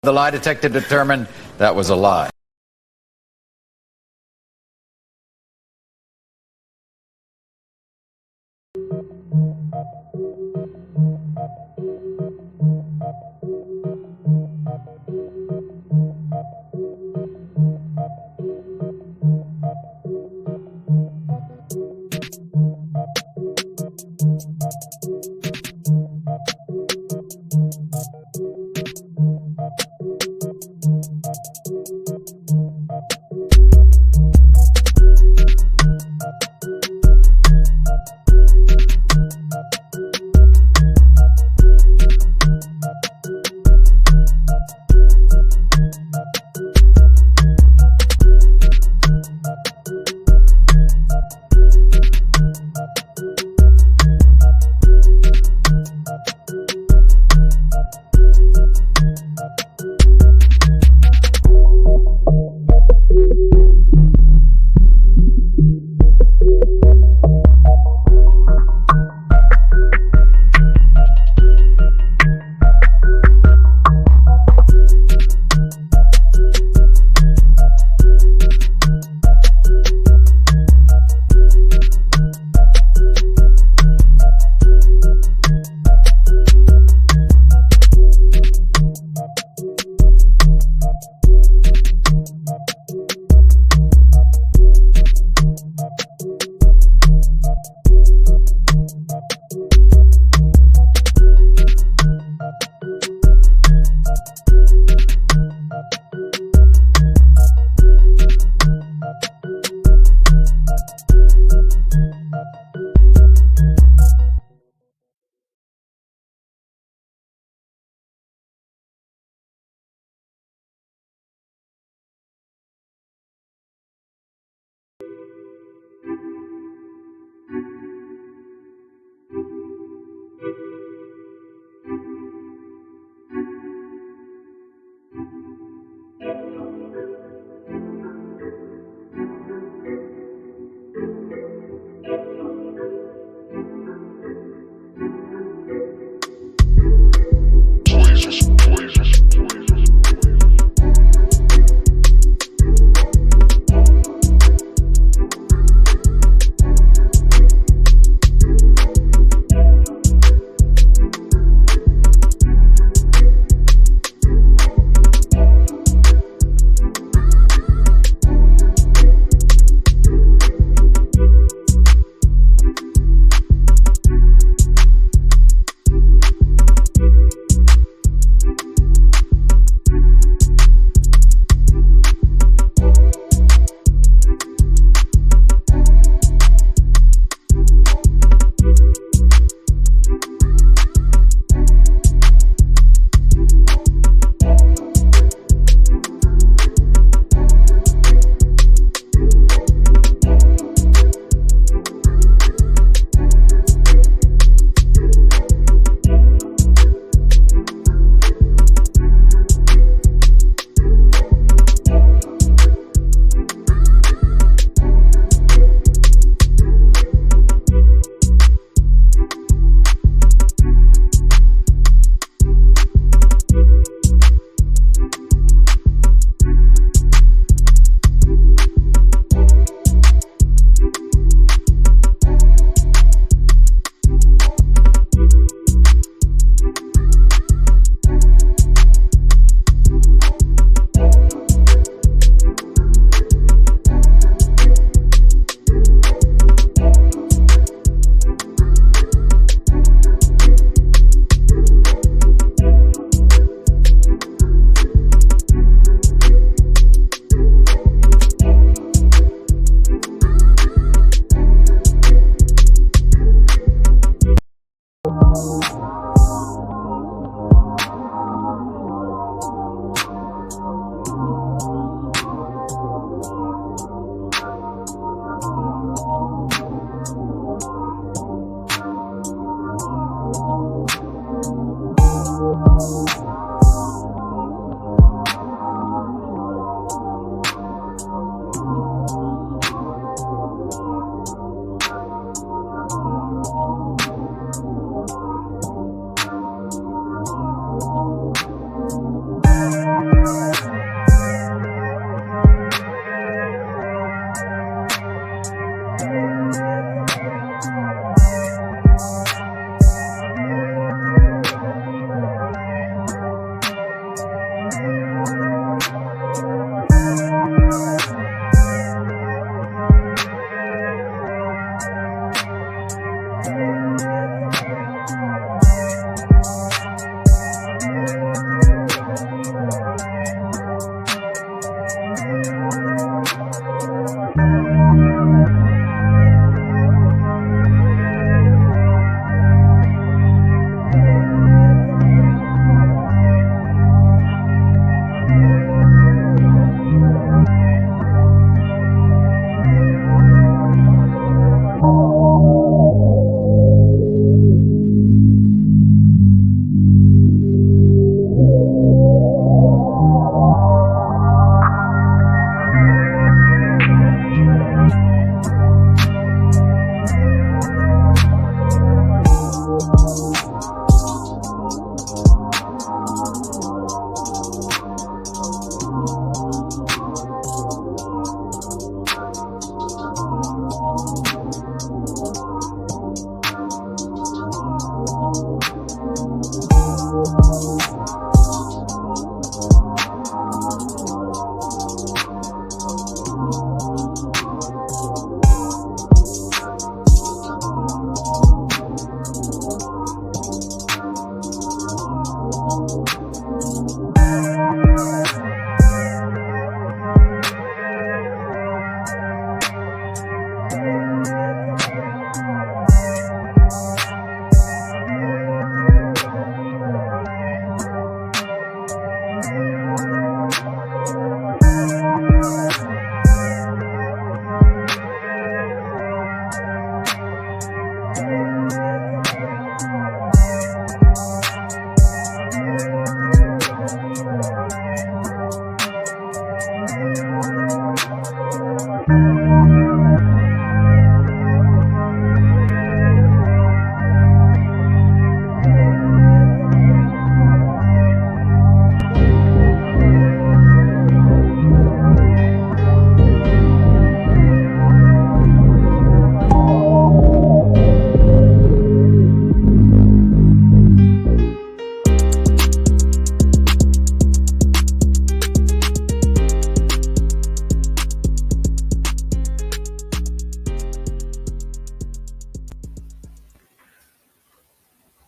The lie detector determined that was a lie.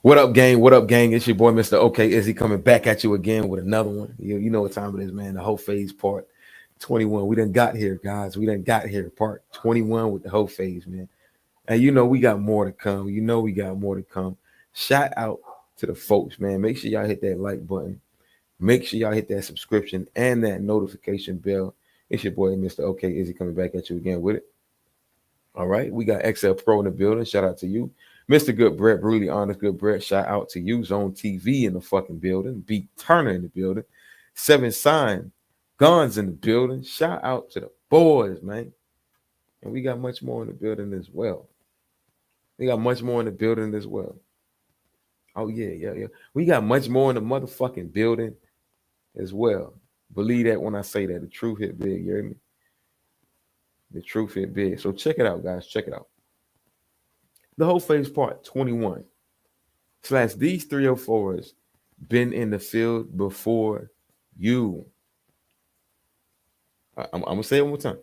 What up, gang? What up, gang? It's your boy, Mr. OK. Is he coming back at you again with another one? You know what time it is, man. The Hoephase part 21. We done got here, guys. We done got here. Part 21 with the Hoephase, man. And you know we got more to come. You know we got more to come. Shout out to the folks, man. Make sure y'all hit that like button. Make sure y'all hit that subscription and that notification bell. It's your boy, Mr. OK. Is he coming back at you again with it? All right. We got XL Pro in the building. Shout out to you. Mr. Good Brett, Brutally Honest Good Brett, shout out to you. Zone TV in the fucking building. Beat Turner in the building. Seven Sign, Guns in the building. Shout out to the boys, man. And we got much more in the building as well. We got much more in the building as well. Oh, yeah. We got much more in the motherfucking building as well. Believe that when I say that. The truth hit big, you hear me? The truth hit big. So check it out, guys. Check it out. The Hoephase part 21 / these 304's been in the field before you. I'm going to say it one more time.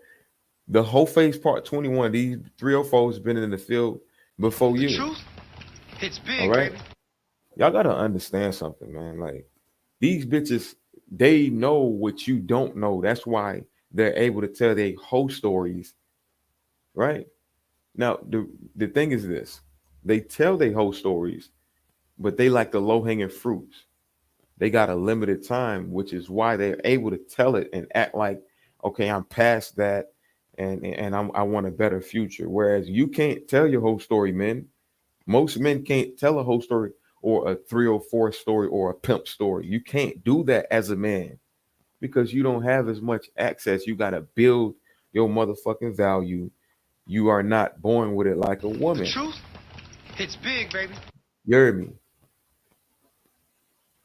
The Hoephase part 21, these 304's been in the field before you. The truth, it's big, all right? baby. Y'all got to understand something, man. Like, these bitches, they know what you don't know. That's why they're able to tell their whole stories, right? Now, the thing is this. They tell their whole stories, but they like the low-hanging fruits. They got a limited time, which is why they're able to tell it and act like, okay, I'm past that and I want a better future. Whereas you can't tell your whole story, men. Most men can't tell a whole story or a 304 story or a pimp story. You can't do that as a man because you don't have as much access. You got to build your motherfucking value. You are not born with it like a woman. The truth, it's big, baby. You heard me?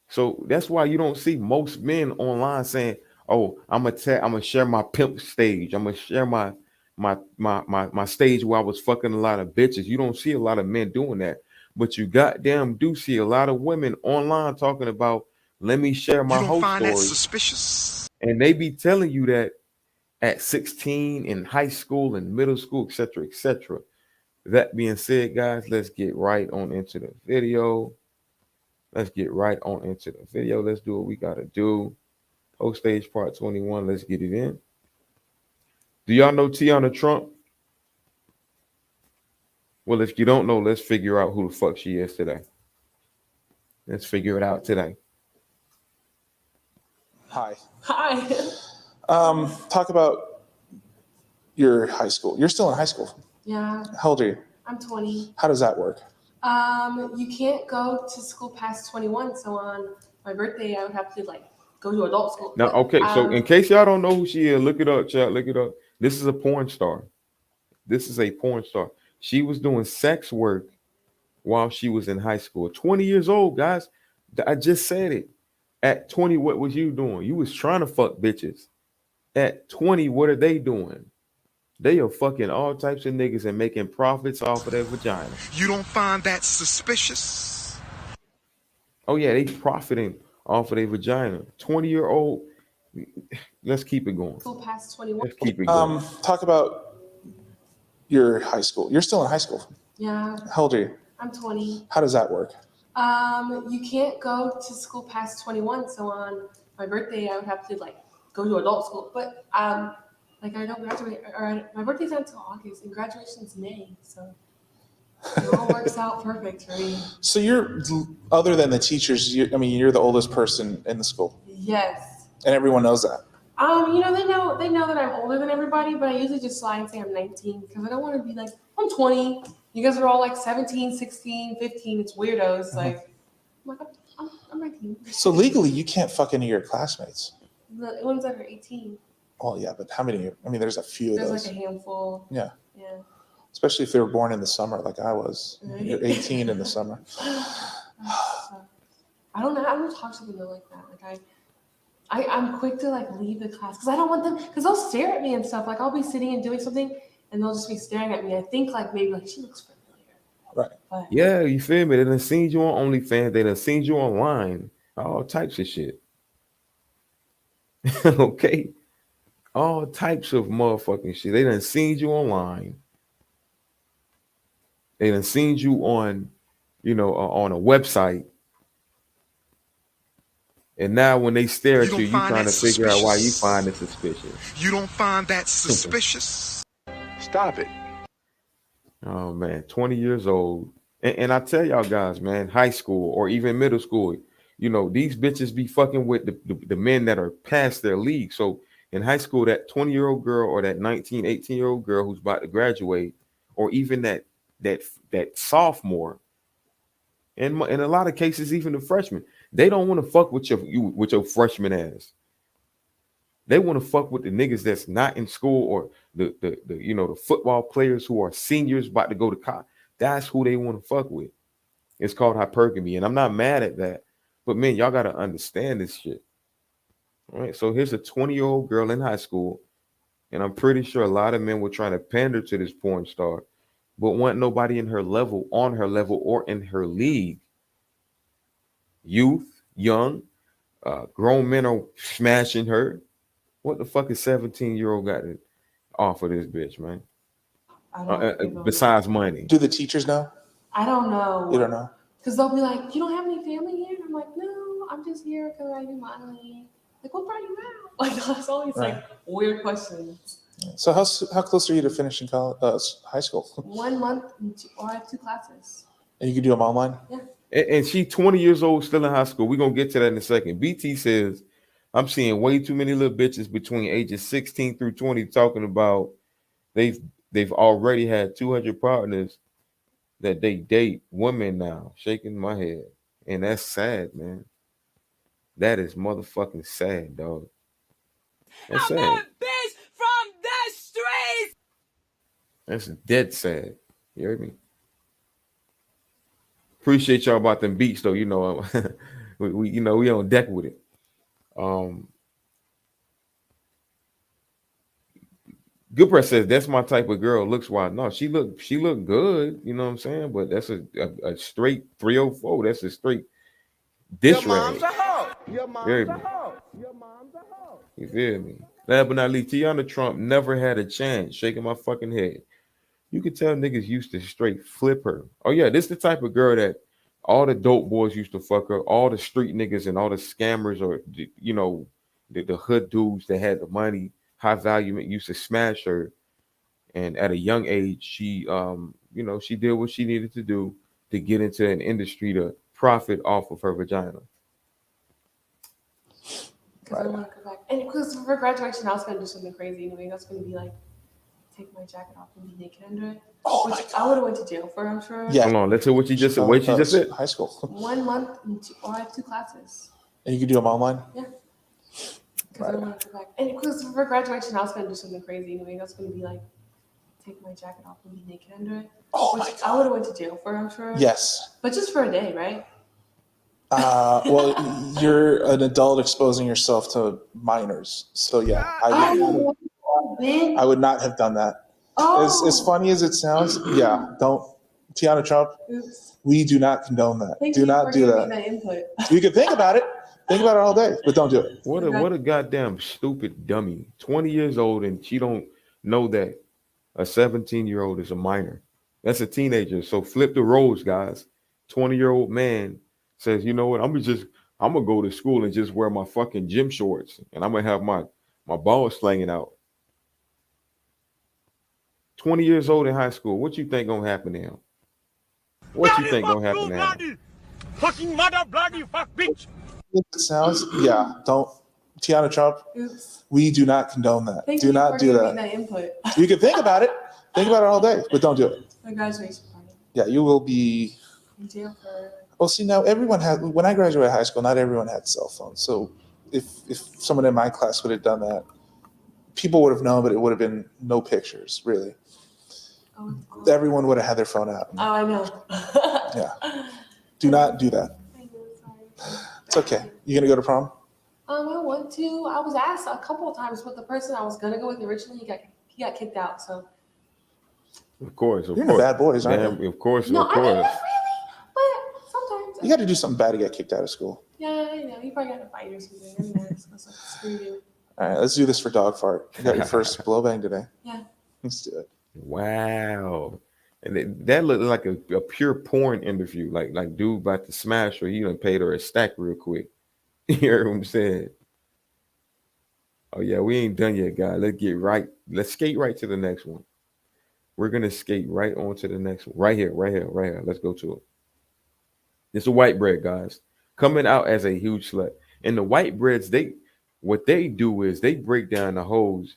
So that's why you don't see most men online saying, "Oh, I'm gonna share my pimp stage. I'm gonna share my stage where I was fucking a lot of bitches." You don't see a lot of men doing that, but you goddamn do see a lot of women online talking about, "Let me share my whole story." That suspicious? And they be telling you that at 16 in high school and middle school, etc., etc. That being said, guys, let's get right on into the video. Let's get right on into the video. Let's do what we got to do. Post stage part 21. Let's get it in. Do y'all know Tiana Trump? Well, if you don't know, let's figure out who the fuck she is today. Let's figure it out today. Hi. Hi. Talk about your high school. You're still in high school. Yeah. How old are you? I'm 20. How does that work? You can't go to school past 21, so on my birthday I would have to go to adult school. Now, okay, so in case y'all don't know who she is, look it up, chat. Look it up. This is a porn star. This is a porn star. She was doing sex work while she was in high school. 20 years old, guys. I just said it. At 20, what was you doing? You was trying to fuck bitches. At 20, what are they doing? They are fucking all types of niggas and making profits off of their vagina. You don't find that suspicious? Oh, yeah, they profiting off of their vagina. 20-year-old. Let's keep it going. School past 21. Let's keep it going. Talk about your high school. You're still in high school. Yeah. How old are you? I'm 20. How does that work? You can't go to school past 21, so on my birthday I would have to go to adult school. But I don't graduate, or my birthday's not until August, and graduation's May, so it all works out perfect for me. So you're, other than the teachers, you're the oldest person in the school. Yes. And everyone knows that. They know that I'm older than everybody, but I usually just lie and say I'm 19 because I don't want to be like, I'm 20. You guys are all 17, 16, 15. It's weirdos. I'm 19. So legally, you can't fuck any of your classmates. The ones that are 18. Well, yeah, but how many? There's a few of those. There's a handful. Yeah. Yeah. Especially if they were born in the summer, like I was. Right. You're 18 in the summer. I don't know. I don't talk to them like that. I'm quick to leave the class because I don't want them, because they'll stare at me and stuff. I'll be sitting and doing something and they'll just be staring at me. I think maybe she looks familiar. Right. But, Yeah, you feel me? They done seen you on OnlyFans. They done seen you online. All types of shit. Okay? All types of motherfucking shit. They done seen you online. They done seen you on on a website. And now when they stare at you find trying that to figure out why you suspicious? find it suspicious. You don't find that suspicious? Stop it. Oh man, 20 years old. And I tell y'all guys, man, high school or even middle school, these bitches be fucking with the men that are past their league. So in high school, that 20-year-old girl or that 19, 18-year-old girl who's about to graduate, or even that sophomore, and in a lot of cases, even the freshman, they don't want to fuck with your freshman ass. They want to fuck with the niggas that's not in school, or the football players who are seniors about to go to college. That's who they want to fuck with. It's called hypergamy, and I'm not mad at that. But man, y'all gotta understand this shit. All right. So here's a 20-year-old girl in high school, and I'm pretty sure a lot of men were trying to pander to this porn star, but want nobody on her level, or in her league. Youth, young, grown men are smashing her. What the fuck is 17-year-old got to offer this bitch, man? Besides money. Do the teachers know? I don't know. You don't know? Because they'll be like, "You don't have any family here?" And I'm like, "No, I'm just here because I do modeling." Like, what brought you out? Like, that's always like weird questions. So how close are you to finishing high school? 1 month, or I have 2 classes. And you can do them online? Yeah. And she 20 years old, still in high school. We're going to get to that in a second. BT says, I'm seeing way too many little bitches between ages 16 through 20 talking about they've already had 200 partners that they date women now. Shaking my head. And that's sad, man. That is motherfucking sad, dog. That's sad. I'm a bitch from the streets. That's dead sad. You heard me? Appreciate y'all about them beats, though. We on deck with it. Good Press says that's my type of girl. Looks wild. No, she look good. You know what I'm saying? But that's a straight 304. That's a straight dish rag. Your mom's a hoe. Your mom's a hoe. You feel me? Last but not least, Tiana Trump never had a chance. Shaking my fucking head. You could tell niggas used to straight flip her. Oh yeah, this the type of girl that all the dope boys used to fuck her. All the street niggas and all the scammers, or the hood dudes that had the money, high value, used to smash her. And at a young age, she she did what she needed to do to get into an industry to profit off of her vagina. Because I want to go back. And because for graduation, I was going to do something crazy anyway. I was going to be like, take my jacket off and be naked under it. Oh, which I would have went to jail for, I'm sure. Yeah. Hold on, let's hear what you just said. What you just said? High school. 1 month, or I have 2 classes. And you can do them online? Yeah. Because I want to go back. And because for graduation, I was going to do something crazy anyway. I was going to be like, take my jacket off and be naked under it. Oh, which I would have went to jail for, I'm sure. Yes. But just for a day, right? Well, you're an adult exposing yourself to minors. So yeah, I would not have done that. Oh. As funny as it sounds, yeah, don't. Tiana Trump, Oops. we do not condone that. Thank do you not for do giving that. me that input. You can think about it. Think about it all day, but don't do it. What a goddamn stupid dummy. 20 years old and she don't know that a 17-year-old is a minor. That's a teenager. So flip the roles, guys. 20-year-old man says, you know what, I'm gonna go to school and just wear my fucking gym shorts and I'm gonna have my balls slanging out. 20 years old in high school. What you think gonna happen to him? What you think gonna happen to him? Fucking mother bloody fuck bitch. It sounds, yeah, don't. Tiana Trump, Oops. we do not condone that. Thank do you not for do giving that. me that input. You can think about it. Think about it all day, but don't do it. My graduation party. Yeah, you will be In jail for. Well, see, now everyone had, when I graduated high school, not everyone had cell phones. So if someone in my class would have done that, people would have known, but it would have been no pictures, really. Oh. Everyone would have had their phone out. Oh, I know. Yeah. Do not do that. I know, sorry. It's okay. You gonna go to prom? I want to. I was asked a couple of times, but the person I was gonna go with originally, he got kicked out. So. Of course. You're in the bad boys, aren't you? Of course. No, of course. I mean, not really, but sometimes. You got to do something bad to get kicked out of school. Yeah, I know. You probably got to fight or something. I mean, screw you. All right, let's do this for dog fart. You got your first blow bang today. Yeah. Let's do it. Wow. And that looked like a pure porn interview. Like dude about to smash her. He done paid her a stack real quick. You hear what I'm saying? Oh yeah, we ain't done yet, guys. Let's get right. Let's skate right to the next one. We're gonna skate right on to the next one. Right here, right here, right here. Let's go to it. It's a white bread, guys. Coming out as a huge slut. And the white breads, what they do is they break down the hoes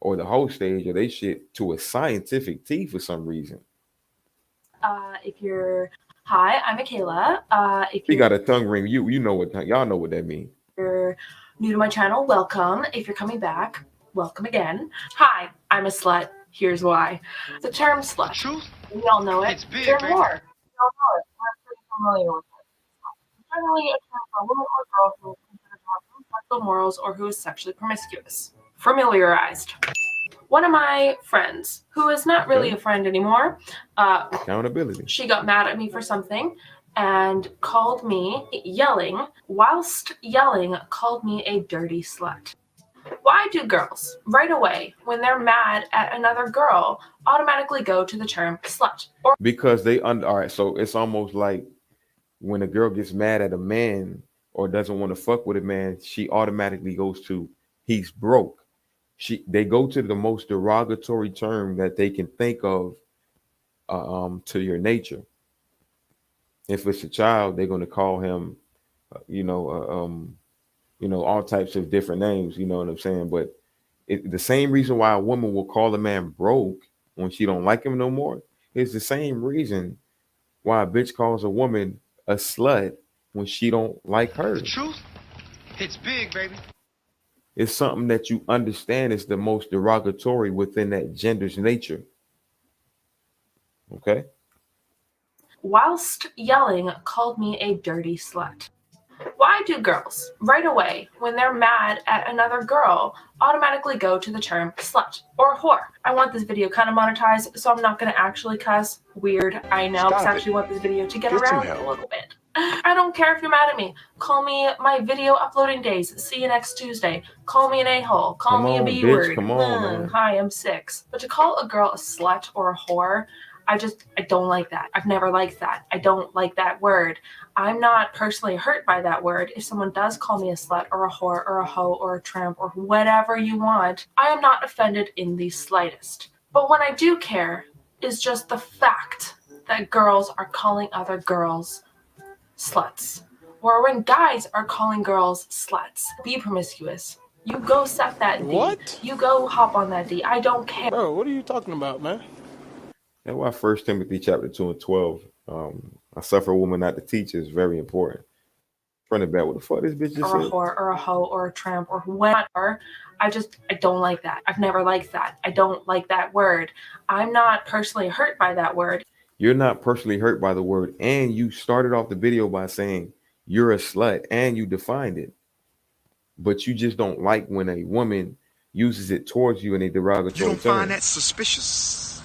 or the whole stage or they shit to a scientific T for some reason. If you're Hi, I'm Michaela. If We you're got a tongue ring. You know what y'all know what that means. new to my channel, welcome. If you're coming back, welcome again. Hi, I'm a slut. Here's why. The term slut. Truth? We all know it. It's big, Term baby. whore. We all know it. We're pretty familiar with it. Generally, a term for a woman or girl who is considered to have low sexual morals or who is sexually promiscuous. Familiarized. One of my friends, who is not really a friend anymore, Accountability. she got mad at me for something and called me whilst yelling, called me a dirty slut. Why do girls, right away, when they're mad at another girl, automatically go to the term slut? Or Because all right, so it's almost like when a girl gets mad at a man or doesn't want to fuck with a man, she automatically goes to he's broke. They go to the most derogatory term that they can think of to your nature. If it's a child, they're going to call him, all types of different names. You know what I'm saying? But the same reason why a woman will call a man broke when she don't like him no more is the same reason why a bitch calls a woman a slut when she don't like her. The truth? It's big, baby. It's something that you understand is the most derogatory within that gender's nature. Okay? whilst yelling, called me a dirty slut. Why do girls, right away, when they're mad at another girl, automatically go to the term slut or whore? I want this video kind of monetized, so I'm not going to actually cuss. Weird, I know, because I actually want this video to get around a little bit. I don't care if you're mad at me. Call me my video uploading days. See you next Tuesday. Call me an a-hole. Call me a B-word. Come on, man. Hi, I'm 6. But to call a girl a slut or a whore, I don't like that. I've never liked that. I don't like that word. I'm not personally hurt by that word. If someone does call me a slut or a whore or a hoe or a tramp or whatever you want, I am not offended in the slightest. But what I do care is just the fact that girls are calling other girls sluts. Or when guys are calling girls sluts. Be promiscuous. You go suck that D. What? You go hop on that D. I don't care. Bro, what are you talking about, man? That's why 1 Timothy chapter 2 and 12, I suffer a woman not to teach is very important. Front of back, what the fuck this bitch just Or a said? whore or a hoe or a tramp or whatever. I don't like that. I've never liked that. I don't like that word. I'm not personally hurt by that word. You're not personally hurt by the word, and you started off the video by saying you're a slut, and you defined it. But you just don't like when a woman uses it towards you in a derogatory term. You don't find that suspicious?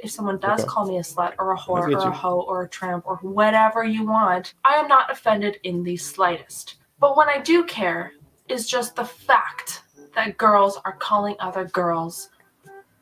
If someone does call me a slut or a whore I get or you. a hoe or a tramp or whatever you want, I am not offended in the slightest. But what I do care is just the fact that girls are calling other girls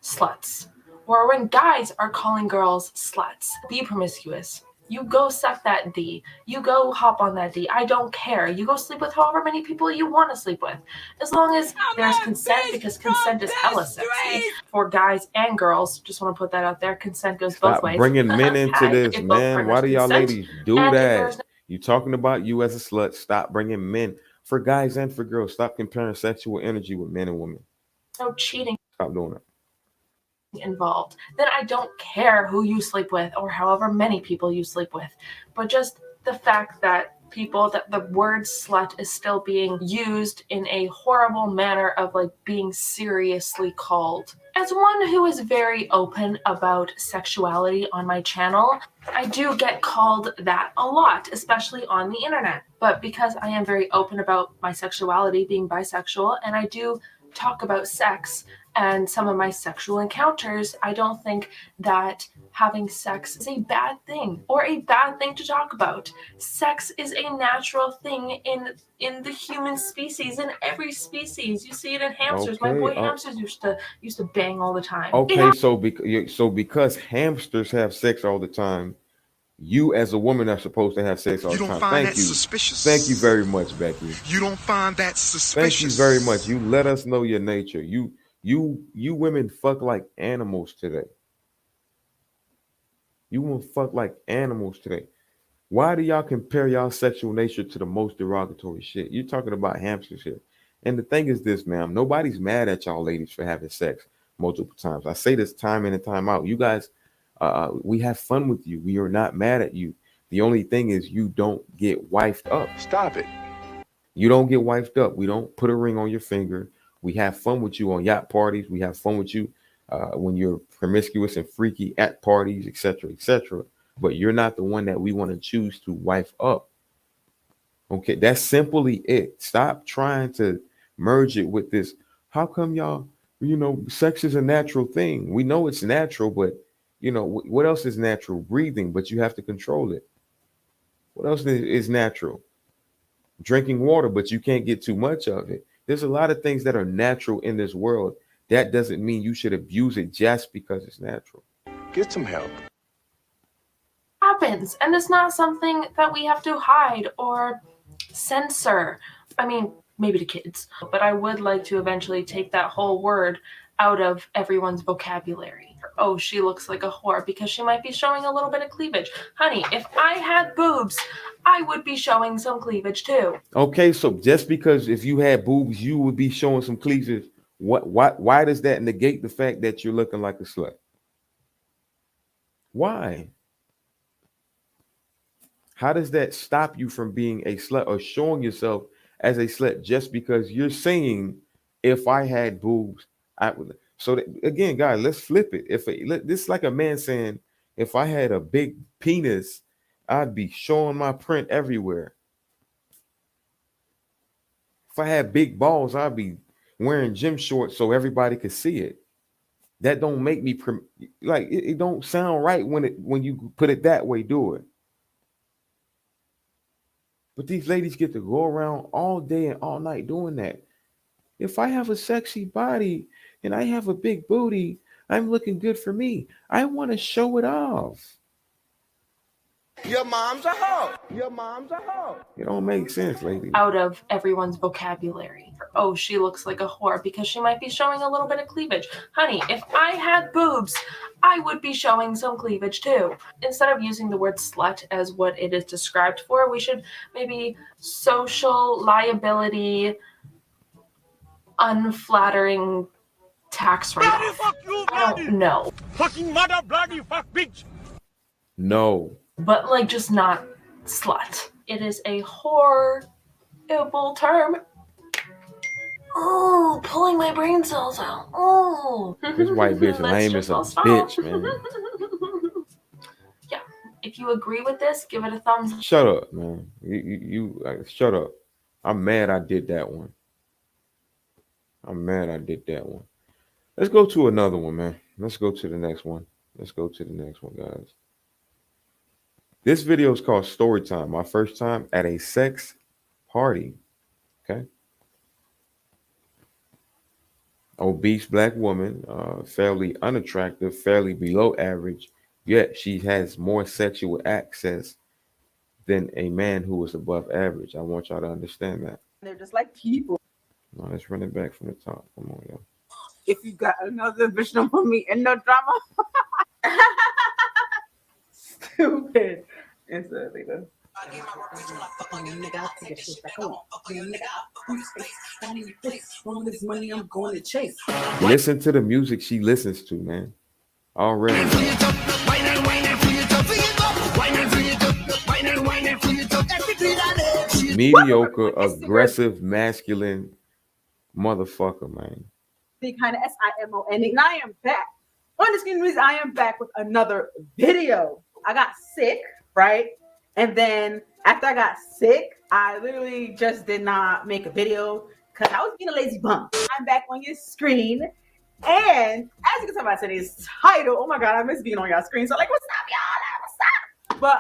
sluts. Or when guys are calling girls sluts. Be promiscuous. You go suck that D. You go hop on that D. I don't care. You go sleep with however many people you want to sleep with. As long as there's consent, because consent is hella sexy. For guys and girls, just want to put that out there. Consent goes both Stop ways. bringing men into this, If both man. Why do y'all partners ladies do and if that? there's You talking about you as a slut. Stop bringing men. For guys and for girls, stop comparing sexual energy with men and women. no cheating Stop doing it. involved, then I don't care who you sleep with or however many people you sleep with. But just the fact that the word slut is still being used in a horrible manner of like being seriously called. As one who is very open about sexuality on my channel, I do get called that a lot, especially on the internet. But because I am very open about my sexuality, being bisexual, and I do talk about sex and some of my sexual encounters, I don't think that having sex is a bad thing or a bad thing to talk about. Sex is a natural thing in the human species, in every species. You see it in hamsters. My boy hamsters used to bang all the time. Okay, so because hamsters have sex all the time, you as a woman are supposed to have sex all You the don't time. find Thank that you. suspicious. Thank you very much, Becky. You don't find that suspicious. Thank you very much. You let us know your nature. You women fuck like animals today. You will fuck like animals today. Why do y'all compare y'all sexual nature to the most derogatory shit? You're talking about hamsters here. And the thing is this, ma'am, nobody's mad at y'all ladies for having sex multiple times. I say this time in and time out. You guys, we have fun with you. We are not mad at you. The only thing is you don't get wifed up. Stop it. You don't get wifed up. We don't put a ring on your finger. We have fun with you on yacht parties. We have fun with you when you're promiscuous and freaky at parties, etc., etc. But you're not the one that we want to choose to wife up. Okay, that's simply it. Stop trying to merge it with this. How come y'all, sex is a natural thing? We know it's natural, but what else is natural? Breathing, but you have to control it. What else is natural? Drinking water, but you can't get too much of it. There's a lot of things that are natural in this world. That doesn't mean you should abuse it just because it's natural. Get some help. Happens, and it's not something that we have to hide or censor. I mean, maybe to kids, but I would like to eventually take that whole word out of everyone's vocabulary. Oh, she looks like a whore because she might be showing a little bit of cleavage. Honey, if I had boobs, I would be showing some cleavage too. Okay, so just because if you had boobs, you would be showing some cleavage. Why does that negate the fact that you're looking like a slut? Why? How does that stop you from being a slut or showing yourself as a slut just because you're saying, if I had boobs, I would? So again, guys, let's flip it. This is like a man saying, if I had a big penis, I'd be showing my print everywhere. If I had big balls, I'd be wearing gym shorts so everybody could see it. That don't make me it don't sound right when you put it that way. Do it. But these ladies get to go around all day and all night doing that. If I have a sexy body and I have a big booty, I'm looking good for me. I want to show it off. Your mom's a hoe. Your mom's a hoe. It don't make sense, ladies. Out of everyone's vocabulary. Oh, she looks like a whore because she might be showing a little bit of cleavage. Honey, if I had boobs, I would be showing some cleavage too. Instead of using the word slut as what it is described for, we should maybe social liability, unflattering tax write-off. I don't know. Fucking mother bloody fuck bitch. No. But just not slut. It is a horrible term. Oh, pulling my brain cells out. Oh. This white bitch lame as a bitch, man. Yeah. If you agree with this, give it a thumbs up. Shut up, man. You shut up. I'm mad I did that one. Let's go to another one, man. Let's go to the next one. Guys. This video is called Story Time. My first time at a sex party. Okay. Obese black woman, fairly unattractive, fairly below average, yet she has more sexual access than a man who is above average. I want y'all to understand that. They're just like people. Now let's run it back from the top. Come on, y'all. If you got another bitch, don't put me in no drama. Stupid. It's a nigga. Listen to the music she listens to, man. Already. Mediocre, aggressive, masculine motherfucker, man. Big kind of SIMON. And I am back. On the screen reason I am back with another video. I got sick, right? And then after I got sick, I literally just did not make a video because I was being a lazy bum. I'm back on your screen And as you can tell by today's title, oh my god, I miss being on y'all screen. So like, what's up, y'all? What's up? But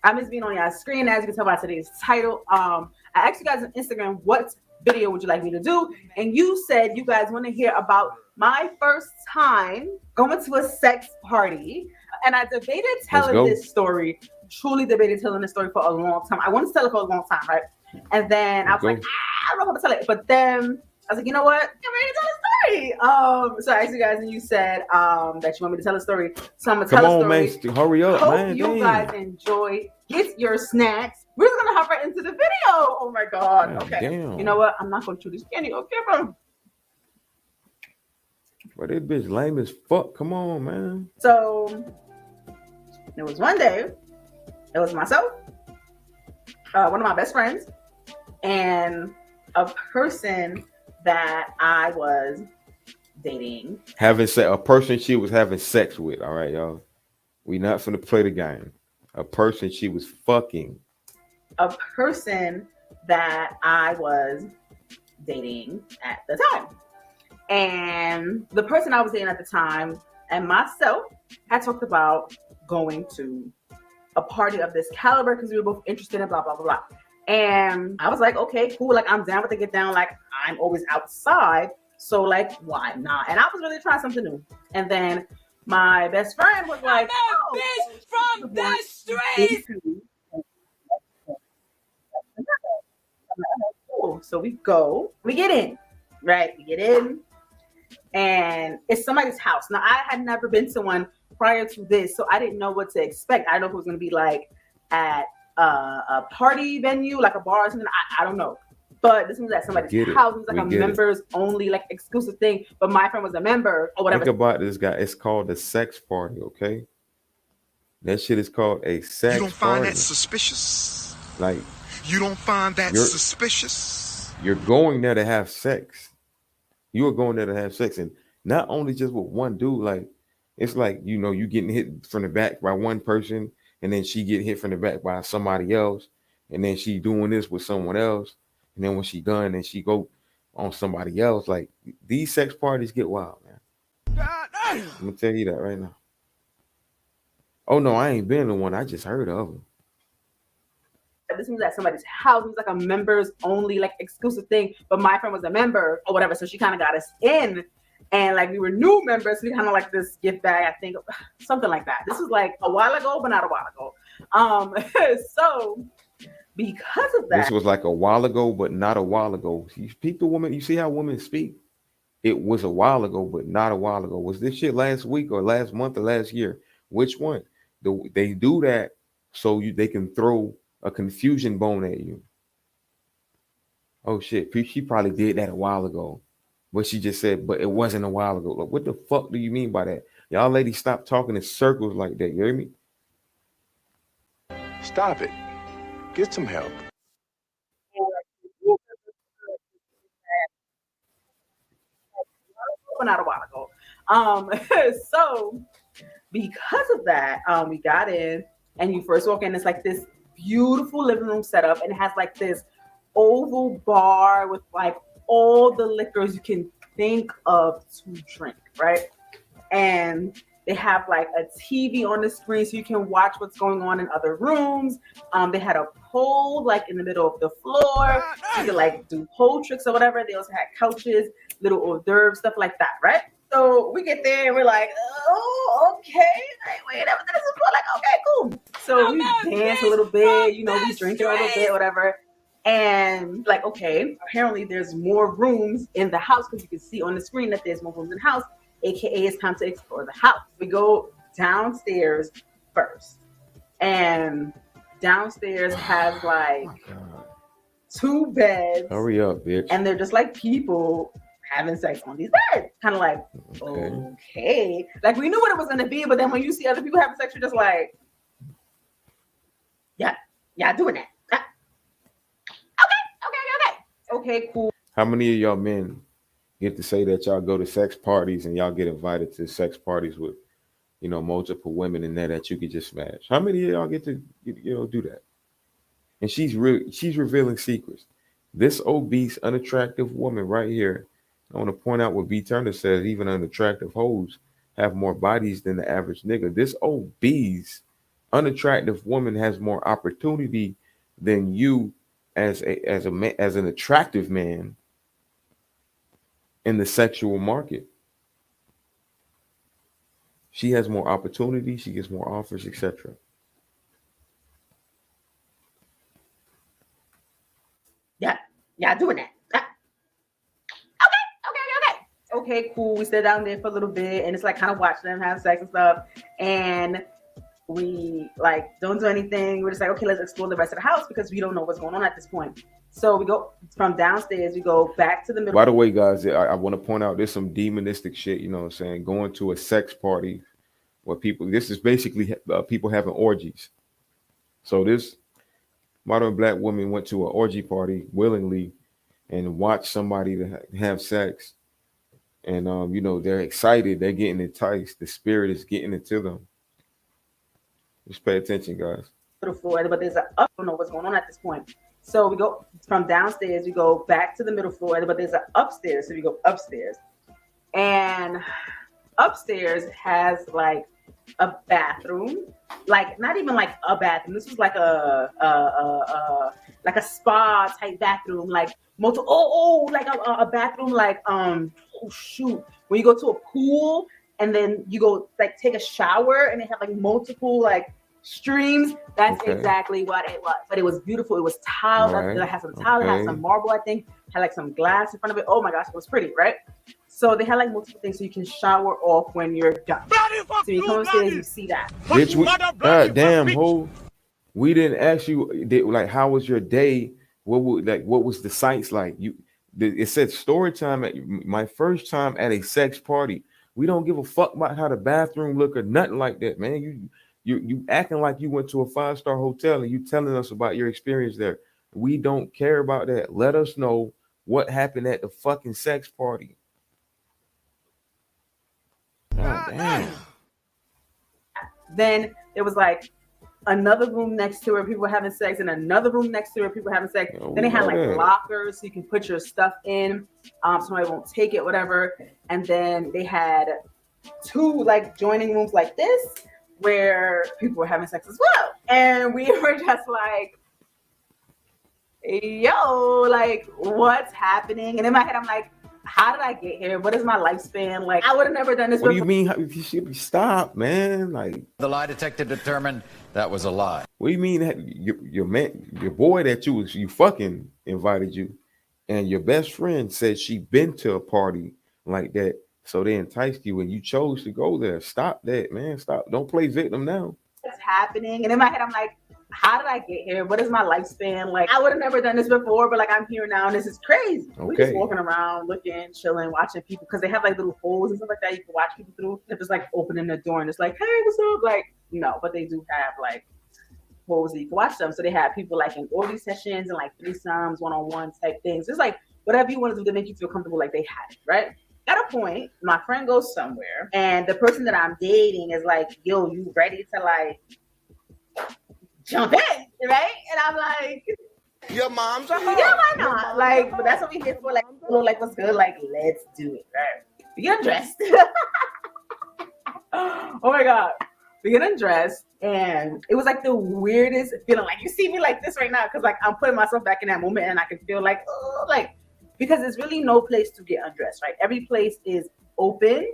I miss being on y'all screen. As you can tell by today's title, I asked you guys on Instagram, what video would you like me to do? And you said you guys want to hear about my first time going to a sex party. And I debated telling this story, truly debated telling this story for a long time. I wanted to tell it for a long time, right? And then I was like, I don't know how to tell it. But then I was like, you know what? I'm ready to tell a story. So I asked you guys, and you said that you want me to tell a story. So I'm gonna tell a story. Come on, man, hurry up, man. Hope you guys enjoy. Get your snacks. We're just gonna hop right into the video. Oh my god. Man, okay. Damn. You know what? I'm not gonna chew this candy. Okay, bro. But this bitch lame as fuck. Come on, man. So there was one day. It was myself, one of my best friends, and a person that I was dating. A person she was having sex with. All right, y'all. We not finna play the game. A person she was fucking. A person that I was dating at the time. And the person I was dating at the time and myself had talked about going to a party of this caliber because we were both interested in blah, blah, blah, blah. And I was like, okay, cool. Like, I'm down with the get down. Like, I'm always outside. So, like, why not? And I was really trying something new. And then my best friend was like, bitch from the street. So we get in, right? We get in, and it's somebody's house. Now, I had never been to one prior to this, so I didn't know what to expect. I don't know if it was going to be like at a party venue, like a bar or something. I don't know. But this was at somebody's house. It was like a members only, like exclusive thing. But my friend was a member or whatever. Think about this guy. It's called a sex party, okay? That shit is called a sex party. You don't find that suspicious? Like, you don't find that suspicious? You're going there to have sex. You are going there to have sex. And not only just with one dude, like, it's like, you know, you getting hit from the back by one person, and then she get hit from the back by somebody else, and then she doing this with someone else, and then when she done, then she go on somebody else. Like, these sex parties get wild, man. I'm gonna tell you that right now. Oh no, I ain't been to one. I just heard of them. This was at somebody's house. It was like a members only, like exclusive thing. But my friend was a member or whatever, so she kind of got us in. And like we were new members, so we kind of like this gift bag, I think, something like that. This was like a while ago, but not a while ago. So because of that, this was like a while ago, but not a while ago. You speak to women, you see how women speak. It was a while ago, but not a while ago. Was this shit last week or last month or last year? Which one? They do that so they can throw a confusion bone at you. Oh shit, she probably did that a while ago. But she just said, but it wasn't a while ago. Like, what the fuck do you mean by that? Y'all ladies stop talking in circles like that. You hear me? Stop it. Get some help. Not a while ago. So because of that, we got in, and you first walk in, it's like this beautiful living room setup, and it has like this oval bar with like all the liquors you can think of to drink, right? And they have like a TV on the screen so you can watch what's going on in other rooms. They had a pole like in the middle of the floor. You could like do pole tricks or whatever. They also had couches, little hors d'oeuvres, stuff like that, right? So we get there and we're like, oh, okay. Like, wait, never did this before. Like, okay, cool. So we dance a little bit, you know, we drink a little bit, whatever. And like, okay, apparently there's more rooms in the house because you can see on the screen that there's more rooms in the house, aka it's time to explore the house. We go downstairs first, and downstairs has like 2 beds. Hurry up, bitch. And they're just like people having sex on these beds. Kind of like, okay. Like we knew what it was gonna be, but then when you see other people having sex, you're just like, yeah, doing that. Okay, cool. How many of y'all men get to say that y'all go to sex parties and y'all get invited to sex parties with, you know, multiple women in there that you could just smash? How many of y'all get to, you know, do that? And she's revealing secrets. This obese, unattractive woman right here I want to point out what B. Turner says, even unattractive hoes have more bodies than the average nigga. This obese, unattractive woman has more opportunity than you as an attractive man in the sexual market. She has more opportunity, she gets more offers, etc. Yeah, doing that. Okay, cool. We sit down there for a little bit, and it's like kind of watching them have sex and stuff. And we like don't do anything. We're just like, okay, let's explore the rest of the house because we don't know what's going on at this point. So we go from downstairs, we go back to the middle. By the way, guys, I want to point out there's some demonistic shit, you know what I'm saying? Going to a sex party where this is basically people having orgies. So this modern black woman went to an orgy party willingly and watched somebody to have sex. And, they're excited. They're getting enticed. The spirit is getting into them. Just pay attention, guys. Floor, but there's I don't know what's going on at this point. So we go from downstairs, we go back to the middle floor, but there's an upstairs. So we go upstairs. And upstairs has like a bathroom, like not even like a bathroom. This was like a spa type bathroom, like multiple. Like a bathroom, like when you go to a pool and then you go like take a shower and they have like multiple like streams. That's exactly what it was. But it was beautiful. It was tiled. Right. It had some tile. It had some marble. I think had like some glass in front of it. Oh my gosh, it was pretty, right? So they had like multiple things so you can shower off when you're done. So you come upstairs, you see that. Bitch, God damn, ho. We didn't ask you like how was your day? What was the sights like? It said story time at my first time at a sex party. We don't give a fuck about how the bathroom look or nothing like that, man. You acting like you went to a 5-star hotel and you telling us about your experience there. We don't care about that. Let us know what happened at the fucking sex party. God damn. Then it was like another room next to where people were having sex, and another room next to where people were having sex. Then they had like lockers so you can put your stuff in. Somebody won't take it, whatever. And then they had 2 like joining rooms like this where people were having sex as well. And we were just like, yo, like what's happening? And in my head, I'm like, how did I get here? What is my lifespan? Like, I would have never done this. What do you mean? You should stop, man. Like the lie detector determined that was a lie. What do you mean? Your man, your boy that you fucking invited you, and your best friend said she been to a party like that, so they enticed you and you chose to go there. Stop that, man. Stop. Don't play victim now. What's happening? And in my head, I'm like, how did I get here? What is my lifespan? Like, I would have never done this before, but like I'm here now and this is crazy. Okay. We're just walking around, looking, chilling, watching people because they have like little holes and stuff like that you can watch people through. They're just like opening the door and it's like, hey, what's up? Like, no, but they do have like holes that you can watch them. So they have people like in orgy sessions and like threesomes, one-on-one type things. It's like whatever you want to do to make you feel comfortable, like they had it, right? At a point, my friend goes somewhere and the person that I'm dating is like, yo, you ready to like jump in, right? And I'm like, your mom's a hoe. Yeah, why not? Like, but that's what we're here for. Like, like what's good? Like, let's do it, right? We get undressed. Oh my god, we get undressed, and it was like the weirdest feeling. Like, you see me like this right now, because like I'm putting myself back in that moment, and I can feel like, oh, like, because there's really no place to get undressed, right? Every place is open.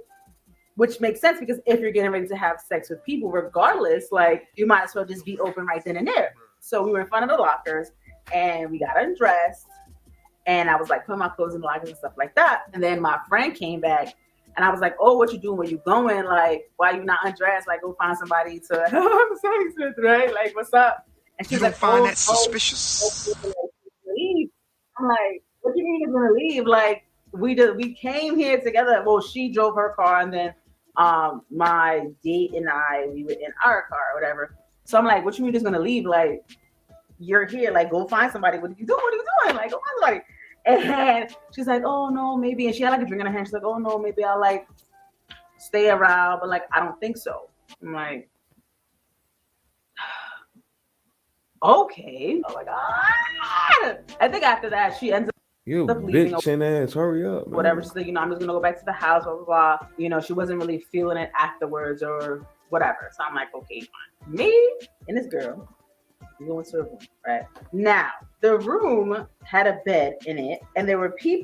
Which makes sense because if you're getting ready to have sex with people, regardless, like you might as well just be open right then and there. So we were in front of the lockers and we got undressed and I was like putting my clothes in the lockers and stuff like that. And then my friend came back and I was like, oh, what you doing? Where you going? Like, why you not undressed? Like, go find somebody to have sex with, right? Like, what's up? And she's like, find that suspicious? I'm like, what do you mean you're gonna leave? Like, we came here together. Well, she drove her car and then my date and we were in our car or whatever. So I'm like, what you mean just gonna leave? Like, you're here, like go find somebody. What are you doing? Like, go find somebody. And she's like, oh no, maybe. And she had like a drink in her hand. She's like, oh no, maybe I'll like stay around, but like I don't think so. I'm like, okay. Oh my god. I think after that she ends up You of leaving or bitch and ass, hurry up, man. whatever. She's like, I'm just gonna go back to the house, blah blah blah. She wasn't really feeling it afterwards or whatever. So I'm like, okay, fine. Me and this girl, we go into a room, right? Now the room had a bed in it, and there were 3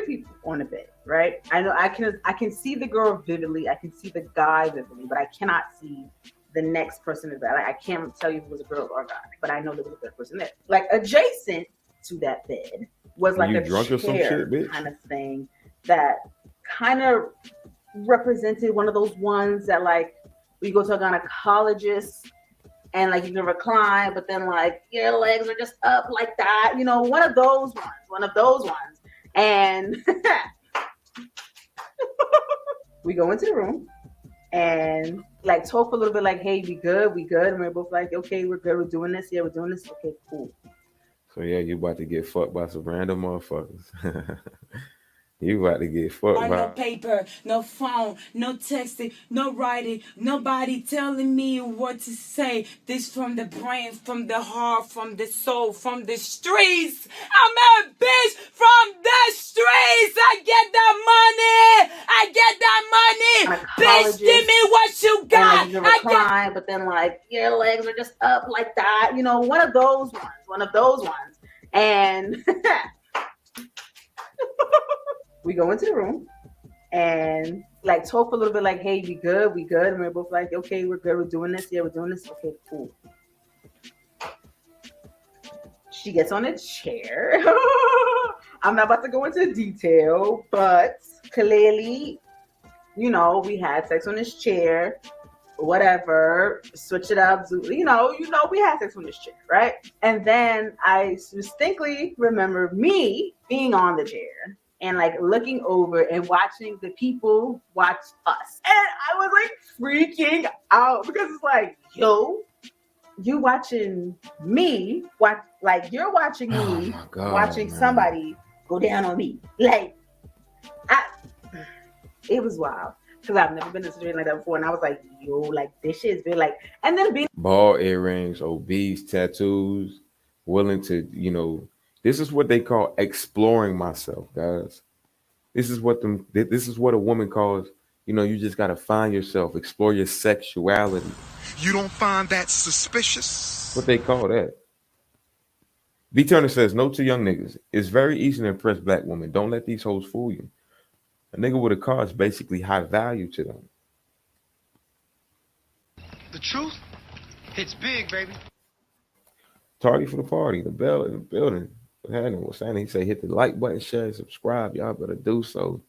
people on the bed, right? I know I can see the girl vividly, I can see the guy vividly, but I cannot see the next person in the bed. Like, I can't tell you if it was a girl or a guy, but I know there was a third person there. Like, adjacent to that bed was like a drunk or some chair shit, bitch? kind of thing that kind of represented one of those ones that, like, we go to a gynecologist and like you can recline, but then like your legs are just up like that, one of those ones. And we go into the room and like talk for a little bit, like, hey, we good, and we're both like, okay, we're good, we're doing this, okay, cool. So yeah, you about to get fucked by some random motherfuckers. You about to get fucked by. No paper, no phone, no texting, no writing, nobody telling me what to say. This from the brain, from the heart, from the soul, from the streets. I'm a bitch from the streets. I get that money. Bitch, give me what you got. And like, you recline, but then like your legs are just up like that. One of those ones. And we go into the room and like talk for a little bit, like, hey, we good, and we're both like, okay, we're good, we're doing this, okay, cool. She gets on a chair. I'm not about to go into detail, but clearly, we had sex on this chair, whatever, switch it up, we had sex on this chair, right? And then I distinctly remember me being on the chair and like looking over and watching the people watch us. And I was like freaking out because it's like, yo, you watching me, you're watching me, watching somebody go down on me. Like, it was wild. Because I've never been in a situation like that before. And I was like, yo, like, this shit is been like, and then being ball earrings, obese, tattoos, willing to, this is what they call exploring myself, guys. This is what a woman calls, you just got to find yourself, explore your sexuality. You don't find that suspicious? What they call that. B. Turner says, no to young niggas. It's very easy to impress black women. Don't let these hoes fool you. A nigga with a car is basically high value to them. The truth hits big, baby. Target for the party, the bell in the building. What's happening? He say, hit the like button, share, and subscribe. Y'all better do so.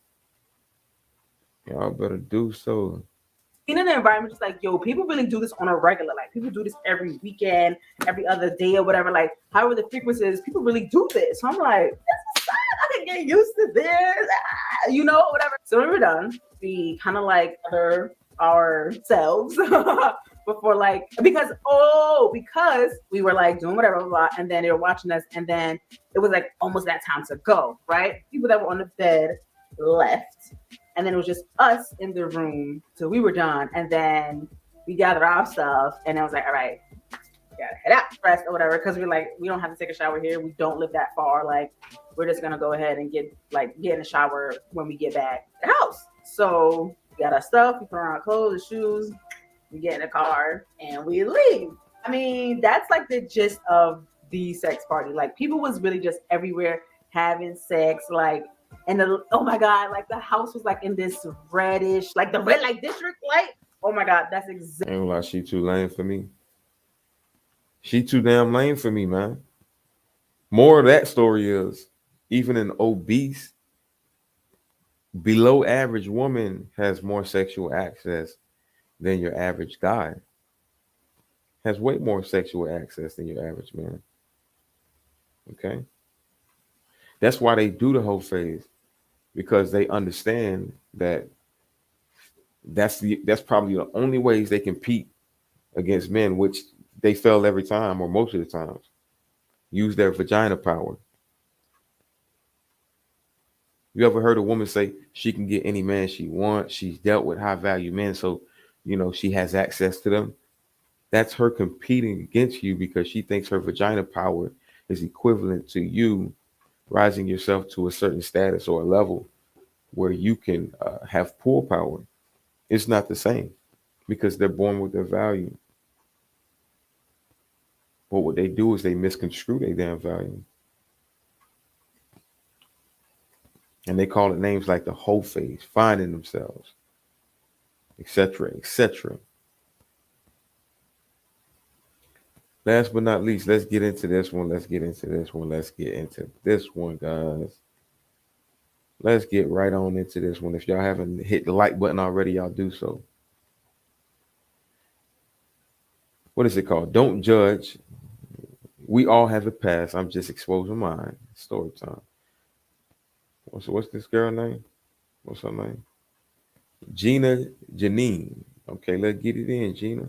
in an environment just like, yo, people really do this on a regular. Like, people do this every weekend, every other day or whatever. Like, however the frequency is, people really do this. So I'm like, this is fun. I can get used to this, whatever. So when we were done, we kind of like other ourselves before, like, because we were like doing whatever, blah, blah, blah, and then they were watching us, and then it was like almost that time to go, right? People that were on the bed left, and then it was just us in the room till we were done, and then we gathered our stuff, and I was like, all right, we gotta head out, rest or whatever, because we're like, we don't have to take a shower here, we don't live that far, like, we're just gonna go ahead and get in the shower when we get back to the house. So we got our stuff, we put on our clothes, and shoes, we get in the car, and we leave. I mean, that's like the gist of the sex party. Like, people was really just everywhere having sex, like, and oh my god, like the house was like in this reddish, like the red light district light. Oh my god, that's exactly. Ain't like she too lame for me. She too damn lame for me, man. More of that story is, even an obese, below average woman has more sexual access than your average guy. Has way more sexual access than your average man. Okay? That's why they do the Hoephase, because they understand that that's probably the only ways they compete against men, which they fail every time or most of the times. Use their vagina power. You ever heard a woman say she can get any man she wants? She's dealt with high value men, so she has access to them. That's her competing against you because she thinks her vagina power is equivalent to you rising yourself to a certain status or a level where you can have pull power. It's not the same because they're born with their value. But what they do is they misconstrue their damn value. And they call it names like the Hoephase, finding themselves, etc., etc. Last but not least, let's get into this one. Let's get into this one, guys. Let's get right on into this one. If y'all haven't hit the like button already, y'all do so. What is it called? Don't judge. We all have a past. I'm just exposing mine. Story time. What's this girl name? What's her name? Gina Janine. Okay, let's get it in, Gina.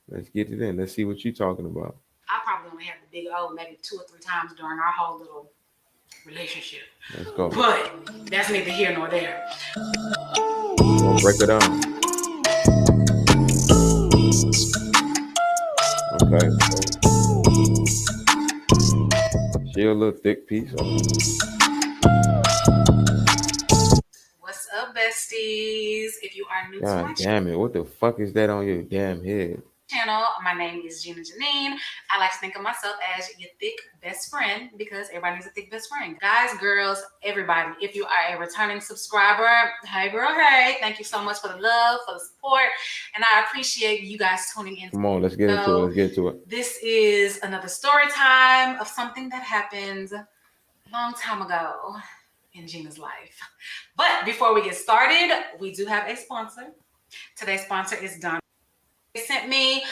Let's get it in. Let's see what you're talking about. I probably only had the big O maybe 2 or 3 times during our whole little relationship. Let's go. But that's neither here nor there. We'll break it down. Okay. She a little thick piece. What's up, besties? If you are new to my God damn it. What the fuck is that on your damn head? channel, my name is Gina Janine. I like to think of myself as your thick best friend because everybody needs a thick best friend. Guys, girls, everybody, if you are a returning subscriber, hey girl, hey, thank you so much for the love, for the support, and I appreciate you guys tuning in. Come on, let's get into it. Let's get to it. This is another story time of something that happened a long time ago in Gina's life. But before we get started, we do have a sponsor. Today's sponsor is Don. They sent me.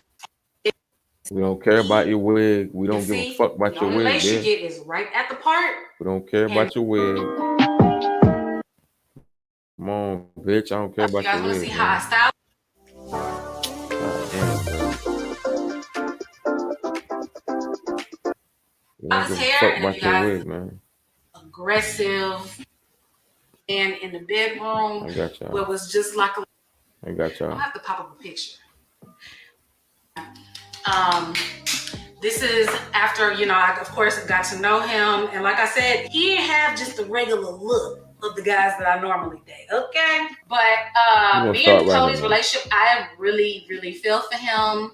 We don't care about your wig. We don't give a fuck about your wig. The lace you get is right at the part. We don't care about your wig. Come on, bitch. I don't care about your wig. You guys want to see how I style? God damn, bro. We don't give a fuck about your wig, man. Aggressive And in the bedroom. I got y'all. Where it was just like a. I got y'all. I'll have to pop up a picture. This is after, you know, I of course got to know him, and like I said, he didn't have just the regular look of the guys that I normally date, okay? But me and Cody's relationship, I really, really feel for him.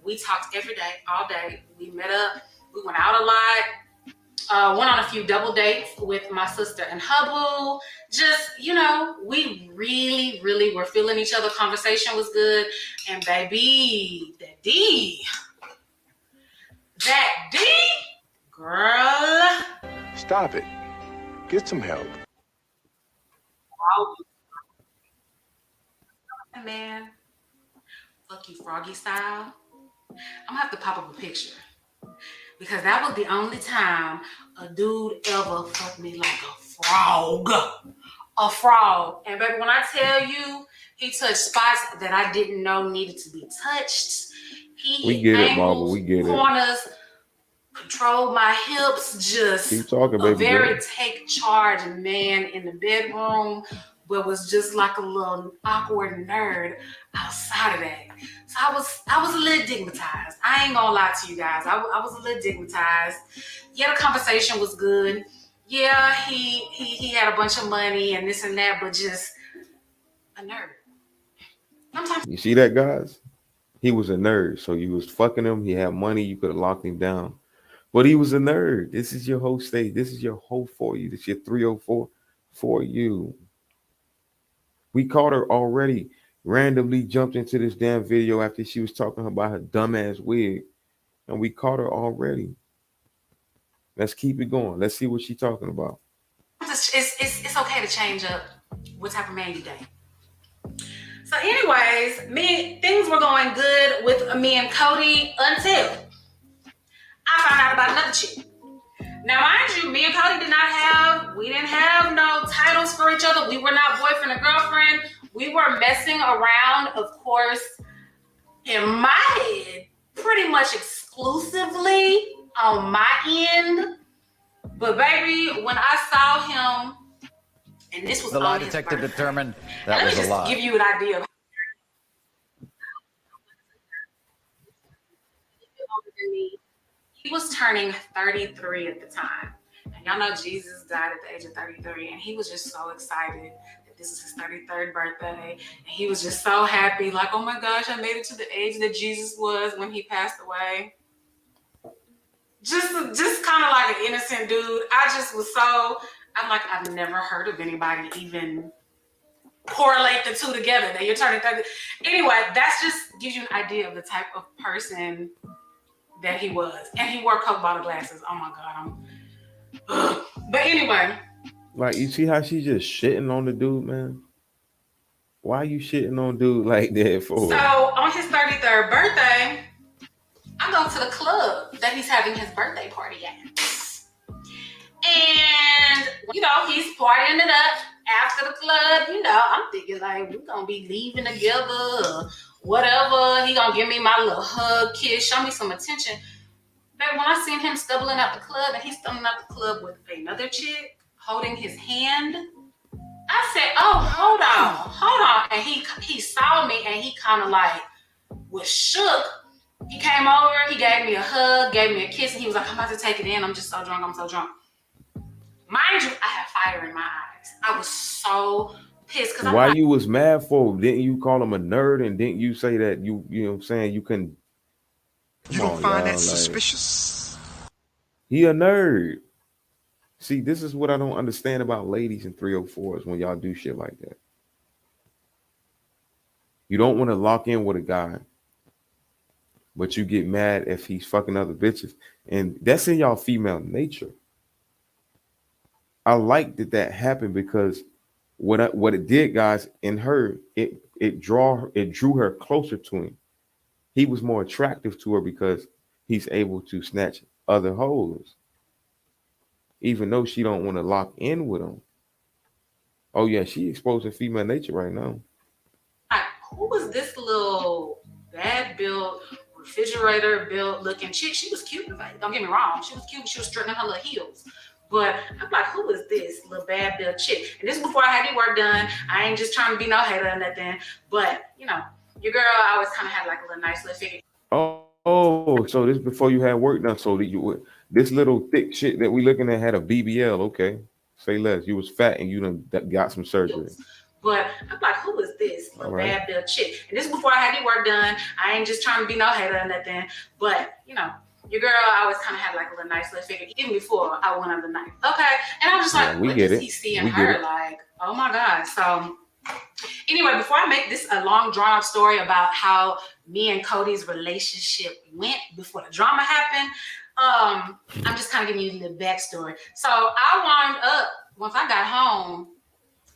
We talked every day, all day. We met up, we went out a lot. Went on a few double dates with my sister and Hubble. Just, you know, we really, really were feeling each other. Conversation was good. And baby, that D, girl. Stop it. Get some help. Man, fuck you froggy style. I'm gonna have to pop up a picture. Because that was the only time a dude ever fucked me like a frog. A frog. And baby, when I tell you, he touched spots that I didn't know needed to be touched. We get it, Marvel. We get corners, controlled my hips, just keep talking, baby. A very take charge man in the bedroom, but was just like a little awkward nerd outside of that. So I was a little digmatized. I ain't gonna lie to you guys. I was a little digmatized. Yeah, the conversation was good. Yeah, he had a bunch of money and this and that, but just a nerd. Sometimes you see that, guys? He was a nerd. So you was fucking him. He had money. You could have locked him down. But he was a nerd. This is your whole state. This is your whole for you. This is your 304 for you. We caught her already. Randomly jumped into this damn video after she was talking about her dumbass wig. And we caught her already. Let's keep it going. Let's see what she's talking about. It's okay to change up what type of man you date. So anyways, things were going good with me and Cody until I found out about another chick. Now, mind you, me and Cody we didn't have no titles for each other. We were not boyfriend and girlfriend. We were messing around, of course, in my head, pretty much exclusively on my end. But baby, when I saw him, and this was the lie detector determined that was a lie. Let me just give you an idea of he He was turning 33 at the time. And y'all know Jesus died at the age of 33. And he was just so excited that this is his 33rd birthday. And he was just so happy, like, oh my gosh, I made it to the age that Jesus was when he passed away. Just kind of like an innocent dude. I just was so, I'm like, I've never heard of anybody even correlate the two together, that you're turning 30. Anyway, that's just gives you an idea of the type of person that he was. And he wore Coke bottle glasses. Oh my God. But anyway. Like, you see how she just shitting on the dude, man? Why are you shitting on dude like that for? So on his 33rd birthday, I go to the club that he's having his birthday party at. And, you know, he's partying it up after the club. You know, I'm thinking like, we're going to be leaving together or whatever. He going to give me my little hug, kiss, show me some attention. But when I seen him stumbling out the club, and he's stumbling out the club with another chick holding his hand, I said, oh, hold on. And he saw me, and he kind of like was shook. He came over, he gave me a hug, gave me a kiss, and he was like, I'm about to take it in. I'm just so drunk. I'm so drunk. Mind you, I had fire in my eyes. I was so pissed. Why you was mad for? Didn't you call him a nerd? And didn't you say that you know what I'm saying, you couldn't? You don't find that suspicious? He a nerd. See, this is what I don't understand about ladies in 304's when y'all do shit like that. You don't want to lock in with a guy, but you get mad if he's fucking other bitches. And that's in y'all female nature. I like that happened because what it did, guys, in her, it drew her closer to him. He was more attractive to her because he's able to snatch other hoes, even though she don't want to lock in with him. Oh yeah, she exposing female nature right now. Who was this little bad built, refrigerator built looking chick? She was cute. Don't get me wrong. She was cute. She was straightening her little heels. But I'm like, who is this little bad built chick? And this is before I had any work done. I ain't just trying to be no hater or nothing. But, you know, your girl always kind of had like a little nice little figure. Oh, so this before you had work done. So this little thick shit that we looking at had a BBL. Okay. Say less. You was fat and you done got some surgery. But I'm like, who is this little bad built chick? And this is before I had any work done. I ain't just trying to be no hater or nothing. But, you know, your girl always kind of had like a little nice little figure, even before I went under the knife. Okay. And I was just like, what does he see in her? Like, oh my God. So anyway, before I make this a long drawn out story about how me and Cody's relationship went before the drama happened, I'm just kind of giving you a little backstory. So I wound up, once I got home,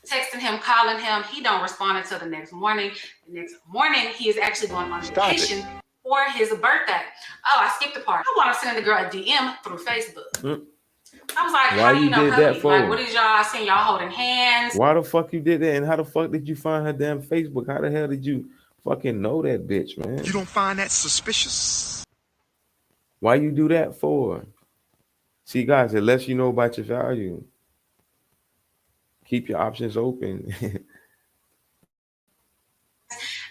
texting him, calling him. He don't respond until the next morning. The next morning, he is actually going on vacation for his birthday. Oh, I skipped the part. I want to send the girl a DM through Facebook. I was like, why you did that for? Like, what did y'all, I seen y'all holding hands. Why the fuck you did that? And how the fuck did you find her damn Facebook? How the hell did you fucking know that bitch, man? You don't find that suspicious? Why you do that for? See, guys, it lets you know about your value. Keep your options open.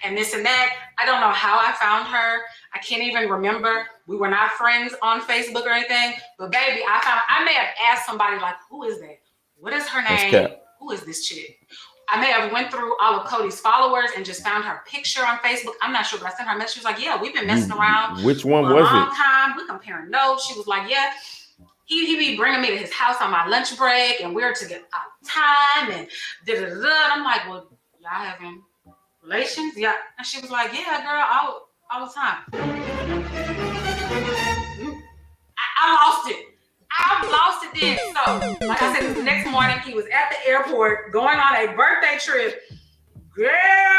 And this and that. I don't know how I found her. I can't even remember. We were not friends on Facebook or anything. But baby, I may have asked somebody like, who is that? What is her name? Who is this chick? I may have went through all of Cody's followers and just found her picture on Facebook. I'm not sure, but I sent her a message. She was like, yeah, we've been messing around. Which one for was a long it? time. We're comparing notes. She was like, yeah. He be bringing me to his house on my lunch break, and we're together all the time, and da-da-da-da. And I'm like, well, y'all having relations? Yeah. And she was like, yeah, girl, all the time. I lost it. I lost it then. So, like I said, the next morning, he was at the airport going on a birthday trip. Girl,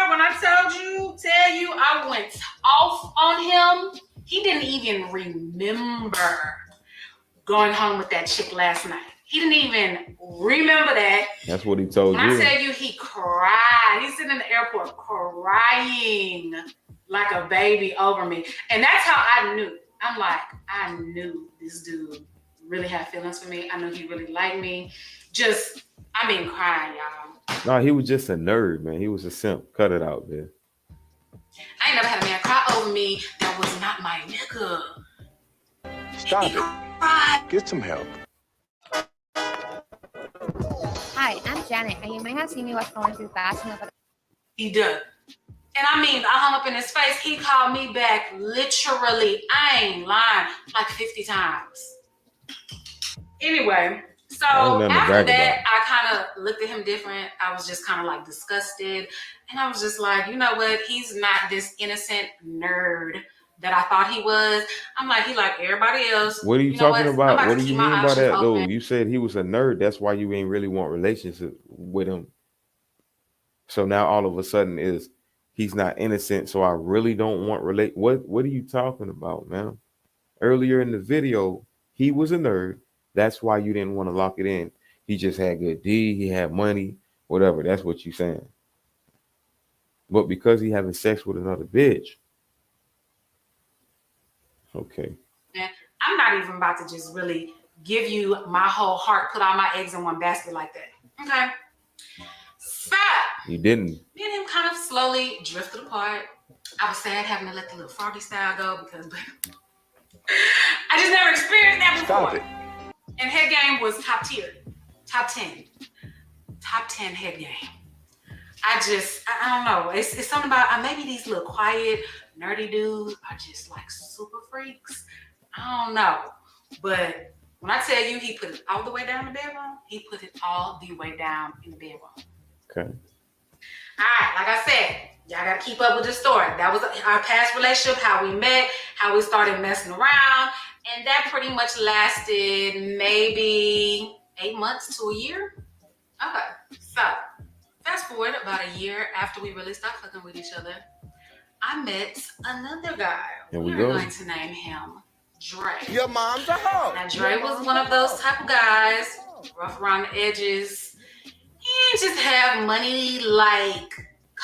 when I tell you, I went off on him. He didn't even remember going home with that chick last night. He didn't even remember that. That's what he told you. When I tell you, he cried. He's sitting in the airport crying like a baby over me. And that's how I knew. I'm like, I knew this dude really had feelings for me. I knew he really liked me. Crying, y'all. No, he was just a nerd, man. He was a simp. Cut it out, man. I ain't never had a man cry over me that was not my nigga. Stop it. Get some help. Hi, I'm Janet, and you may have seen me while scrolling through fast enough. He did. And I mean, I hung up in his face. He called me back literally, I ain't lying, like 50 times. Anyway, so after that, I kind of looked at him different. I was just kind of like disgusted. And I was just like, you know what? He's not this innocent nerd that I thought he was. I'm like, he like everybody else. What are you talking about? What do you mean by that, though? You said he was a nerd. That's why you ain't really want relationship with him. So now all of a sudden he's not innocent. So I really don't want What are you talking about, man? Earlier in the video, he was a nerd. That's why you didn't want to lock it in. He just had good D. He had money, whatever. That's what you're saying. But because he having sex with another bitch. Okay. I'm not even about to just really give you my whole heart, put all my eggs in one basket like that. Okay. So You didn't. me and him kind of slowly drifted apart. I was sad having to let the little froggy style go because I just never experienced that before. Stop it. And head game was top tier, top 10 head game. I don't know. It's something about maybe these little quiet, nerdy dudes are just like super freaks. I don't know. But when I tell you he put it all the way down in the bedroom, he put it all the way down in the bedroom. Okay. All right, like I said, y'all got to keep up with the story. That was our past relationship, how we met, how we started messing around. And that pretty much lasted maybe 8 months to a year. Okay, so fast forward about a year after we really stopped fucking with each other, I met another guy. We're going to name him Dre. Your mom's a hoe. Now, Dre was one of those type of guys, rough around the edges. He didn't just have money like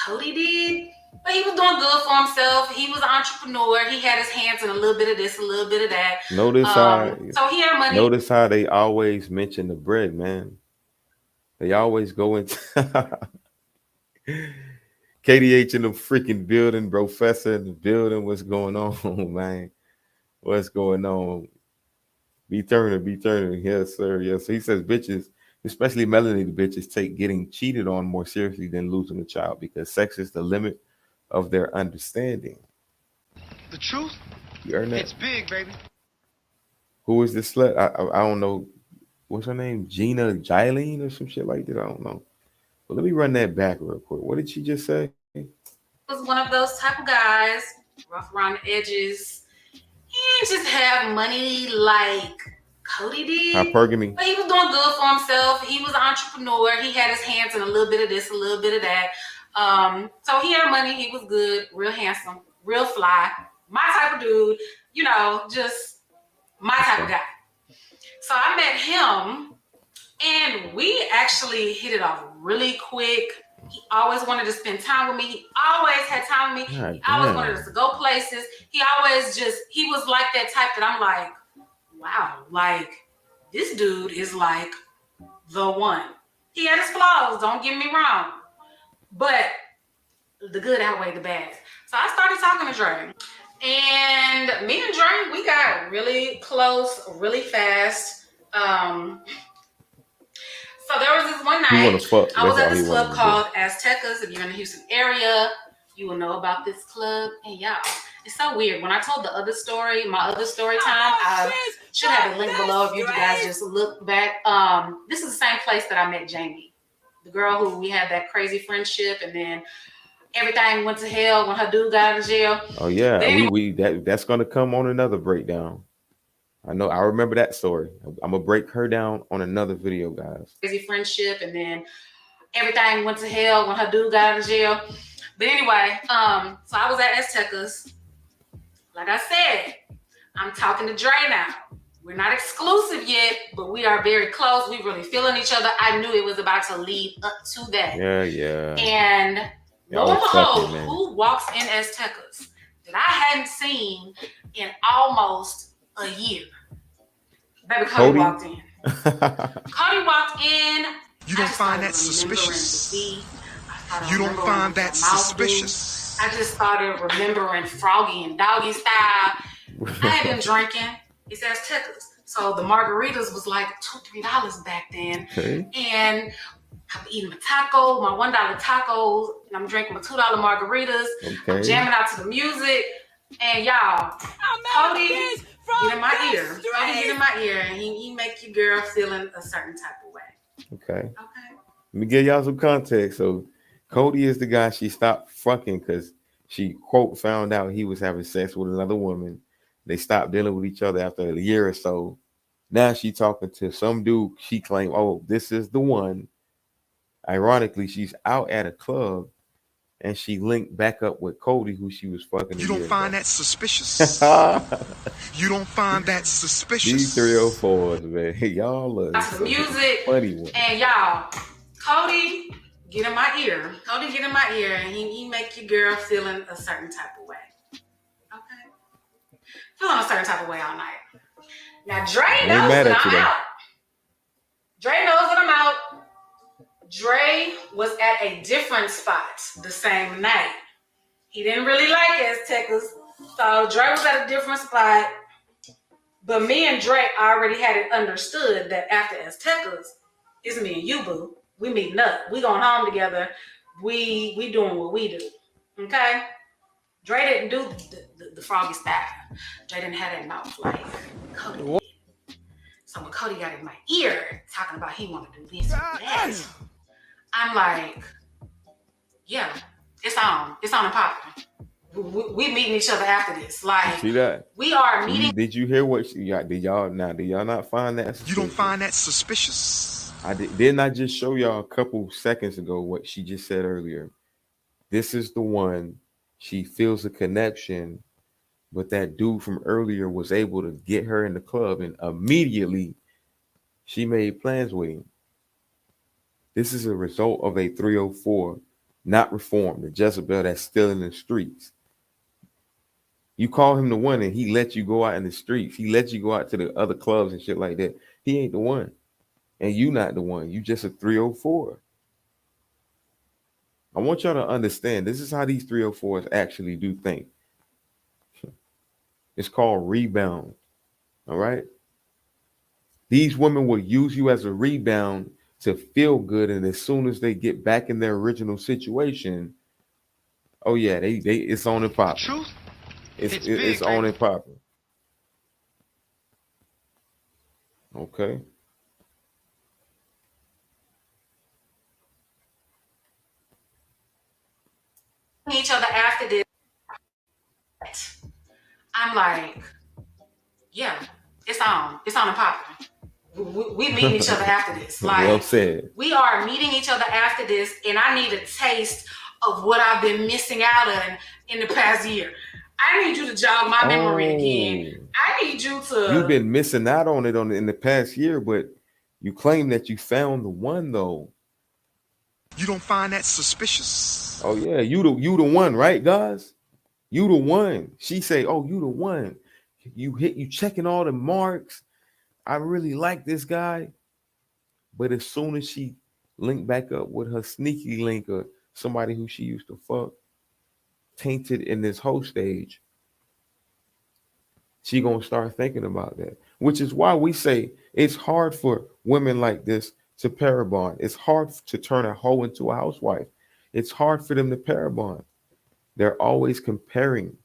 Cody did, but he was doing good for himself. He was an entrepreneur. He had his hands in a little bit of this, a little bit of that. Notice so he had money. Notice how they always mention the bread, man. They always go into KDH in the freaking building, Professor in the building. What's going on, man? What's going on? Be turning. Yes, sir. Yes. He says bitches, especially melanated bitches, take getting cheated on more seriously than losing a child because sex is the limit of their understanding. The truth? You heard that? It's big, baby. Who is this slut? I don't know. What's her name? Gina Gilene or some shit like that? I don't know. But let me run that back real quick. What did she just say? Was one of those type of guys, rough around the edges. He didn't just have money like Cody did. Hypergamy. But he was doing good for himself. He was an entrepreneur. He had his hands in a little bit of this, a little bit of that. So he had money. He was good, real handsome, real fly. My type of dude, you know, just my type of guy. So I met him and we actually hit it off really quick. He always wanted to spend time with me. He always had time with me. He always wanted us to go places. He was like that type that I'm like, wow, like this dude is like the one. He had his flaws, don't get me wrong. But the good outweighed the bad. So I started talking to Dre. And me and Dre, we got really close, really fast. So there was this one night, I was at this club called Aztecas. If you're in the Houston area, you will know about this club. And y'all, it's so weird. When I told the other story, my other story time, I should have a link below if you guys just look back. This is the same place that I met Jamie, the girl who we had that crazy friendship, and then everything went to hell when her dude got out of jail. Oh yeah, that's gonna come on another breakdown. I know. I remember that story. I'm gonna break her down on another video, guys. Crazy friendship, and then everything went to hell when her dude got out of jail. But anyway, so I was at Aztecas. Like I said, I'm talking to Dre now. We're not exclusive yet, but we are very close. We really feeling each other. I knew it was about to lead up to that. Yeah. And lo and behold, who walks in Aztecas that I hadn't seen in almost a year? Baby Cody walked in. Cody walked in. You don't find that suspicious? You don't find that suspicious? I just started remembering Froggy and Doggy Style. I had been drinking. It says Aztecas. So the margaritas was like $2-3 back then. Okay. And I'm eating my taco, my $1 tacos, and I'm drinking my $2 margaritas. Okay. I'm jamming out to the music. And y'all, Cody get in my ear. Cody get in my ear, and he make your girl feeling a certain type of way. Okay. Let me give y'all some context. So Cody is the guy she stopped fucking because she, quote, found out he was having sex with another woman. They stopped dealing with each other after a year or so. Now she talking to some dude she claimed, oh, this is the one. Ironically, she's out at a club and she linked back up with Cody, who she was fucking. You don't find that suspicious. You don't find that suspicious. These 304's, man. Y'all look. The music. Funny one. And y'all, Cody get in my ear. Cody get in my ear, and he make your girl feeling a certain type of way. Okay? Feeling a certain type of way all night. Now, Dre knows that I'm out. Dre knows that I'm out. Dre was at a different spot the same night. He didn't really like Aztecas, so Dre was at a different spot. But me and Dre already had it understood that after Aztecas, it's me and you, boo. We meeting up. We going home together. We doing what we do. Okay? Dre didn't do the froggy style. Dre didn't have that mouth like Cody did. So when Cody got in my ear talking about he want to do this and that, I'm like, yeah, it's on. It's on and popping. We meeting each other after this. Like, see that? We are meeting. Did you hear what she got? Did y'all not find that suspicious? You don't find that suspicious. Didn't I just show y'all a couple seconds ago what she just said earlier? This is the one. She feels a connection, but that dude from earlier was able to get her in the club, and immediately she made plans with him. This is a result of a 304 not reformed, the Jezebel that's still in the streets. You call him the one and he lets you go out in the streets. He lets you go out to the other clubs and shit like that. He ain't the one. And you not the one. You just a 304. I want y'all to understand this is how these 304s actually do think. It's called rebound. All right? These women will use you as a rebound to feel good, and as soon as they get back in their original situation, oh yeah, they it's on and popping. Truth? It's on and popping. Okay. Each other after this. I'm like, yeah, it's on and popping. We meeting each other after this. Like, well said. We are meeting each other after this, and I need a taste of what I've been missing out on in the past year. I need you to jog my memory again. I need you to. You've been missing out on it in the past year, but you claim that you found the one though. You don't find that suspicious. Oh yeah, you the one, right, guys? You the one. She say, "Oh, you the one." You checking all the marks. I really like this guy, but as soon as she linked back up with her sneaky link or somebody who she used to fuck, tainted in this whole stage, she gonna start thinking about that. Which is why we say it's hard for women like this to parabond. It's hard to turn a hoe into a housewife. It's hard for them to parabond. They're always comparing.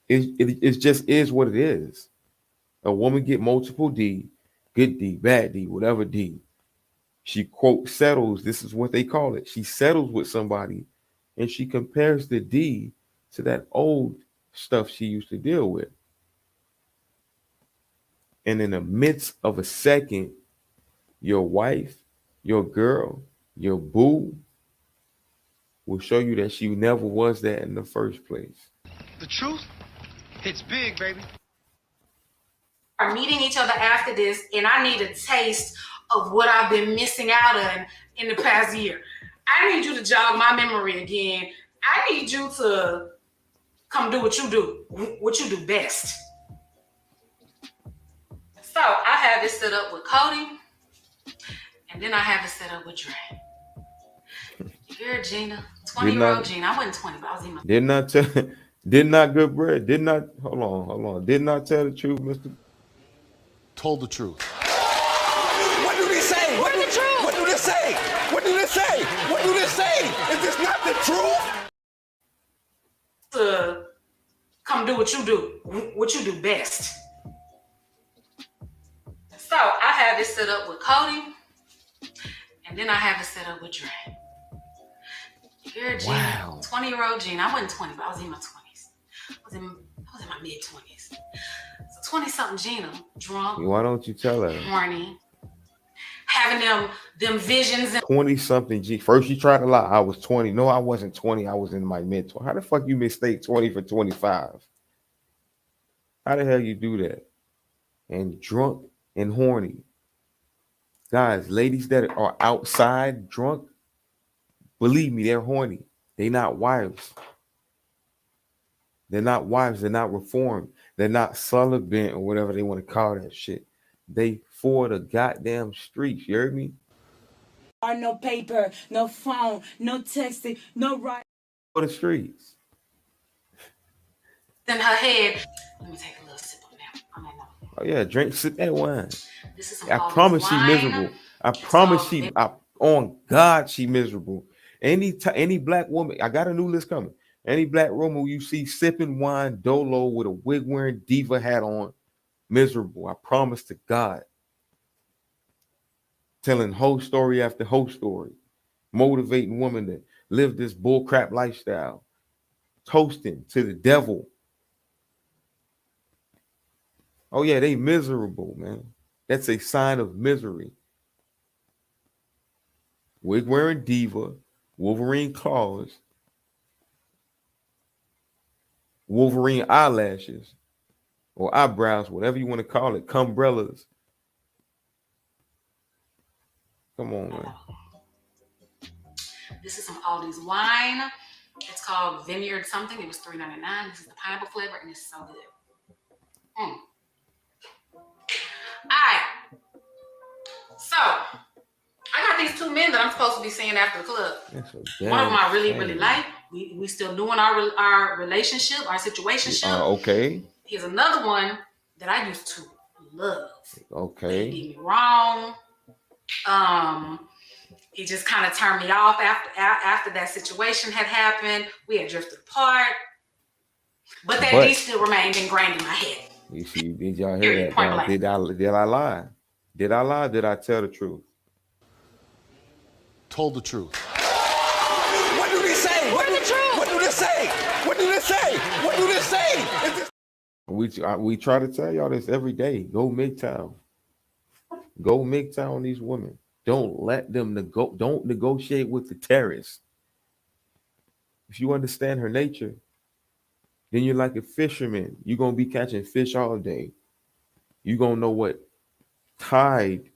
It just is what it is. A woman get multiple D, good D, bad D, whatever D. She, quote, settles. This is what they call it. She settles with somebody and she compares the D to that old stuff she used to deal with. And in the midst of a second, your wife, your girl, your boo will show you that she never was that in the first place. The truth? It's big, baby. Are meeting each other after this, and I need a taste of what I've been missing out on in the past year. I need you to jog my memory again. I need you to come do what you do best. So I have this set up with Cody, and then I have it set up with Dre. You're Gina, 20-year-old Gina. I wasn't 20, but I was even. Did not good bread. Did not hold on. Did not tell the truth, Mr. Told the truth. What do they say? What do they say? What do they say? What do they say? Is this not the truth? Come do what you do best. So I have this set up with Cody, and then I have it set up with Dre. You're Gina, Wow. 20-year-old Gina. I wasn't 20, but I was in my 20s. I was in my mid-20s. So 20-something Gina, drunk. Why don't you tell her? Horny. Having them visions. 20-something G. First you tried to lie. I was 20. No, I wasn't 20. I was in my mid-20s. How the fuck you mistake 20 for 25? How the hell you do that? And drunk and horny. Guys, ladies that are outside drunk, believe me, they're horny. They're not wives. They're not wives. They're not reformed. They're not celibate or whatever they want to call that shit. They for the goddamn streets. You heard me? No paper, no phone, no texting, no writing. For the streets. In her head. Let me take a little sip on that. Oh yeah, drink, sip that wine. This is I promise she miserable. I promise she. On God, she miserable. Any black woman, I got a new list coming. Any black woman you see sipping wine, dolo with a wig wearing diva hat on, miserable. I promise to God. Telling whole story after whole story, motivating women to live this bullcrap lifestyle, toasting to the devil. Oh yeah, they miserable, man. That's a sign of misery. Wig wearing diva, Wolverine claws, Wolverine eyelashes or eyebrows, whatever you want to call it, cumbrellas. Come on, man. This is some Aldi's wine. It's called Vineyard something. It was $3.99. This is the pineapple flavor, and it's so good. All right. So, I got these two men that I'm supposed to be seeing after the club. One of them I really, really like. We still doing our relationship, our situationship. Okay. Here's another one that I used to love. Okay. He did me wrong. He just kind of turned me off after that situation had happened. We had drifted apart. But that D still remained ingrained in my head. You see, did y'all hear that? Did I lie? Did I lie? Did I tell the truth? Told the truth. What do they say? What do they say? What do they say? What do they say? We try to tell y'all this every day. Go MGTOW. Go MGTOW these women. Don't let them don't negotiate with the terrorists. If you understand her nature, then you're like a fisherman. You're gonna be catching fish all day. You're gonna know what tide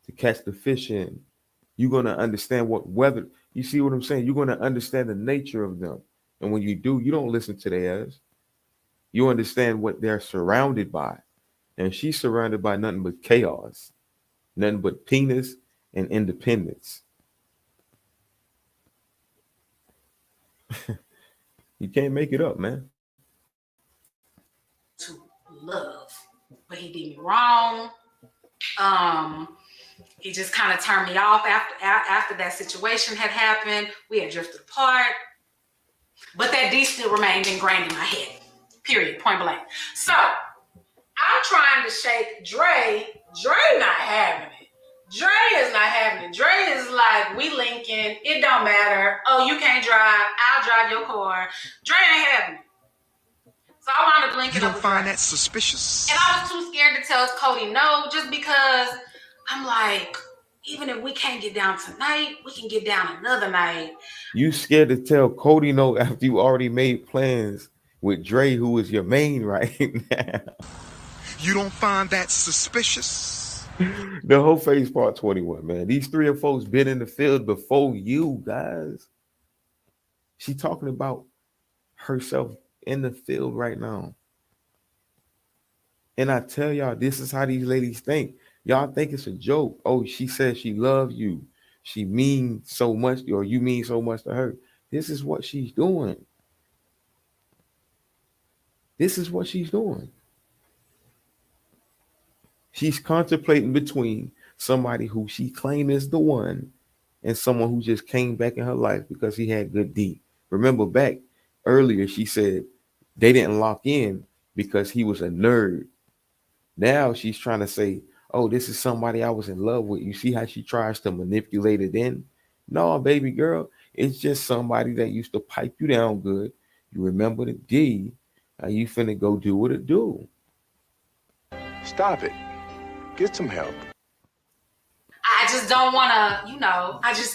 to catch the fish in. You're gonna understand what weather. You see what I'm saying? You're gonna understand the nature of them. And when you do, you don't listen to theirs. You understand what they're surrounded by. And she's surrounded by nothing but chaos, nothing but penis and independence. You can't make it up, man. To love, but he did me wrong. He just kind of turned me off after that situation had happened. We had drifted apart, but that D still remained ingrained in my head. Period. Point blank. So I'm trying to shake Dre. Dre not having it. Dre is not having it. Dre is like, we linking. It don't matter. Oh, you can't drive. I'll drive your car. Dre ain't having it. So I wound up linking. You don't find that suspicious? And I was too scared to tell Cody no, just because I'm like, even if we can't get down tonight, we can get down another night. You scared to tell Cody no after you already made plans with Dre, who is your main right now. You don't find that suspicious? The Hoephase part 21, man. These 304's been in the field before you guys. She talking about herself in the field right now. And I tell y'all, this is how these ladies think. Y'all think it's a joke. Oh, she says she loves you. She means so much, or you mean so much to her. This is what she's doing. This is what she's doing. She's contemplating between somebody who she claimed is the one and someone who just came back in her life because he had good D. Remember back earlier, she said they didn't lock in because he was a nerd. Now she's trying to say, oh, this is somebody I was in love with. You see how she tries to manipulate it in? No, baby girl, it's just somebody that used to pipe you down good. You remember the D. Now you finna go do what it do. Stop it. Get some help. I just don't want to,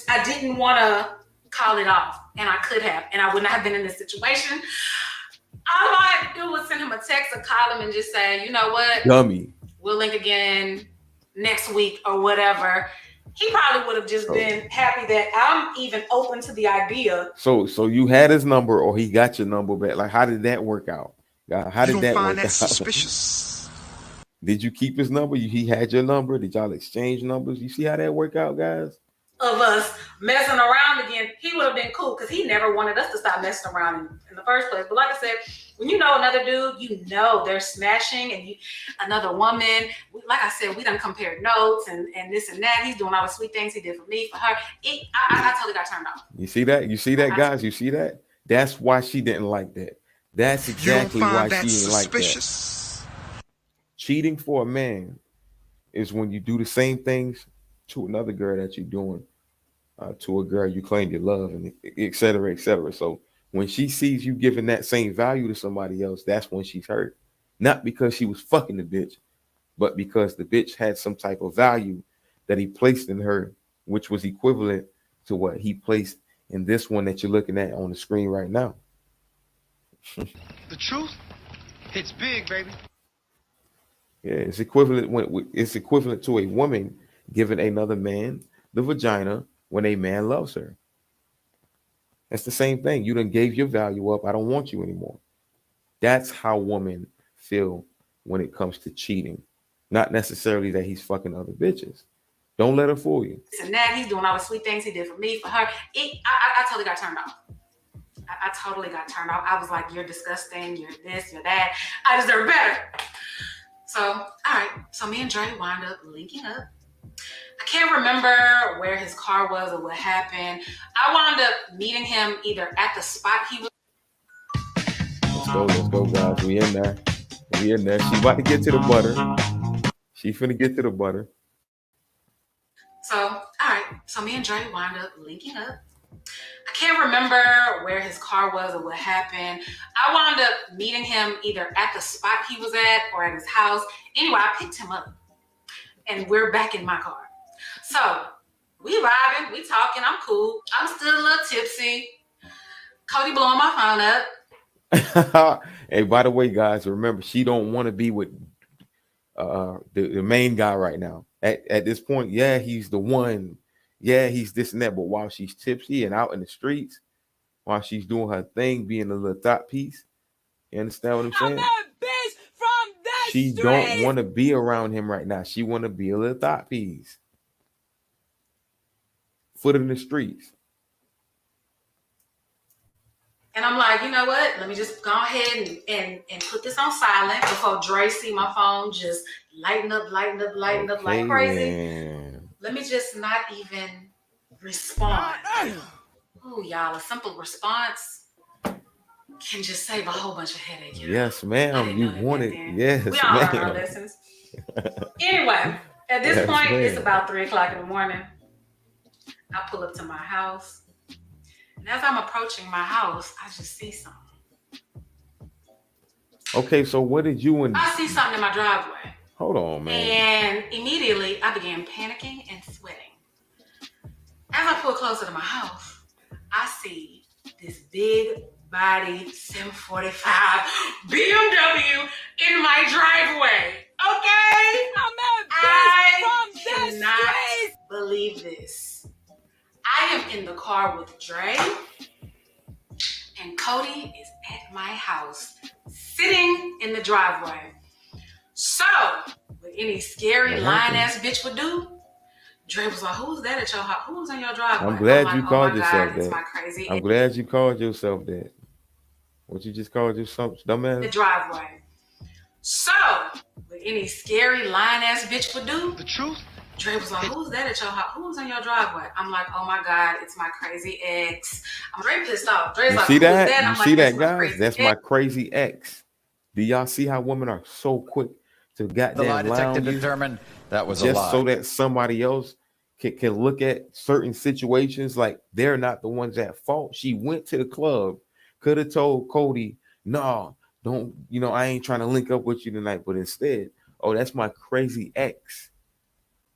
I didn't want to call it off, and I could have, and I would not have been in this situation. All I had to do was send him a text or call him and just say, you know what? Dummy. We'll link again next week or whatever. He probably would have just been happy that I'm even open to the idea. So you had his number or he got your number back. Like, how did that work out? How did that work out? Suspicious. Did you keep his number? He had your number. Did y'all exchange numbers? You see how that work out, guys? Of us messing around again, he would have been cool because he never wanted us to stop messing around in the first place. But like I said, when you know another dude, you know they're smashing, and another woman, like I said, we done compared notes and this and that. He's doing all the sweet things he did for me, for her. I totally got turned off. You see that? You see that, guys? You see that? That's why she didn't like that. That's exactly why she didn't like that. Cheating for a man is when you do the same things to another girl that you're doing to a girl you claim you love, and et cetera, et cetera. So when she sees you giving that same value to somebody else, that's when she's hurt. Not because she was fucking the bitch, but because the bitch had some type of value that he placed in her, which was equivalent to what he placed in this one that you're looking at on the screen right now. The truth hits big, baby. Yeah, it's equivalent to a woman giving another man the vagina when a man loves her. That's the same thing. You done gave your value up. I don't want you anymore. That's how women feel when it comes to cheating. Not necessarily that he's fucking other bitches. Don't let her fool you. And that he's doing all the sweet things he did for me, for her. I totally got turned off. I totally got turned off. I was like, you're disgusting. You're this, you're that. I deserve better. So, all right. So me and Dre wound up linking up. I can't remember where his car was or what happened. I wound up meeting him either at the spot he was. Let's go, guys. We in there. She about to get to the butter. She finna get to the butter. So, all right. So me and Dre wound up linking up. I can't remember where his car was or what happened. I wound up meeting him either at the spot he was at or at his house. Anyway, I picked him up and we're back in my car. So we vibing, we talking, I'm cool. I'm still a little tipsy. Cody blowing my phone up. Hey, by the way, guys, remember, she don't want to be with the main guy right now. At this point, yeah, he's the one. Yeah, he's this and that. But while she's tipsy and out in the streets, while she's doing her thing, being a little thought piece, you understand what I'm saying? She don't want to be around him right now. She want to be a little thought piece. Foot in the streets. And I'm like, you know what? Let me just go ahead and put this on silent before Dre see my phone just lighten up like crazy. Man. Let me just not even respond. Oh, y'all, a simple response can just save a whole bunch of headache. Yes, ma'am. You want it. Yes, we all learn our lessons. Anyway, at this point, it's about 3:00 in the morning. I pull up to my house. And as I'm approaching my house, I just see something. Okay, so what did you and... I see something in my driveway. Hold on, man. And immediately, I began panicking and sweating. As I pull closer to my house, I see this big body 745 BMW in my driveway. Okay? I cannot believe this. I am in the car with Dre, and Cody is at my house, sitting in the driveway. So, what any scary lying-ass bitch would do, Dre was like, who's that at your house? Who was in your driveway? I'm glad you like, called oh yourself God, that. I'm glad you called yourself that. What you just called yourself, the dumbass? driveway. So, with any scary lying ass bitch would do, The truth? Dre was like, who's that at your house? Who's on your driveway? I'm like, oh my God, it's my crazy ex. I'm Dre pissed off. Dre's You like, see who's that? that? You I'm see like, that, that's my guys? crazy That's ex. my crazy ex. Do y'all see how women are so quick to The lie goddamn lie detector on you determined that was a just lie. so that somebody else can look at certain situations like they're not the ones at fault? She went to the club, could have told Cody, no, don't, I ain't trying to link up with you tonight. But instead, oh, that's my crazy ex.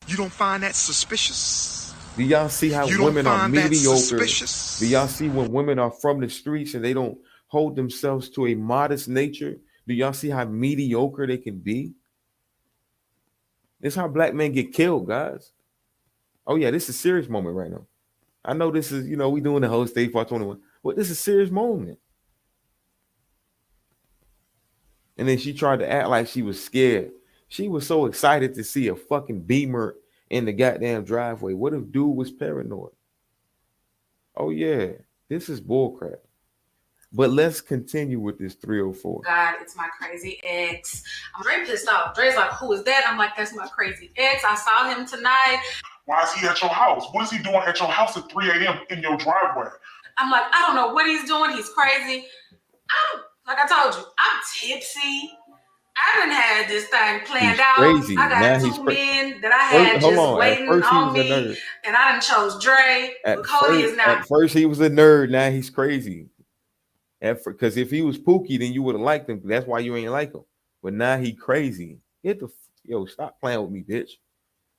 You don't find that suspicious? Do y'all see how You don't women are find that mediocre? suspicious? Do y'all see when women are from the streets and they don't hold themselves to a modest nature? Do y'all see how mediocre they can be? This is how black men get killed, guys. Oh yeah, this is a serious moment right now. I know this is, we doing the whole stage part 21, but this is a serious moment. And then she tried to act like she was scared. She was so excited to see a fucking Beamer in the goddamn driveway. What if dude was paranoid? Oh yeah, this is bullcrap. But let's continue with this 304. God, it's my crazy ex. I'm Dre pissed off. Dre's like, who is that? I'm like, that's my crazy ex. I saw him tonight. Why is he at your house? What is he doing at your house at 3 a.m. in your driveway? I'm like, I don't know what he's doing. He's crazy. Like I told you, I'm tipsy. I didn't have this thing planned He's out. crazy. I got Now he's two crazy. men that I had just waiting on me, and I done chose Dre. But Cody is now. At first he was a nerd. Now he's crazy. Because if he was Pookie, then you would have liked him. That's why you ain't like him. But now he crazy. Stop playing with me, bitch.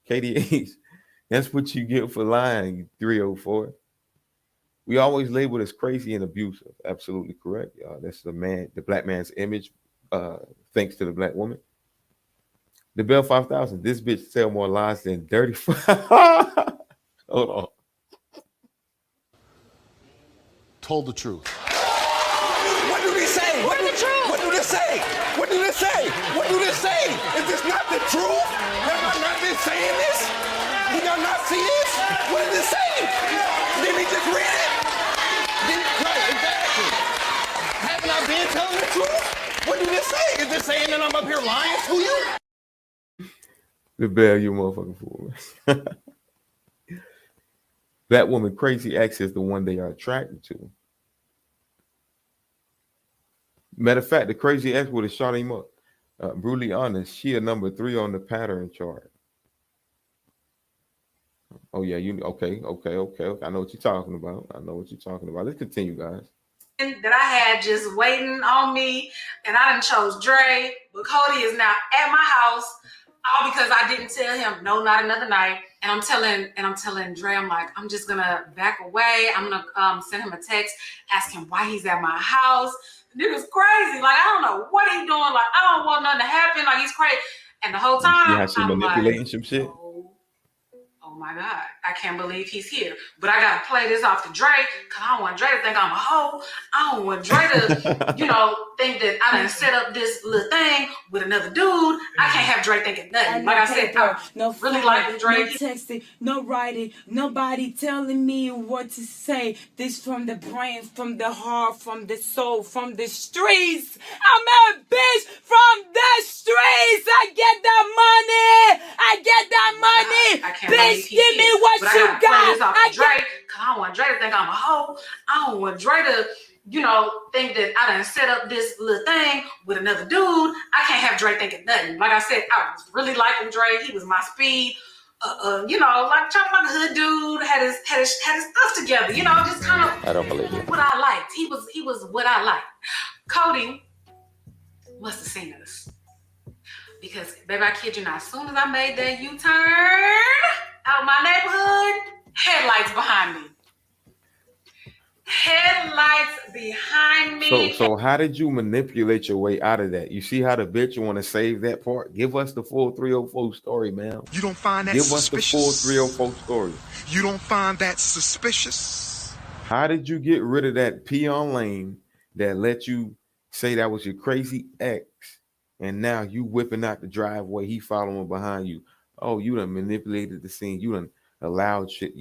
KDH. That's what you get for lying, 304. We always labeled as crazy and abusive. Absolutely correct, y'all. That's the black man's image, thanks to the black woman. The Bell 5000. This bitch tell more lies than dirty. Hold on. Told the truth. What do they say? What do the truth? What do they say? What do they say? What do they say? Is this not the truth? Have I not been saying this? Did y'all not see this? What did it say? Did he just read it? Right, exactly. Haven't I been telling the truth? What do they say? Is this saying that I'm up here lying to you? The Bell, you motherfucking fool. That woman, crazy ex, is the one they are attracted to. Matter of fact, the crazy ex would have shot him up. Brutally honest, she a number 3 on the pattern chart. Oh yeah, okay. I know what you're talking about. Let's continue, guys. That I had just waiting on me, and I done chose Dre. But Cody is now at my house, all because I didn't tell him no, not another night. And I'm telling Dre, I'm like, I'm just gonna back away. I'm gonna send him a text, ask him why he's at my house. The nigga's crazy. Like, I don't know what he's doing. Like, I don't want nothing to happen. Like, he's crazy. And the whole time, You see how she I'm manipulating like, some shit? oh my God, I can't believe he's here. But I gotta play this off to Dre, because I don't want Dre to think I'm a hoe. I don't want Dre to, think that I done set up this little thing with another dude. I can't have Dre thinking nothing. Like I said, I really like Dre. No texting, no writing, nobody telling me what to say. This from the brain, from the heart, from the soul, from the streets. I'm a bitch from the streets. I get that money. I get that money. I can't bitch, give me what you got. I don't want Dre to think I'm a hoe. I don't want Dre to, think that I done set up this little thing with another dude. I can't have Dre thinking nothing. Like I said, I was really liking Dre. He was my speed. Like trying like a hood dude, had his stuff together. Just kind of. I don't believe it. What I liked. He was what I liked. Cody must have seen us. Because, baby, I kid you not, as soon as I made that U-turn out my neighborhood, headlights behind me. Headlights behind me. So how did you manipulate your way out of that? You see how the bitch want to save that part? Give us the full 304 story, man. You don't find that Give suspicious? us the full 304 story. You don't find that suspicious? How did you get rid of that peon lane that let you say that was your crazy ex? And now you whipping out the driveway, he following behind you. Oh, you done manipulated the scene. You done allowed shit.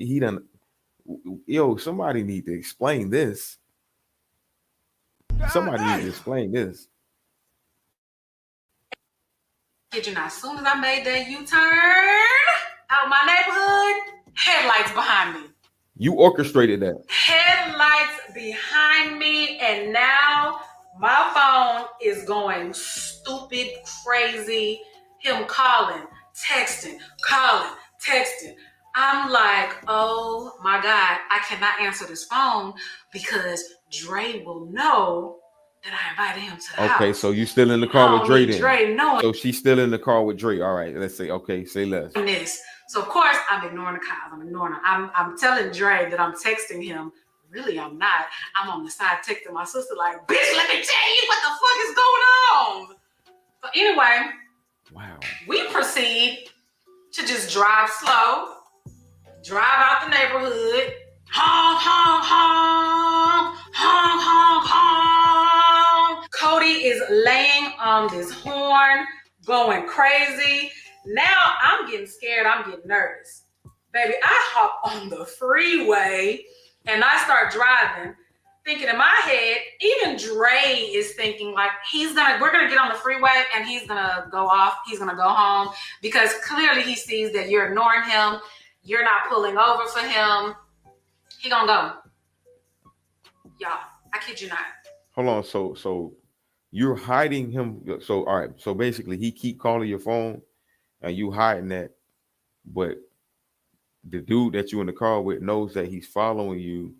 Somebody need to explain this. Somebody need to explain this. Kid you not, as soon as I made that U-turn out my neighborhood, headlights behind me. You orchestrated that. Headlights behind me, and now my phone is going stupid, crazy. Him calling, texting, I'm like, oh my God, I cannot answer this phone because Dre will know that I invited him to the house. Okay, so you still in the car with Dre then? Dre knowing. So she's still in the car with Dre. All right, let's say, okay, say less. This. So of course I'm ignoring the calls. I'm ignoring her. I'm telling Dre that I'm texting him. Really, I'm not. I'm on the side texting my sister like, bitch, let me tell you what the fuck is going on. So anyway, wow. We proceed to just drive slow, drive out the neighborhood, honk, honk, honk, honk, honk, honk. Cody is laying on this horn, going crazy. Now I'm getting scared, I'm getting nervous. Baby, I hop on the freeway and I start driving, thinking in my head, even Dre is thinking like we're gonna get on the freeway and he's gonna go off, he's gonna go home because clearly he sees that you're ignoring him, you're not pulling over for him. He gonna go. Y'all, I kid you not. Hold on, so you're hiding him. So all right, so basically he keep calling your phone and you hiding that, but the dude that you in the car with knows that he's following you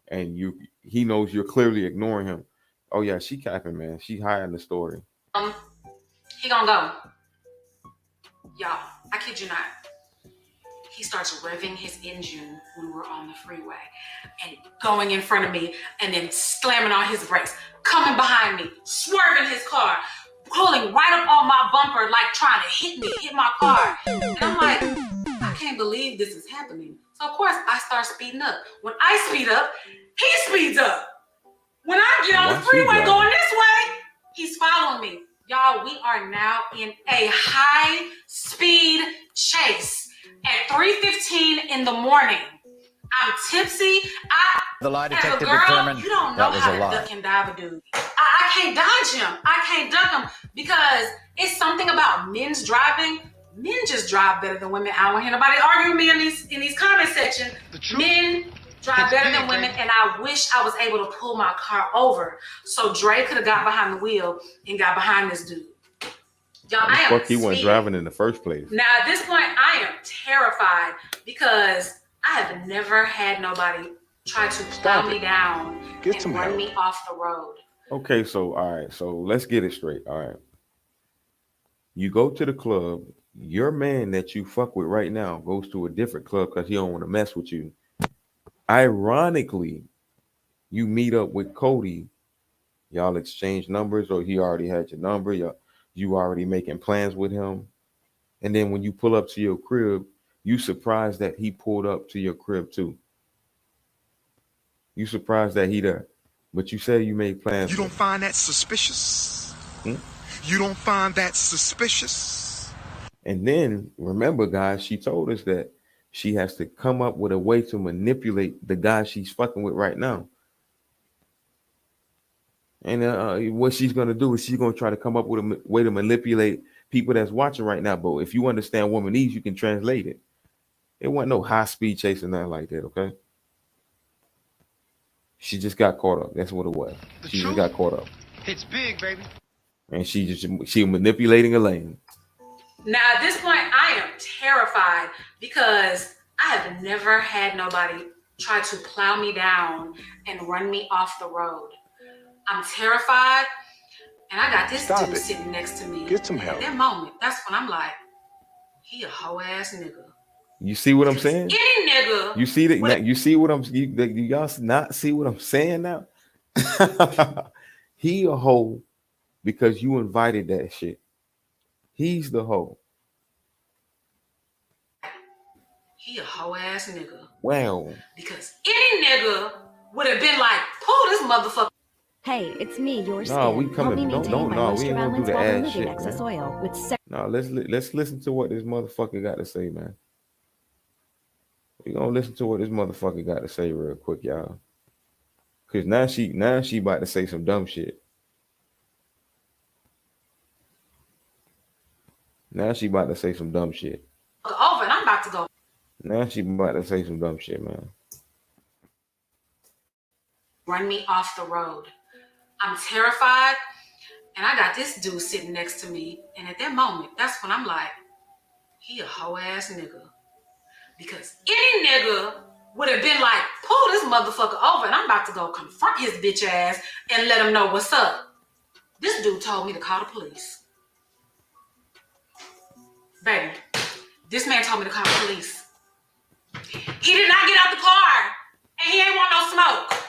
and he knows you're clearly ignoring him. Oh yeah, she capping, man. She hiding the story. He gonna go. Y'all, I kid you not. He starts revving his engine when we're on the freeway and going in front of me and then slamming on his brakes, coming behind me, swerving his car, pulling right up on my bumper, like trying to hit my car. And I'm like, I can't believe this is happening. So of course I start speeding up. When I speed up, he speeds up. When I get on the freeway going this way, he's following me. Y'all, we are now in a high speed chase at 3:15 in the morning. I'm tipsy. The lie detector girl, determined you don't know that was how a to lie. duck and dive a dude. I can't dodge him. I can't duck him because it's something about men's driving. Men just drive better than women. I don't want to hear nobody arguing with me in these comment sections. Men drive better than women, and I wish I was able to pull my car over so Dre could have got behind the wheel and got behind this dude. Y'all, I am fuck, he wasn't driving in the first place. Now at this point, I am terrified because I have never had nobody try to plow me down and run me off the road. Okay, so all right, so let's get it straight. All right. You go to the club, your man that you fuck with right now goes to a different club because he don't want to mess with you. Ironically, you meet up with Cody, y'all exchange numbers, or he already had your number, you already making plans with him. And then when you pull up to your crib, you surprised that he pulled up to your crib too. You surprised that he there. But you say you made plans. You don't find that suspicious? You don't find that suspicious? And then remember, guys, she told us that she has to come up with a way to manipulate the guy she's fucking with right now. And what she's going to do is she's going to try to come up with a way to manipulate people that's watching right now. But if you understand womanese, you can translate it. It wasn't no high speed chasing, nothing like that, okay? She just got caught up. That's what it was. She just got caught up. It's big, baby. And she was manipulating a lane. Now at this point, I am terrified because I have never had nobody try to plow me down and run me off the road. I'm terrified, and I got this dude sitting next to me. Get some help. At that moment, that's when I'm like, he a hoe ass nigga. You see what I'm saying? Any nigga. You see that? You see what y'all not see what I'm saying now? He a hoe because you invited that shit. He's the hoe. He a hoe ass nigga. Wow. Because any nigga would have been like, pull this motherfucker. Hey, it's me, your skin. No, we coming. No, we ain't gonna do the ass shit, excess man. oil with No, let's listen to what this motherfucker got to say, man. We gonna listen to what this motherfucker got to say real quick, y'all. Cause now she about to say some dumb shit. Now she about to say some dumb shit. Over and I'm about to go. Now she about to say some dumb shit, man. Run me off the road. I'm terrified, and I got this dude sitting next to me. And at that moment, that's when I'm like, he a hoe ass nigga. Because any nigga would have been like, pull this motherfucker over, and I'm about to go confront his bitch ass and let him know what's up. This dude told me to call the police. Baby, this man told me to call the police. He did not get out the car, and he ain't want no smoke.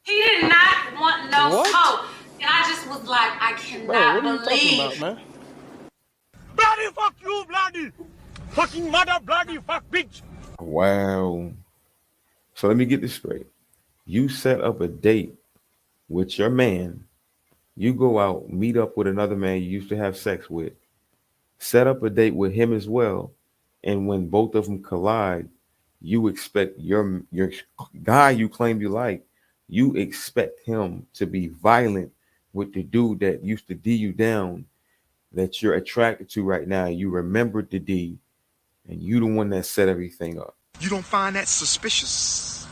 He did not want no smoke. And I just was like, I cannot believe. What are you talking about, man? Bloody fuck you, bloody! Fucking mother, bloody fuck bitch! Wow. So let me get this straight. You set up a date with your man. You go out, meet up with another man you used to have sex with. Set up a date with him as well. And when both of them collide, you expect your guy you claim you like, you expect him to be violent with the dude that used to D you down, that you're attracted to right now. You remembered the D, and you the one that set everything up. You don't find that suspicious?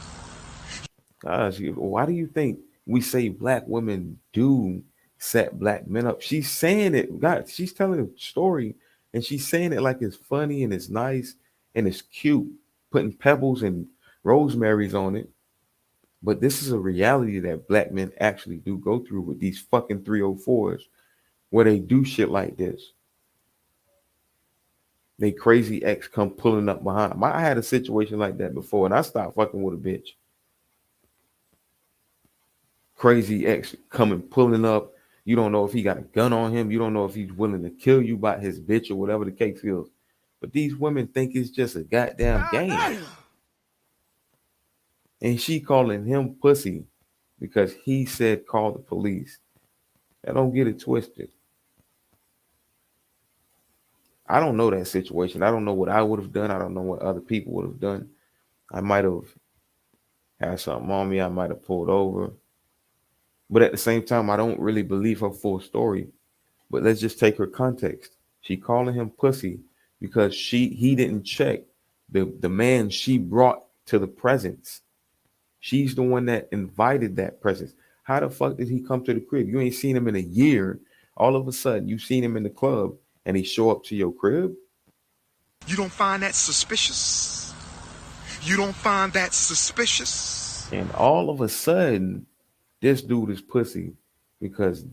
Gosh, why do you think we say black women do set black men up? She's saying it. God, she's telling a story, and she's saying it like it's funny and it's nice and it's cute, putting pebbles and rosemaries on it. But this is a reality that black men actually do go through with these fucking 304's, where they do shit like this. They crazy ex come pulling up behind them. I had a situation like that before, and I stopped fucking with a bitch. Crazy ex coming pulling up. You don't know if he got a gun on him. You don't know if he's willing to kill you by his bitch or whatever the case feels. But these women think it's just a goddamn game. And she calling him pussy because he said call the police. I don't get it twisted. I don't know that situation. I don't know what I would have done. I don't know what other people would have done. I might have had something on me. I might have pulled over. But at the same time, I don't really believe her full story. But let's just take her context. She calling him pussy because he didn't check the man she brought to the presence. She's the one that invited that presence. How the fuck did he come to the crib? You ain't seen him in a year. All of a sudden, you seen him in the club and he show up to your crib? You don't find that suspicious? You don't find that suspicious? And all of a sudden, this dude is pussy because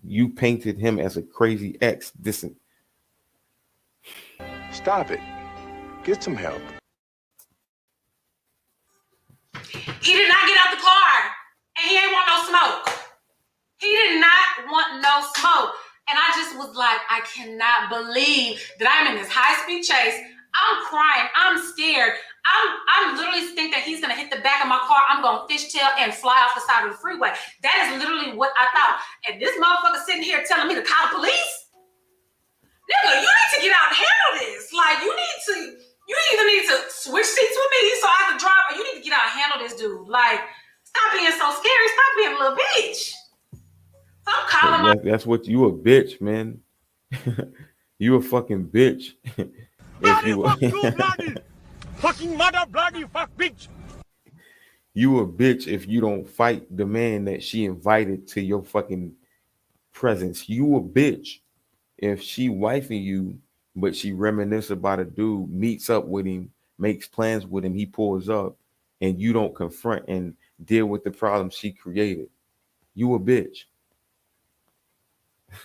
you painted him as a crazy ex. Stop it. Get some help. He did not get out the car, and he ain't want no smoke. He did not want no smoke. And I just was like, I cannot believe that I'm in this high-speed chase. I'm crying. I'm scared. I'm literally think that he's going to hit the back of my car. I'm going to fishtail and fly off the side of the freeway. That is literally what I thought. And this motherfucker sitting here telling me to call the police? Nigga, you need to get out and handle this. Like, you either need to switch seats with me so I can drive, or you need to get out and handle this dude. Like, stop being so scary. Stop being a little bitch. So I'm calling That's what you a bitch, man. You a fucking bitch. If you Fuck you, bloody! Fucking mother, bloody fuck bitch! You a bitch if you don't fight the man that she invited to your fucking presence. You a bitch if she wifing you, but she reminisce about a dude, meets up with him, makes plans with him, he pulls up, and you don't confront and deal with the problem she created. You a bitch.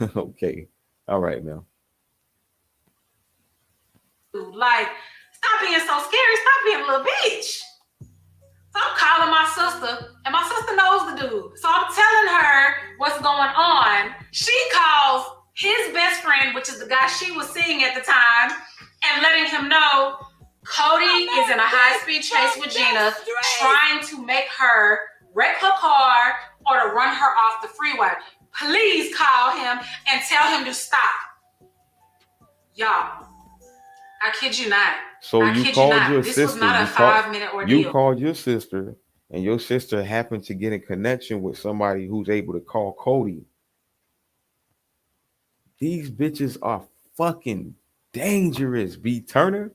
Okay. All right, now. Like, stop being so scary. Stop being a little bitch. So I'm calling my sister, and my sister knows the dude. So I'm telling her what's going on. She calls his best friend, which is the guy she was seeing at the time, and letting him know Cody is in a high-speed chase with Gina, trying to make her wreck her car or to run her off the freeway. Please call him and tell him to stop. Y'all, I kid you not. So you called your sister. This was not a 5-minute ordeal. You called your sister and your sister happened to get in connection with somebody who's able to call Cody, these bitches are fucking dangerous. B Turner,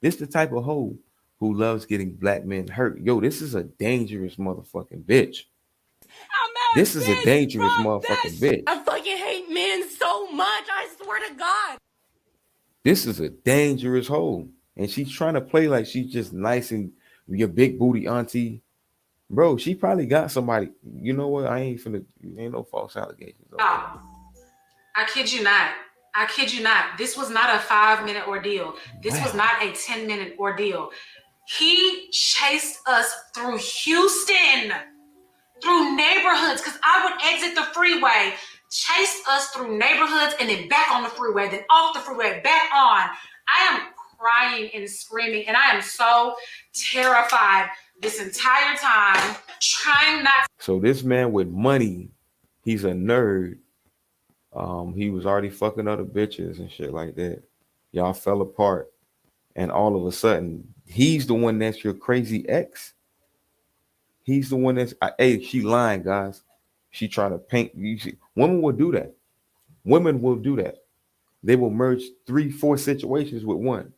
this the type of hoe who loves getting black men hurt. Yo, this is a dangerous motherfucking bitch. This is a dangerous motherfucking bitch. I fucking hate men so much. I swear to God. This is a dangerous hoe. And she's trying to play like she's just nice and your big booty auntie. Bro, she probably got somebody. You know what? Ain't no false allegations. Oh, I kid you not. I kid you not. This was not a 5-minute ordeal. This was not a 10-minute ordeal. He chased us through Houston, through neighborhoods, because I would exit the freeway, chased us through neighborhoods, and then back on the freeway, then off the freeway, back on. I am crying and screaming, and I am so terrified this entire time, trying not. So this man with money, he's a nerd. He was already fucking other bitches and shit like that. Y'all fell apart, and all of a sudden, he's the one that's your crazy ex. He's the one that's. Hey, she lying, guys. She trying to paint. Women will do that. Women will do that. They will merge 3-4 situations with one.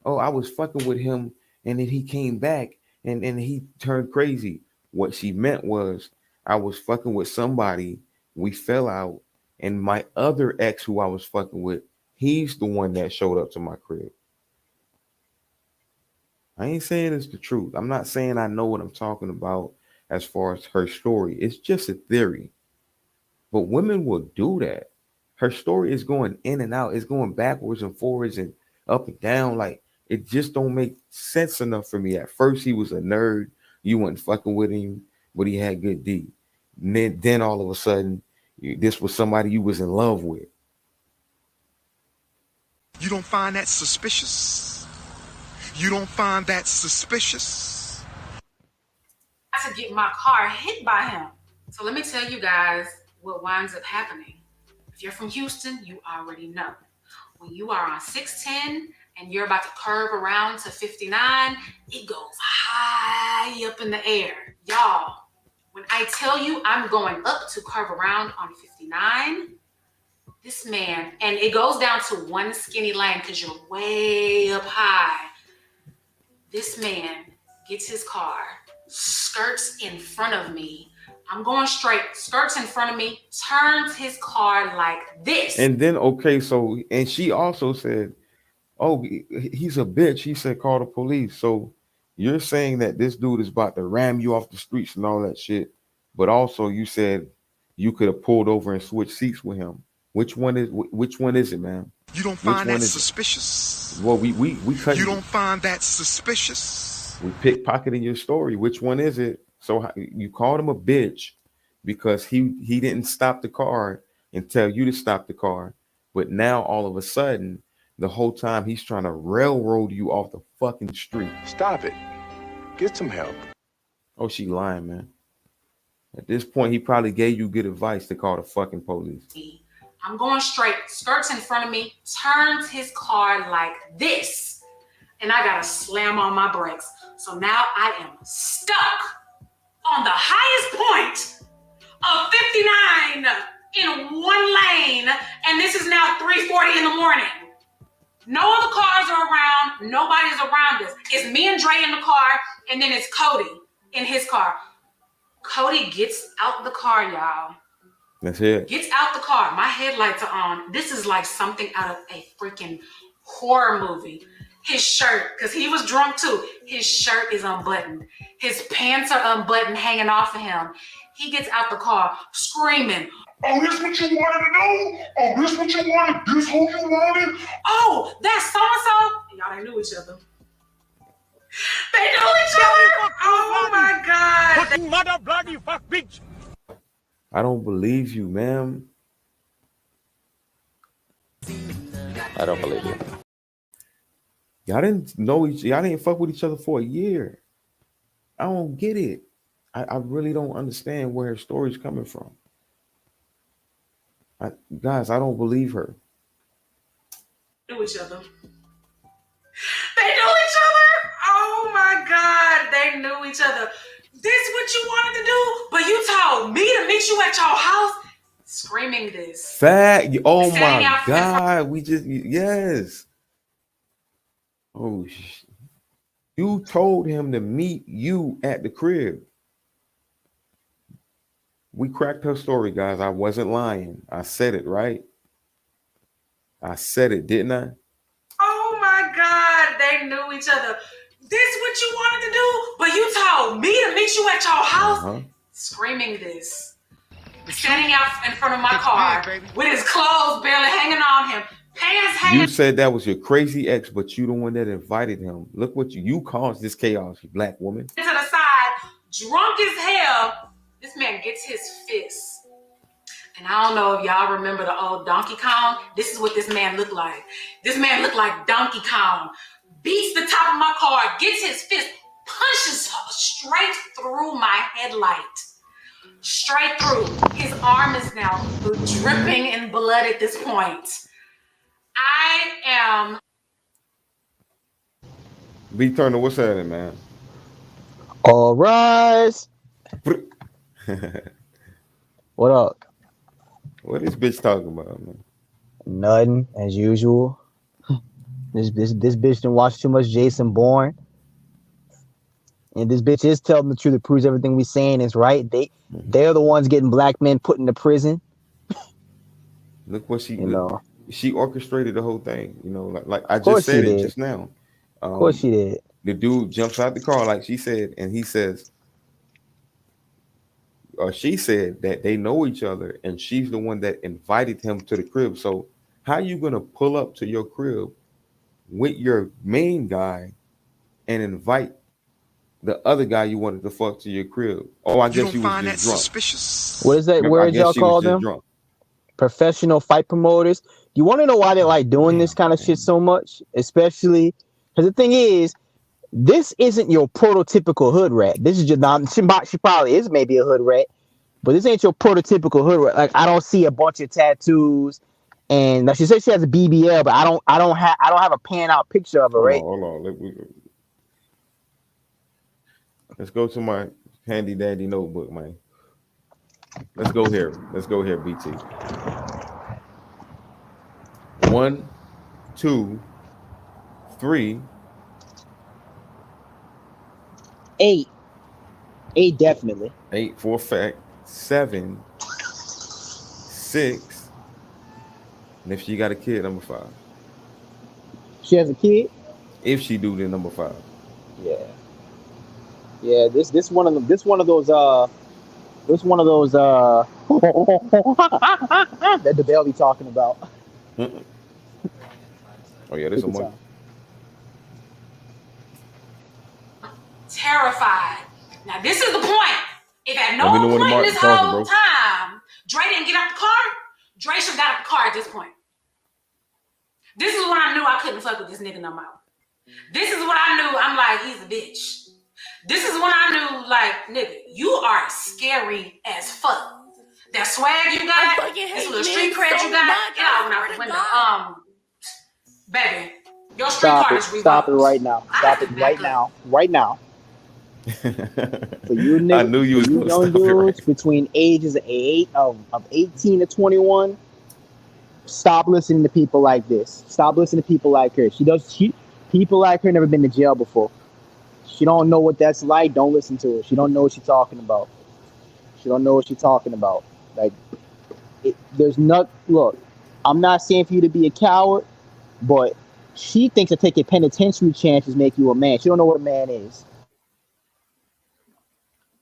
Oh, I was fucking with him, and then he came back, and he turned crazy. What she meant was, I was fucking with somebody. We fell out, and my other ex, who I was fucking with, he's the one that showed up to my crib. I ain't saying it's the truth. I'm not saying I know what I'm talking about as far as her story. It's just a theory. But women will do that. Her story is going in and out. It's going backwards and forwards and up and down. Like, it just don't make sense enough for me. At first, he was a nerd. You weren't fucking with him, but he had good D. And then all of a sudden, this was somebody you was in love with. You don't find that suspicious? You don't find that suspicious? To get my car hit by him. So let me tell you guys what winds up happening. If you're from Houston, you already know. When you are on 610 and you're about to curve around to 59, it goes high up in the air. Y'all, when I tell you I'm going up to curve around on 59, this man, and it goes down to one skinny lane because you're way up high. This man gets his car, skirts in front of me. I'm going straight, skirts in front of me, turns his car like this. And then, okay, so, and she also said, oh, he's a bitch. He said, call the police. So you're saying that this dude is about to ram you off the streets and all that shit. But also you said you could have pulled over and switched seats with him. Which one is it, man? You don't find that suspicious? Well, we cut you. Don't find that suspicious? We pickpocketing your story. Which one is it? So you called him a bitch because he didn't stop the car and tell you to stop the car. But now all of a sudden, the whole time he's trying to railroad you off the fucking street. Stop it. Get some help. Oh, she lying, man. At this point, he probably gave you good advice to call the fucking police. I'm going straight, skirts in front of me, turns his car like this, and I gotta slam on my brakes. So now I am stuck on the highest point of 59 in one lane, and this is now 3:40 in the morning. No other cars are around, nobody's around us. It's me and Dre in the car, and then it's Cody in his car. Cody gets out the car, y'all. That's it. Gets out the car. My headlights are on. This is like something out of a freaking horror movie. His shirt, because he was drunk too, his shirt is unbuttoned. His pants are unbuttoned, hanging off of him. He gets out the car screaming, oh, this what you wanted to know? Oh, this what you wanted? This who you wanted? Oh, that's so-and-so. Y'all, they knew each other. They knew each other. Oh my God. Fucking mother bloody fuck bitch. I don't believe you, ma'am. I don't believe you. Y'all didn't know y'all didn't fuck with each other for a year. I don't get it. I really don't understand where her story's coming from. Guys, I don't believe her. Knew each other. They knew each other. Oh my God, they knew each other. told me to meet you at your house, screaming this. Fact. Oh Standing my out in front- God. We just, yes. Oh, you told him to meet you at the crib. We cracked her story, guys. I wasn't lying. I said it, right? I said it, didn't I? Oh my God, they knew each other. This what you wanted to do? But you told me to meet you at your house, screaming this. Standing out in front of my car with his clothes barely hanging on him. Pants hanging. You said that was your crazy ex, but you the one that invited him. Look what you caused this chaos, you black woman. To the side, drunk as hell. This man gets his fist. And I don't know if y'all remember the old Donkey Kong. This is what this man looked like. This man looked like Donkey Kong. Beats the top of my car, gets his fist, punches straight through my headlight. Straight through. His arm is now dripping in blood at this point. I am. B Turner, what's happening, man? All rise. What up? What is bitch talking about, man? Nothing as usual. This bitch done watch too much Jason Bourne. And this bitch is telling the truth. It proves everything we saying is right. They're the ones getting black men put into prison. Look what she orchestrated the whole thing. You know, like I Of course just said she it did. just now. Of course she did. The dude jumps out the car, like she said, and he says, or she said that they know each other, and she's the one that invited him to the crib. So how you gonna pull up to your crib with your main guy and invite the other guy you wanted to fuck to your crib? Oh, I guess you was just drunk. Suspicious. What is that? Remember, Word y'all call them? Drunk. Professional fight promoters. You want to know why they like doing this kind of shit so much? Especially because the thing is, this isn't your prototypical hood rat. This is just not. She probably is maybe a hood rat, but this ain't your prototypical hood rat. Like I don't see a bunch of tattoos, and now she says she has a BBL, but I don't have a pan out picture of her. Right? Hold on. Let's go to my handy dandy notebook, man. Let's go here, BT. 1, 2, 3. 8 definitely. 8 for a fact. 7, 6. And if she got a kid, number 5. She has a kid. If she do, then number 5. Yeah. This one of them. This one of those. That the Bell be talking about. Oh yeah, this is one. Terrified. Now this is the point. If at no Let me know when point the in this market talking, whole bro. time Dre didn't get out the car, Dre should have got out the car at this point. This is when I knew I couldn't fuck with this nigga no more. This is when I knew I'm like, he's a bitch. This is when I knew, like, nigga, you are scary as fuck. That swag you got, this little street cred you got, get out out the window. Baby, your street card is revoked. Stop it right now. Stop it right now. Right now. For you niggas, I knew you was you gonna young stop it right. dudes between ages of 18 to 21, stop listening to people like this. Stop listening to people like her. People like her never been to jail before. She don't know what that's like. Don't listen to her. She don't know what she's talking about. Like, look, I'm not saying for you to be a coward, but she thinks that taking penitentiary chances make you a man. She don't know what a man is.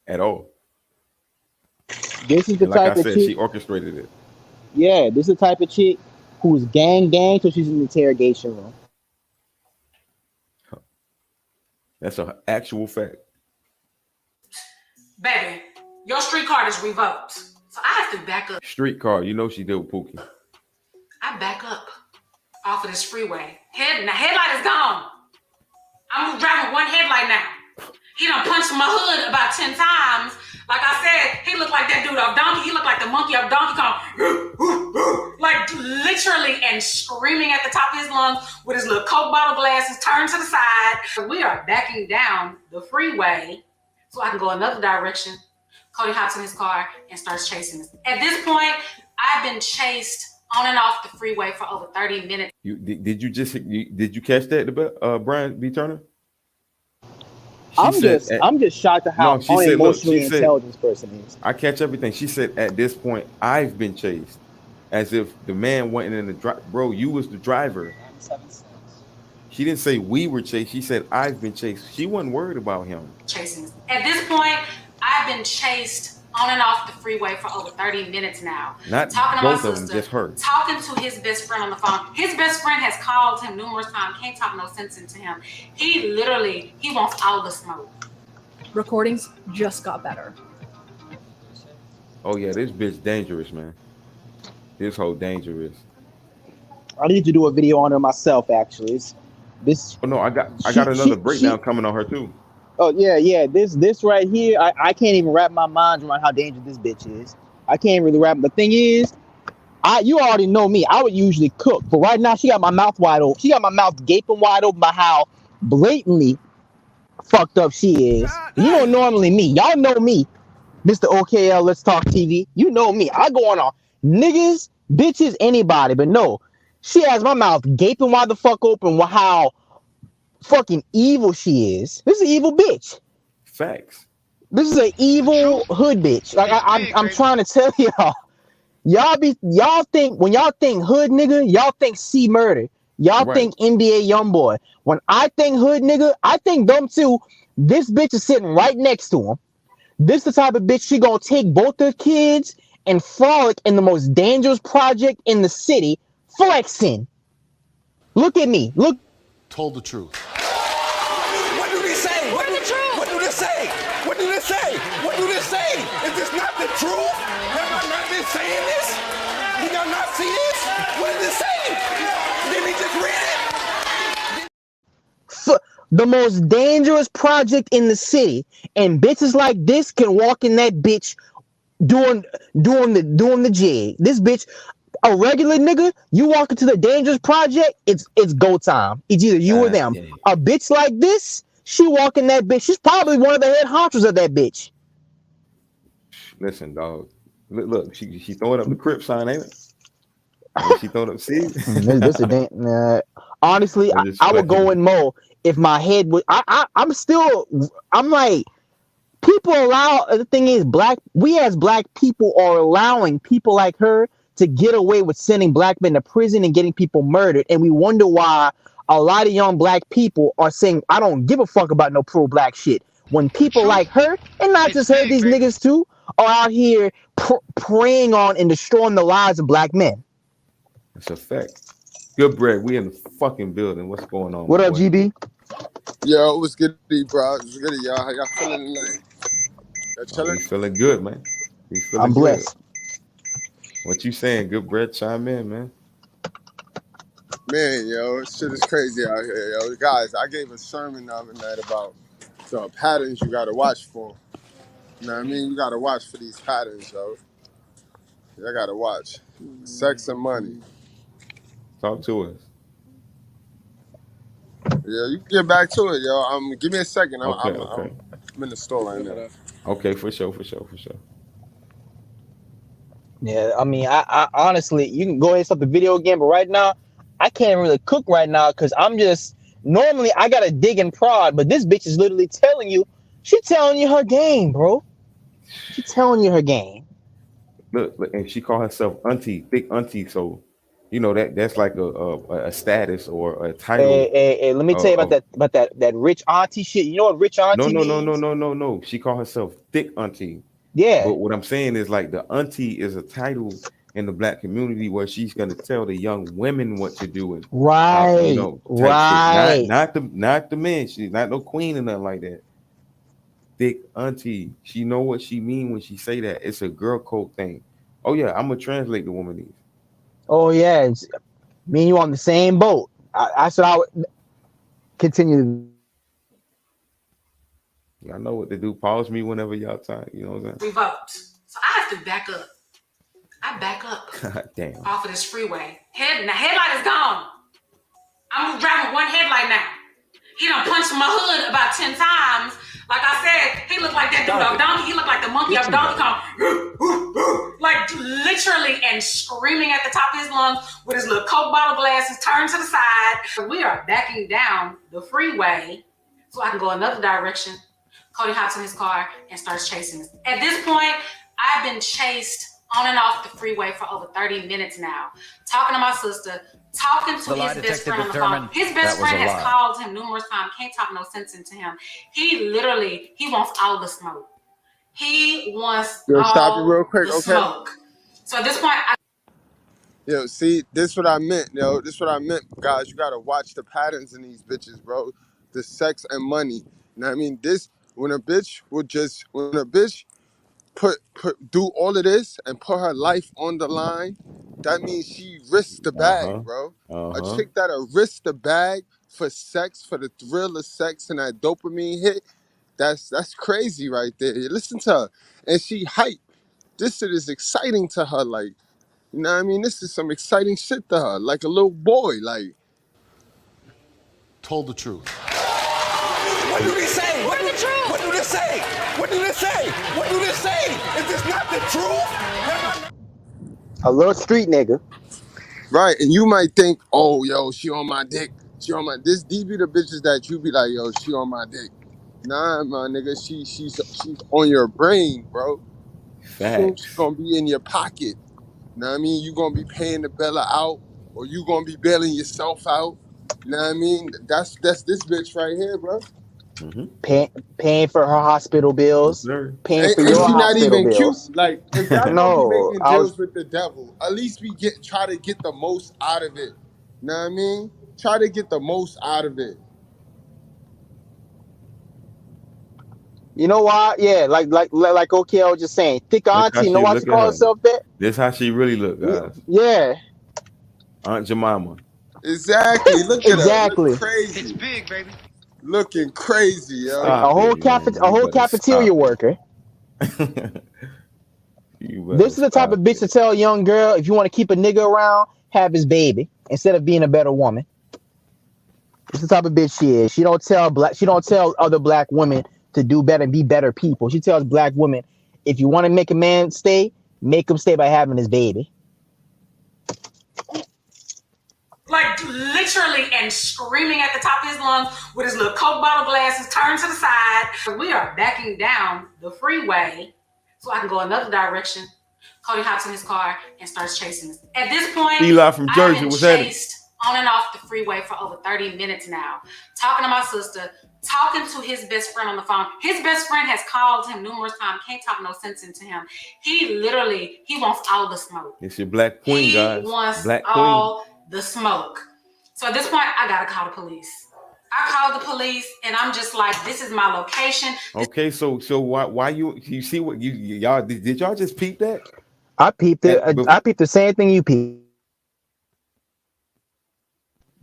At all. This is the And like type I of said, chick. she orchestrated it. Yeah, this is the type of chick who's gang till she's in the interrogation room. That's an actual fact. Baby, your street card is revoked. So I have to back up. Street car, you know she did with Pookie. I back up off of this freeway. Headlight is gone. I'm driving with one headlight now. He done punched my hood about 10 times. Like I said, he looked like that dude off Donkey. He looked like the monkey off Donkey Kong. Like literally and screaming at the top of his lungs with his little Coke bottle glasses turned to the side. We are backing down the freeway so I can go another direction Cody hops in his car and starts chasing us. At this point, I've been chased on and off the freeway for over 30 minutes. Did you catch that, Brian B. Turner? I'm just shocked at how unemotionally intelligent this person is. I catch everything. She said, at this point, I've been chased. As if the man wasn't in the drive. Bro, you was the driver. She didn't say we were chased. She said, I've been chased. She wasn't worried about him. Chasing us. At this point, I've been chased on and off the freeway for over 30 minutes now. Not talking to both my of sister, them, just her. Talking to his best friend on the phone. His best friend has called him numerous times. Can't talk no sense into him. He wants all the smoke. Recordings just got better. Oh yeah, this bitch dangerous, man. This whole dangerous. I need to do a video on her myself, actually. Oh no, I got another breakdown coming on her too. Oh yeah. This right here, I can't even wrap my mind around how dangerous this bitch is. I can't really wrap. The thing is, you already know me. I would usually cook, but right now she got my mouth wide open. She got my mouth gaping wide open by how blatantly fucked up she is. You know, normally me. Y'all know me, Mr. OKL. Let's Talk TV. You know me. I go on niggas, bitches, anybody, but no, she has my mouth gaping wide the fuck open with how fucking evil she is. This is an evil bitch. Facts. This is an evil hood bitch. Like I'm trying to tell y'all think when y'all think hood nigga, y'all think C Murder. Y'all think NBA Youngboy. When I think hood nigga, I think them too. This bitch is sitting right next to him. This the type of bitch she gonna take both her kids and frolic in the most dangerous project in the city, flexing. Look at me. Look. Told the truth. What do they say? What do they say? What do they say? What do they say? Is this not the truth? Have I not been saying this? Did y'all not see this? What did it say? Did we just read it? The most dangerous project in the city, and bitches like this can walk in that bitch doing the jig. This bitch, a regular nigga, you walk into the dangerous project, it's go time. It's either you or them. A bitch like this, she walk in that bitch. She's probably one of the head honchos of that bitch. Listen, dog. Look, she throwing up the Crip sign, ain't it? She throwing up. See, this a honestly, I would go in more if my head would. I'm like, people allow. The thing is, we as black people are allowing people like her to get away with sending black men to prison and getting people murdered, and we wonder why a lot of young black people are saying, "I don't give a fuck about no pro-black shit." When people like her, and not just her, these niggas too, are out here preying on and destroying the lives of black men. It's a fact. Good bread. We in the fucking building. What's going on? What up, GB? Yo, what's good, bro? What's good, y'all? How y'all feeling tonight? We feeling good, man. We feeling I'm blessed. Good. What you saying? Good bread. Chime in, man. Man, yo, shit is crazy out here, yo. Guys, I gave a sermon the other night about the patterns you gotta watch for. You know what I mean? You gotta watch for these patterns, yo. I gotta watch. Sex and money. Talk to us. Yeah, you can get back to it, yo. Give me a second. Okay. I'm in the store right now. Okay, for sure. Yeah, I mean, I honestly, you can go ahead and start the video again, but right now, I can't really cook right now because normally I gotta dig and prod, but this bitch is literally telling you her game, bro. She telling you her game. Look, and she called herself auntie, big auntie. So, you know that's like a status or a title. Hey, let me tell you about that rich auntie shit. You know what rich auntie means? No. She called herself thick auntie. Yeah. But what I'm saying is like the auntie is a title in the black community where she's gonna tell the young women what to do and right. Not the men. She's not no queen or nothing like that. Thick auntie. She know what she mean when she say that. It's a girl code thing. Oh yeah, I'm gonna translate the woman these. Oh yeah, me and you on the same boat. I said I would continue. Y'all know what to do. Pause me whenever y'all time. You know what I'm saying? Revoked. So I have to back up. I back up. God damn. Off of this freeway. Headlight is gone. I'm driving one headlight now. He done punched my hood about 10 times. Like I said, he looked like that dude of Donkey. He looked like the monkey of Donkey Kong. Like literally and screaming at the top of his lungs with his little Coke bottle glasses turned to the side. We are backing down the freeway so I can go another direction. Cody hops in his car and starts chasing us. At this point, I've been chased on and off the freeway for over 30 minutes now. Talking to my sister, talking to his best friend on the phone. His best friend has called him numerous times, can't talk no sense into him. He wants all the smoke. He wants stop it real all quick, the okay? smoke. So at this point, Yo, see, this what I meant, yo. This what I meant, guys. You gotta watch the patterns in these bitches, bro. The sex and money. You know what I mean? When a bitch do all of this and put her life on the line, that means she risks the bag, bro. A chick that'll risk the bag for sex, for the thrill of sex and that dopamine hit, that's crazy right there. You listen to her. And she hype. This shit is exciting to her, like, you know what I mean? This is some exciting shit to her, like a little boy, like. Told the truth. What do they say? What do they say? What do they say? What do they say? Is this not the truth? A little street nigga. Right, and you might think, oh, yo, she on my dick. These be the bitches that you be like, yo, she on my dick. Nah, my nigga, she's on your brain, bro. Soon she's gonna be in your pocket. Know what I mean? You gonna be paying the Bella out, or you gonna be bailing yourself out. Know what I mean? That's this bitch right here, bro. Paying for her hospital bills, paying for And your she not hospital even bills. cute. Like, if y'all gonna No, be making I deals was. with the devil, at least try to get the most out of it. Know what I mean? Try to get the most out of it. You know why? Yeah, like okay, I was just saying, thick auntie. You know why she call herself that? This how she really look, guys. Yeah. Aunt Jemima. Exactly. Look at her. Exactly. Look crazy. It's big, baby. Looking crazy, yo. A whole cafeteria worker. This is the type of bitch to tell a young girl, if you want to keep a nigga around, have his baby instead of being a better woman. This is the type of bitch she is. She don't tell other black women to do better and be better people. She tells black women, if you want to make a man stay, make him stay by having his baby. like literally and screaming at the top of his lungs with his little Coke bottle glasses turned to the side. We are backing down the freeway so I can go another direction. Cody hops in his car and starts chasing us. At this point, Eli from Jersey, what's that? Chased on and off the freeway for over 30 minutes now. Talking to my sister, talking to his best friend on the phone. His best friend has called him numerous times, can't talk no sense into him. He wants all the smoke. It's your black queen, guys. He wants black all the smoke. So at this point, I gotta call the police. I called the police and I'm just like, this is my location. Okay, so why you see what y'all did y'all just peep that? I peeped it. I peeped the same thing you peeped.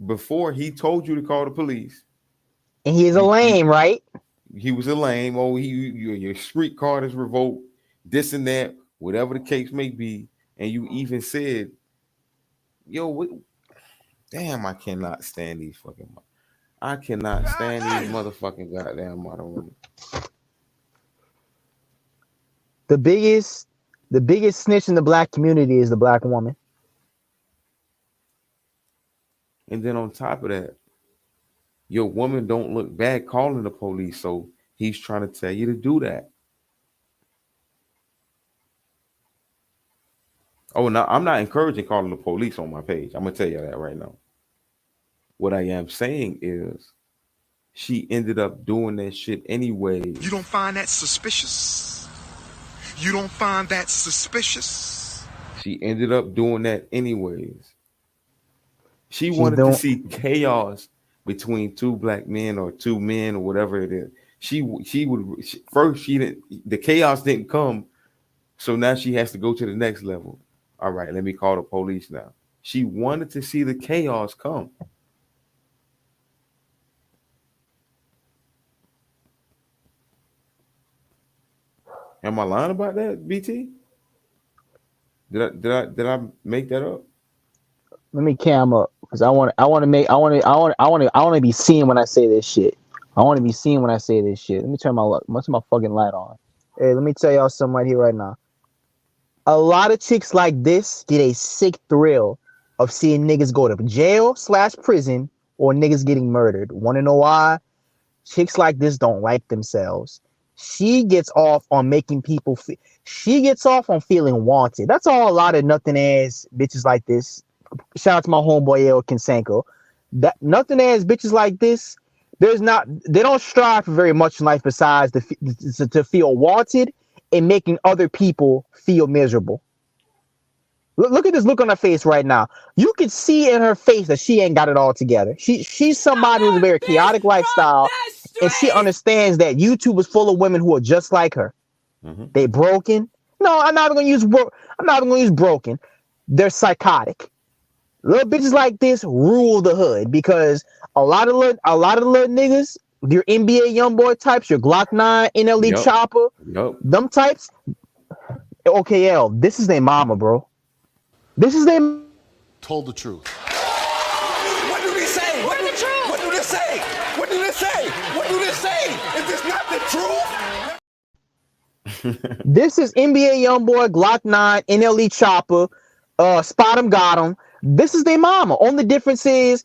Before he told you to call the police. And he's a lame, right? He was a lame. Oh, your street card is revoked, this and that, whatever the case may be. And you even said, yo, damn, I cannot stand these fucking I cannot stand these motherfucking goddamn modern women. The biggest snitch in the black community is the black woman. And then on top of that, your woman don't look bad calling the police, so he's trying to tell you to do that. Oh, no, I'm not encouraging calling the police on my page. I'm gonna tell you that right now. What I am saying is she ended up doing that shit anyway. You don't find that suspicious? You don't find that suspicious? She ended up doing that anyways. She wanted to see chaos between two black men or two men or whatever it is. The chaos didn't come, so now she has to go to the next level. All right, let me call the police now. She wanted to see the chaos come. Am I lying about that, BT? Did I make that up? Let me cam up because I want to be seen when I say this shit. I want to be seen when I say this shit. Let me turn my fucking light on. Hey, let me tell y'all something right here, right now. A lot of chicks like this get a sick thrill of seeing niggas go to jail/prison or niggas getting murdered. Want to know why? Chicks like this don't like themselves. She gets off on making people feel. She gets off on feeling wanted. That's all a lot of nothing ass bitches like this. Shout out to my homeboy El Kinsenko. That nothing ass bitches like this. They don't strive for very much in life besides to feel wanted and making other people feel miserable. Look at this look on her face right now. You can see in her face that she ain't got it all together. She's somebody who's a very chaotic lifestyle, and she understands that YouTube is full of women who are just like her. They broken. No, I'm not even gonna use broken. They're psychotic. Little bitches like this rule the hood because a lot of little niggas, your NBA YoungBoy types, your Glock 9, NLE Chopper, them types. OKL, this is their mama, bro. This is their Told the truth. What do they say? What do the truth? What do they say? What do they say? What do they say? Is this not the truth? This is NBA YoungBoy, Glock 9, NLE Chopper, Spot 'em, got 'em. This is their mama. Only difference is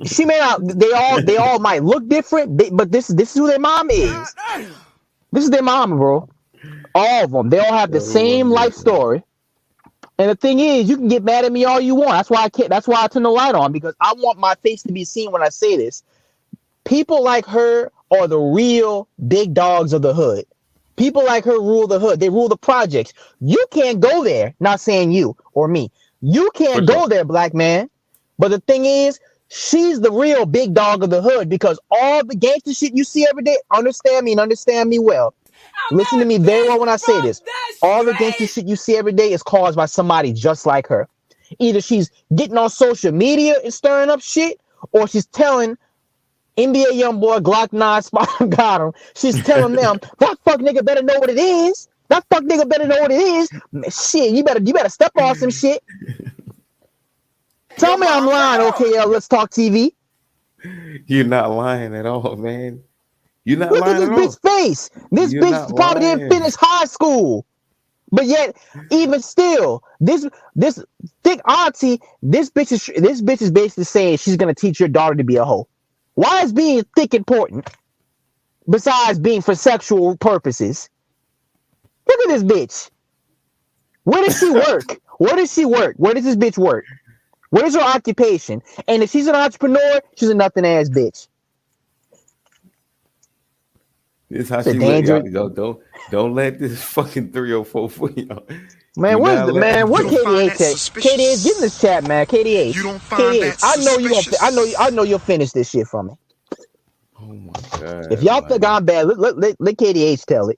she may not. They all might look different, but this is who their mom is. This is their mama, bro. All of them. They all have the same life story. And the thing is, you can get mad at me all you want. That's why I can't. That's why I turn the light on because I want my face to be seen when I say this. People like her are the real big dogs of the hood. People like her rule the hood. They rule the projects. You can't go there. Not saying you or me. You can't go there, black man. But the thing is, she's the real big dog of the hood because all the gangster shit you see every day, understand me and understand me well. Listen to me very well when I say this. All the gangster shit you see every day is caused by somebody just like her. Either she's getting on social media and stirring up shit, or she's telling NBA YoungBoy, Glock 9, Spot got him. She's telling them, that fuck nigga better know what it is. That fuck nigga better know what it is. Shit, you better step on some shit. Tell me I'm lying, OKL. Let's talk TV. You're not lying at all, man. You're not Look lying at this bitch face. This bitch probably didn't finish high school. But yet, even still, this thick auntie, this bitch is basically saying she's gonna teach your daughter to be a hoe. Why is being thick important? Besides being for sexual purposes. Look at this bitch. Where does she work? Where does she work? Where does this bitch work? Where's her occupation? And if she's an entrepreneur, she's a nothing ass bitch. This is how she look. Don't let this fucking 304 fool y'all. Man, where KDH at? KDH, get in this chat, man. KDH. You don't find that suspicious. I know you'll finish this shit for me. Oh my god. If y'all think I'm bad, let KDH tell it.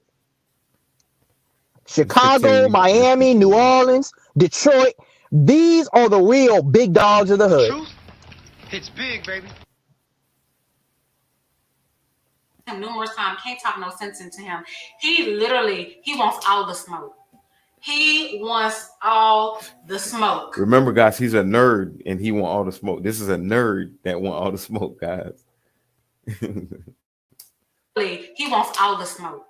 Chicago, Miami, New Orleans, Detroit. These are the real big dogs of the hood. Truth hits big, baby. Him numerous times, can't talk no sense into him. He wants all the smoke. He wants all the smoke. Remember, guys, he's a nerd and he want all the smoke. This is a nerd that want all the smoke, guys. He wants all the smoke.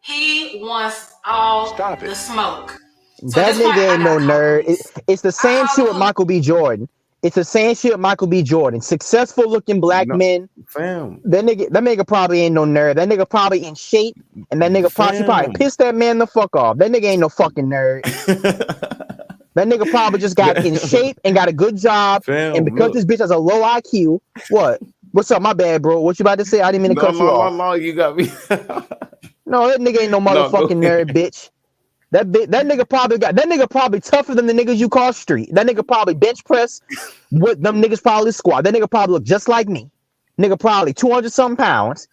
He wants all the smoke. So that nigga ain't no nerd. It's the same shit with Michael B. Jordan. It's the same shit with Michael B. Jordan. Successful looking black men. Fam. That nigga probably ain't no nerd. That nigga probably in shape. And that nigga probably pissed that man the fuck off. That nigga ain't no fucking nerd. That nigga probably just got in shape and got a good job. And because this bitch has a low IQ, what? What's up? My bad, bro. What you about to say? I didn't mean to cut you off. No, you got me. No, that nigga ain't no motherfucking nerd, bitch. That nigga probably tougher than the niggas you call street. That nigga probably bench press with them niggas probably squat. That nigga probably look just like me. Nigga probably 200 something pounds.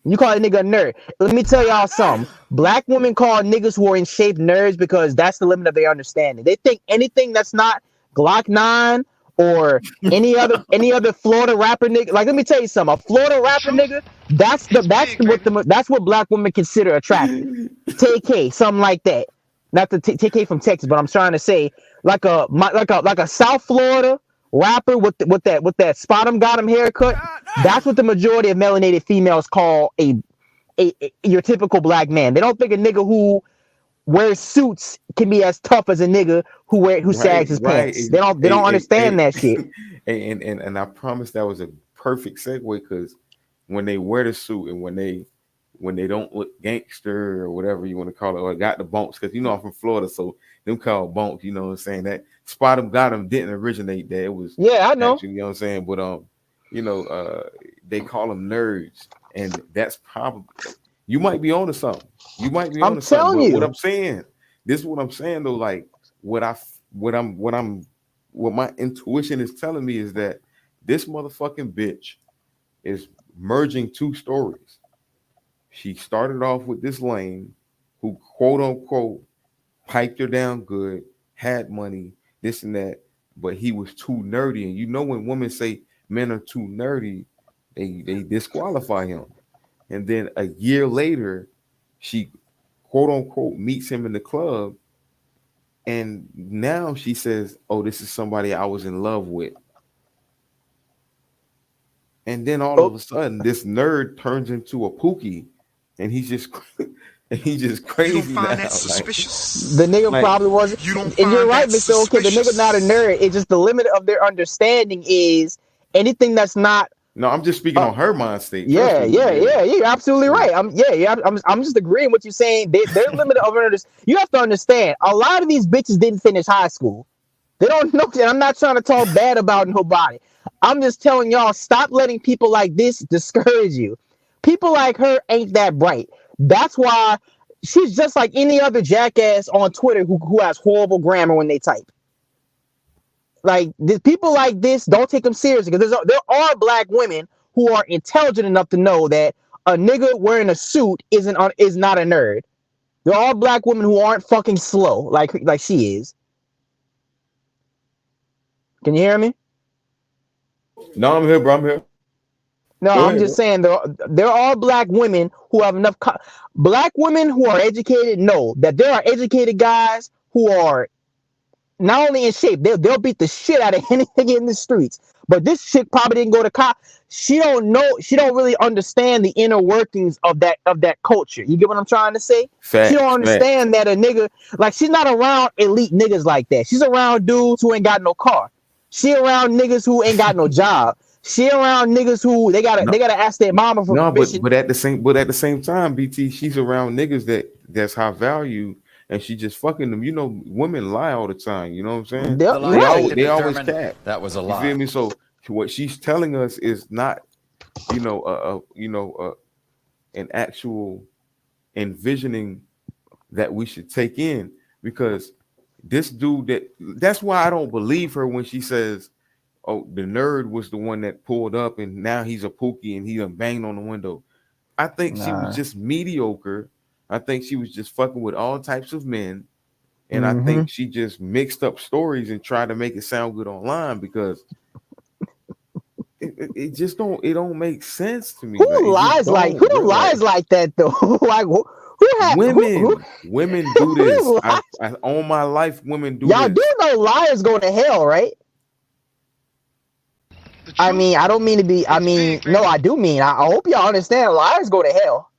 You call that nigga a nerd. Let me tell y'all something. Black women call niggas who are in shape nerds because that's the limit of their understanding. They think anything that's not Glock 9 or any other Florida rapper nigga. Like, let me tell you something. A Florida rapper nigga, that's what black women consider attractive. TK, something like that. Not the TK from Texas, but I'm trying to say like a South Florida rapper with that spot got him haircut. That's what the majority of melanated females call a your typical black man. They don't think a nigga who wears suits can be as tough as a nigga who sags his pants. They don't understand that shit. And I promise that was a perfect segue, because when they wear the suit and when they don't look gangster or whatever you want to call it, or got the bumps, because I'm from Florida, so them called bumps, you know what I'm saying? That spot him got him didn't originate there. It was I know. Actually, you know what I'm saying? But they call them nerds, and that's probably, you might be onto something. You might be onto something. I'm telling you. What I'm saying, this is what I'm saying though, like what my intuition is telling me is that this motherfucking bitch is merging two stories. She started off with this lame who quote unquote piped her down good, had money, this and that, but he was too nerdy. And when women say men are too nerdy, they disqualify him. And then a year later, she quote unquote meets him in the club, and now she says, "Oh, this is somebody I was in love with." And then all of a sudden, this nerd turns into a pookie, and he's just crazy. You don't find that suspicious? The nigga probably wasn't. You don't And find you're right, that Mr. Okay, the nigga not a nerd. It's just the limit of their understanding is anything that's not. No, I'm just speaking on her mind state. Yeah, you're absolutely right. I'm just agreeing with you saying they're limited of understanding. You have to understand, a lot of these bitches didn't finish high school. They don't know. And I'm not trying to talk bad about nobody. I'm just telling y'all, stop letting people like this discourage you. People like her ain't that bright. That's why she's just like any other jackass on Twitter who has horrible grammar when they type. Like, people like this, don't take them seriously, because there are black women who are intelligent enough to know that a nigga wearing a suit is not a nerd. There are black women who aren't fucking slow like she is. Can you hear me? No, I'm here, bro. I'm here. No, I'm just saying there are black women who have enough. Black women who are educated know that there are educated guys who are not only in shape, they'll beat the shit out of anything in the streets. But this chick probably didn't go to college. She don't really understand the inner workings of that culture. You get what I'm trying to say? Facts, she don't understand that a nigga, like, she's not around elite niggas like that. She's around dudes who ain't got no car. She around niggas who ain't got no job. She around niggas who they gotta ask their mama for permission. But at the same time, BT, she's around niggas that's high value, and she just fucking them. Women lie all the time. You know what I'm saying? They always cap. That was a lie. You feel me? So what she's telling us is not, an actual envisioning that we should take in, because this dude that's why I don't believe her when she says, "Oh, the nerd was the one that pulled up and now he's a pookie and he done banged on the window." I think she was just mediocre. I think she was just fucking with all types of men. And I think she just mixed up stories and tried to make it sound good online, because it just don't make sense to me. Who lies like that though? Like, women do this. I all my life women do y'all this. do know liars go to hell, right? I mean, I don't mean to be. I mean, no, I do mean. I hope y'all understand. Liars go to hell.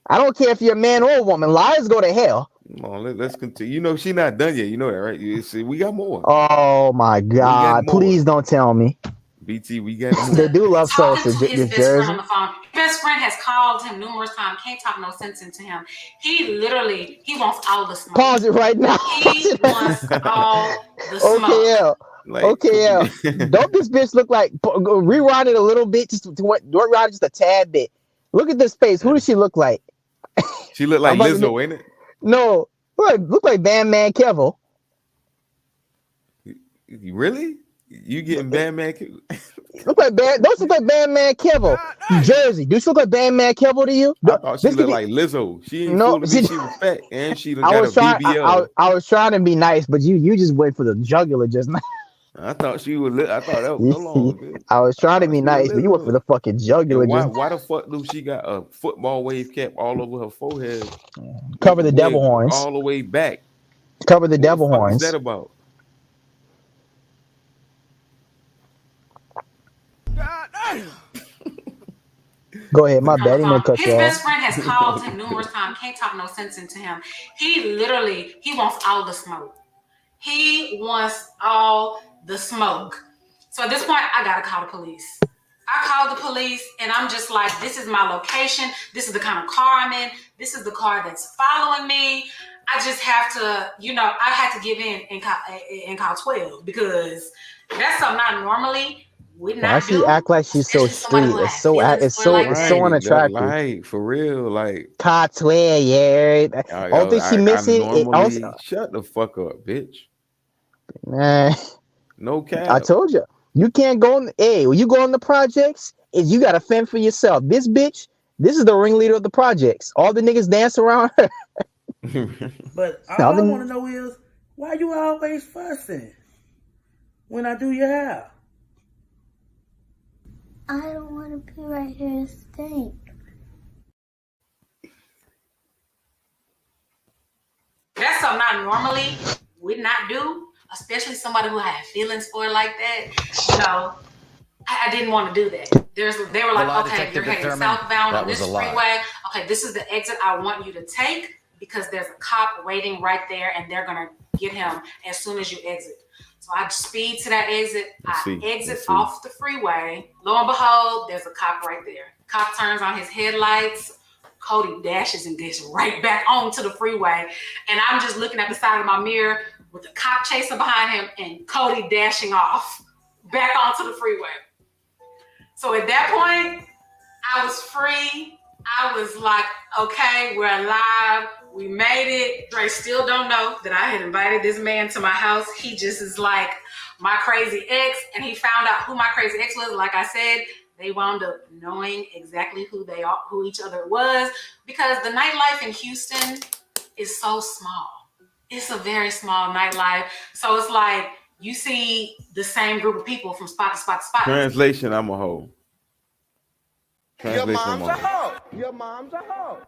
I don't care if you're a man or a woman. Liars go to hell. Come on, let's continue. She's not done yet. You know that, right? You see, we got more. Oh my God! Please don't tell me. BT, we got more. They do love salsa. His best friend on the phone. Best friend has called him numerous times. Can't talk no sense into him. He wants all the smoke. Pause it right now. He wants all the smoke. Okay, yeah. Don't this bitch look like? Rewind it a little bit, rewind just a tad bit. Look at this face. Who does she look like? She look like Lizzo, ain't it? No, look like Bandman Kevo. Really? You getting Bandman Kevo? Those look like Bandman Kevo. Jersey. Do she look like Bandman Kevo to you? I thought she looked like Lizzo. She ain't fooling me. She was fat, and she got a BBL. I was trying to be nice, but you just went for the jugular just now. I thought she was. I thought that was long. I was trying to be nice, but you went for the fucking jugular. Why the fuck do she got a football wave cap all over her forehead? Cover the devil horns all the way back. Cover the devil horns. What's that about? Go ahead, my bad. I didn't mean to cut His you off. best friend has called him numerous times, can't talk no sense into him. He wants all the smoke. He wants all the smoke. So at this point, I gotta call the police. I called the police and I'm just like, this is my location. This is the kind of car I'm in. This is the car that's following me. I just have to, I had to give in and call 12 because that's something I normally would Why not she do. act like she's so street? It's so unattractive. Like for real, like Car 12, yeah. Only thing she missing it normally also. shut the fuck up, bitch. Man, no cap. I told you. You can't go on. Hey, when you go on the projects, you got to fend for yourself. This bitch, this is the ringleader of the projects. All the niggas dance around her. But all I want to know is, why you always fussing when I do your hair? I don't want to be right here and stink. That's something I normally would not do, especially somebody who had feelings for it like that. I didn't want to do that. They were like, okay, you're heading southbound on this freeway. Okay, this is the exit I want you to take because there's a cop waiting right there and they're going to get him as soon as you exit. So I speed to that exit. I exit off the freeway. Lo and behold, there's a cop right there. Cop turns on his headlights. Cody dashes and gets right back onto the freeway. And I'm just looking at the side of my mirror with the cop chasing behind him and Cody dashing off back onto the freeway. So at that point, I was free. I was like, okay, we're alive. We made it. Dre still don't know that I had invited this man to my house. He just is like my crazy ex. And he found out who my crazy ex was. Like I said, they wound up knowing exactly who each other was, because the nightlife in Houston is so small. It's a very small nightlife. So it's like you see the same group of people from spot to spot to spot. Translation, I'm a hoe. Your mom's a hoe. Your mom's a hoe.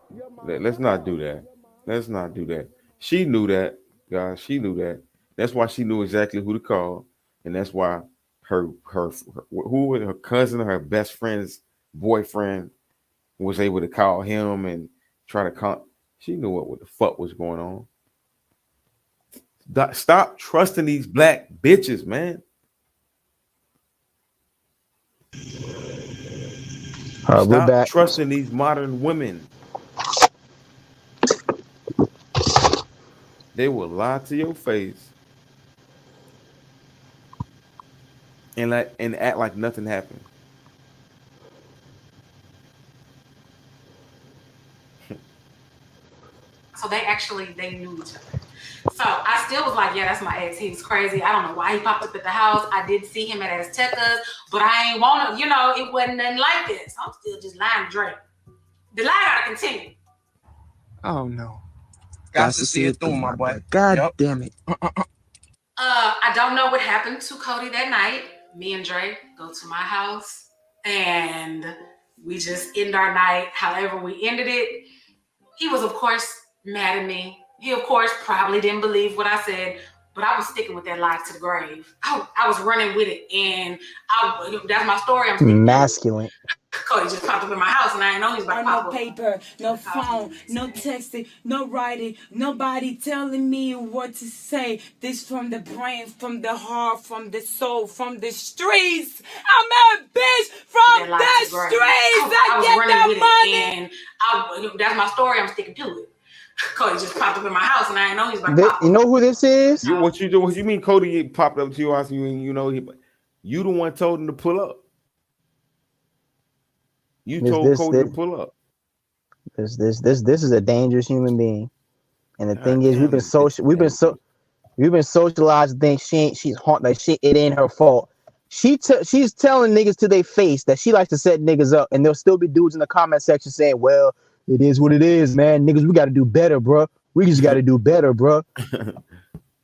Let's not do that. Let's not do that. She knew that, guys. She knew that. That's why she knew exactly who to call, and that's why her cousin, her best friend's boyfriend, was able to call him and try to call. She knew what the fuck was going on. Stop trusting these black bitches, man. Stop trusting these modern women. They will lie to your face and act like nothing happened. So they knew each other. So I still was like, yeah, that's my ex. He was crazy. I don't know why he popped up at the house. I did see him at Aztecas, but I ain't want to, it wasn't nothing like this. I'm still just lying to Drake. The lie gotta continue. Oh no. Got to see it through, my boy. God damn it. I don't know what happened to Cody that night. Me and Drake go to my house and we just end our night. However we ended it, he was of course mad at me. He of course probably didn't believe what I said, but I was sticking with that lie to the grave. I was running with it, and that's my story. I'm masculine. Cody just popped up in my house, and I didn't know he was about to pop No up. paper, no phone, no texting, no writing, nobody telling me what to say. This from the brain, from the heart, from the soul, from the streets. I'm a bitch from the streets. I get that money. And that's my story. I'm sticking to it. Cody just popped up in my house, and I didn't know he was about to pop up. You know who this is? What you mean Cody popped up to your house? You the one told him to pull up. You told Cody to pull up. This is a dangerous human being, and the thing is, we've been socialized to think she's haunted. Like it ain't her fault. She's telling niggas to their face that she likes to set niggas up, and there'll still be dudes in the comment section saying, "Well, it is what it is, man. Niggas, we got to do better, bro. We just got to do better, bro."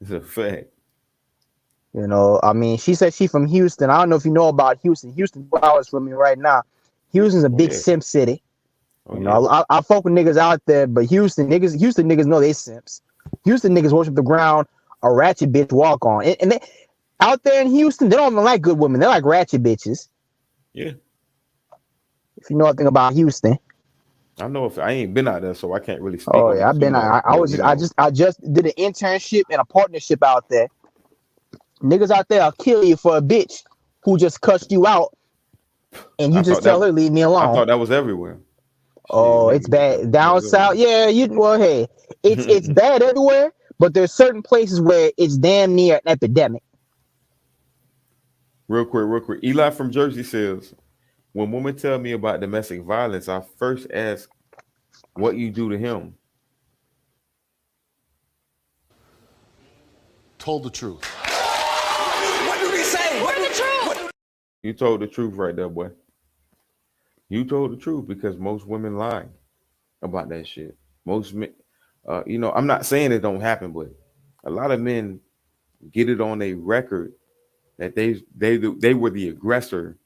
It's a fact. I mean, she said she from Houston. I don't know if you know about Houston. Houston 4 hours from me right now. Houston's a big simp city. I fuck with niggas out there, but Houston niggas know they simps. Houston niggas worship the ground a ratchet bitch walk on. And they, out there in Houston, they don't even like good women. They like ratchet bitches. Yeah. If you know anything about Houston. I know if I ain't been out there, so I can't really speak Oh on yeah, it I've too been. much. I But, was. you I know, just did an internship and a partnership out there. Niggas out there will kill you for a bitch who just cussed you out, and you I just thought tell that her leave me I alone. thought that was everywhere. Shit, Oh, it's nigga, bad that down was south. Yeah, well, hey, it's everywhere. bad everywhere, but there's certain places where it's damn near an epidemic. Real quick. Eli from Jersey says, when women tell me about domestic violence, I first ask what you do to him. Told the truth. What did he say? What the truth? You told the truth right there, boy. You told the truth because most women lie about that shit. Most men, I'm not saying it don't happen, but a lot of men get it on a record that they were the aggressor.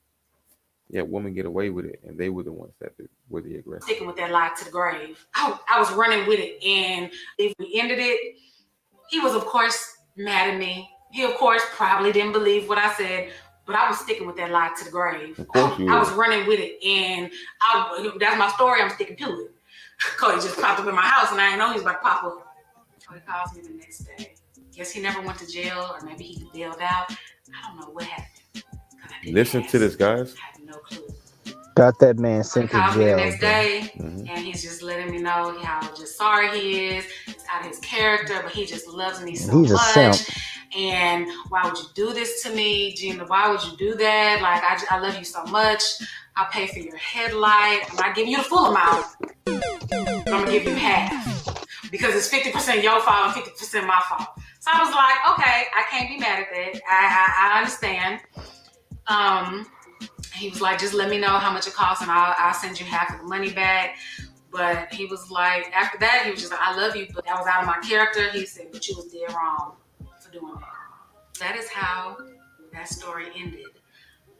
Yeah, women get away with it, and they were the ones that were the aggressor. Sticking with that lie to the grave. I was running with it, and if we ended it, he was, of course, mad at me. He, of course, probably didn't believe what I said, but I was sticking with that lie to the grave. Of course you I was were. running with it, and that's my story. I'm sticking to it. Cody just popped up in my house, and I didn't know he was about to pop up. Cody calls me the next day. Guess he never went to jail, or maybe he bailed out. I don't know what happened. Listen to this, guys. I have no clue. Got that man He sent to calls me the jail, next bro. day, and he's just letting me know how just sorry he is. It's out of his character, but he just loves me so He's a simp. much. And why would you do this to me, Gina? Why would you do that? Like, I love you so much. I'll pay for your headlight. I'm not giving you the full amount. I'm gonna give you half because it's 50% your fault and 50% my fault. So I was like, okay, I can't be mad at that. I understand. He was like, just let me know how much it costs and I'll send you half of the money back. But he was like, after that, he was just like, I love you, but that was out of my character. He said, but you was dead wrong for doing that. That is how that story ended.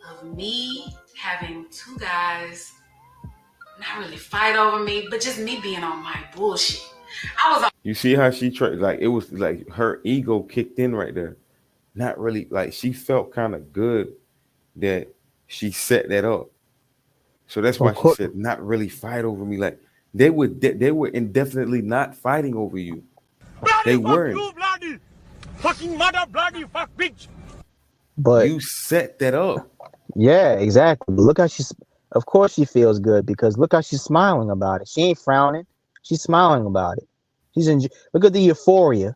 Of me having two guys not really fight over me, but just me being on my bullshit. You see how she tried? Like, it was like her ego kicked in right there. Not really, like, she felt kind of good that she set that up. So that's why she said, not really fight over me. Like, they were indefinitely not fighting over you. Bloody They fuck weren't. you, bloody fucking mother, bloody fuck bitch. But you set that up. Yeah, exactly. But look how of course she feels good because look how she's smiling about it. She ain't frowning. She's smiling about it. Look at the euphoria.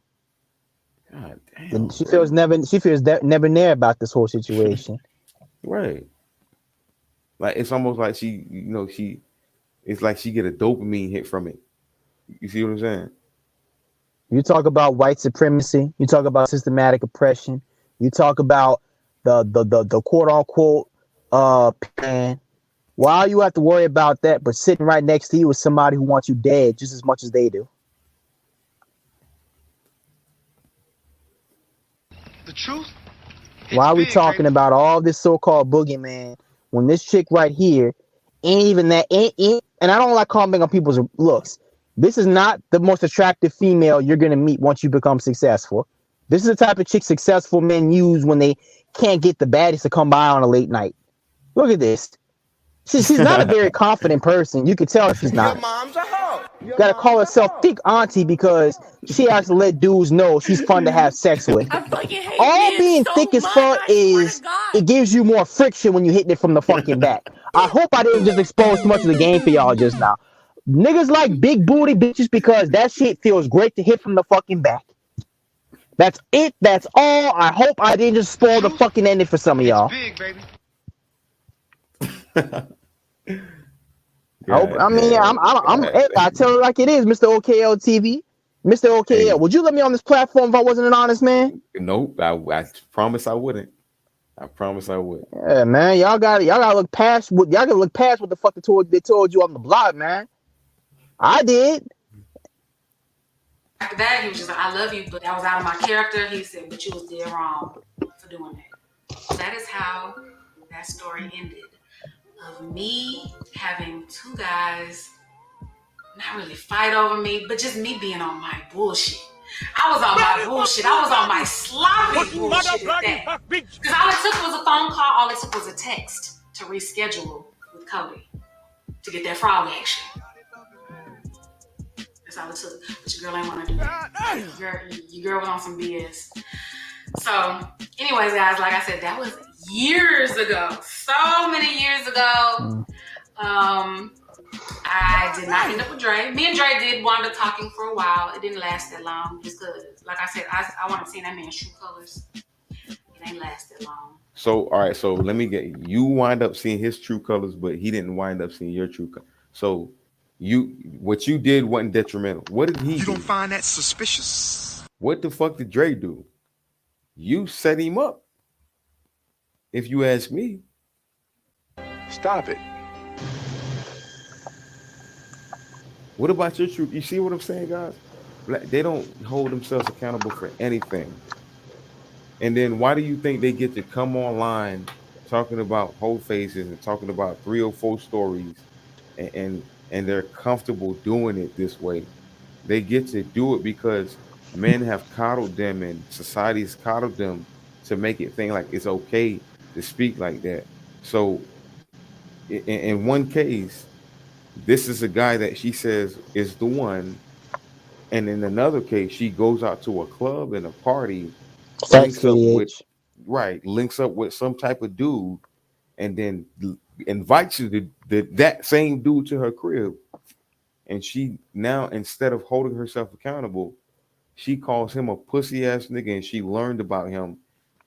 God damn. And she feels never near about this whole situation. Right. Like, it's almost like it's like she get a dopamine hit from it. You see what I'm saying? You talk about white supremacy. You talk about systematic oppression. You talk about the quote unquote plan. Why you have to worry about that? But sitting right next to you is somebody who wants you dead just as much as they do. The truth? Why are we talking about all this so-called boogeyman when this chick right here ain't even that? And I don't like commenting on people's looks. This is not the most attractive female you're gonna meet once you become successful. This is the type of chick successful men use when they can't get the baddies to come by on a late night. Look at this. She's not a very confident person. You can tell she's not. Your mom's a hoe. Gotta call herself thick auntie because she has to let dudes know she's fun to have sex with. All being thick as fuck is it gives you more friction when you hitting it from the fucking back. I hope I didn't just expose too much of the game for y'all just now. Niggas like big booty bitches because that shit feels great to hit from the fucking back. That's it. That's all. I hope I didn't just spoil the fucking ending for some of y'all. Big, baby. I tell it like it is, Mr. OKL TV. Mr. OKL, would you let me on this platform if I wasn't an honest man? Nope. I promise I wouldn't. I promise I would. Yeah, man. Y'all gotta look past what the fuck they told you on the blog, man. I did. After that, he was just like, I love you, but that was out of my character. He said, but you was dead wrong for doing that. That is how that story ended. Of me having two guys not really fight over me, but just me being on my bullshit. I was on my bullshit. I was on my sloppy bullshit at that. Because all it took was a phone call. All it took was a text to reschedule with Cody. to get that frog action. That's all it took. But your girl ain't want to do that. Your girl was on some BS. So, anyways, guys, like I said, that was years ago. So many years ago. I did not end up with Dre. Me and Dre did wind up talking for a while. It didn't last that long just because, like I said, I want to see that man's true colors. It ain't last that long. So, all right. So let me get you wind up seeing his true colors, but he didn't wind up seeing your true colors. So what you did wasn't detrimental. What did he do? You don't find that suspicious? What the fuck did Dre do? You set him up. If you ask me. Stop it. What about your truth? You see what I'm saying, guys? They don't hold themselves accountable for anything. And then why do you think they get to come online talking about Hoephases and talking about 304 stories and they're comfortable doing it this way? They get to do it because men have coddled them and society has coddled them to make it think like it's okay to speak like that. So in one case, this is a guy that she says is the one. And in another case, she goes out to a club and a party, links up with some type of dude, and then invites you to that same dude to her crib. And she now, instead of holding herself accountable, she calls him a pussy ass nigga, and she learned about him.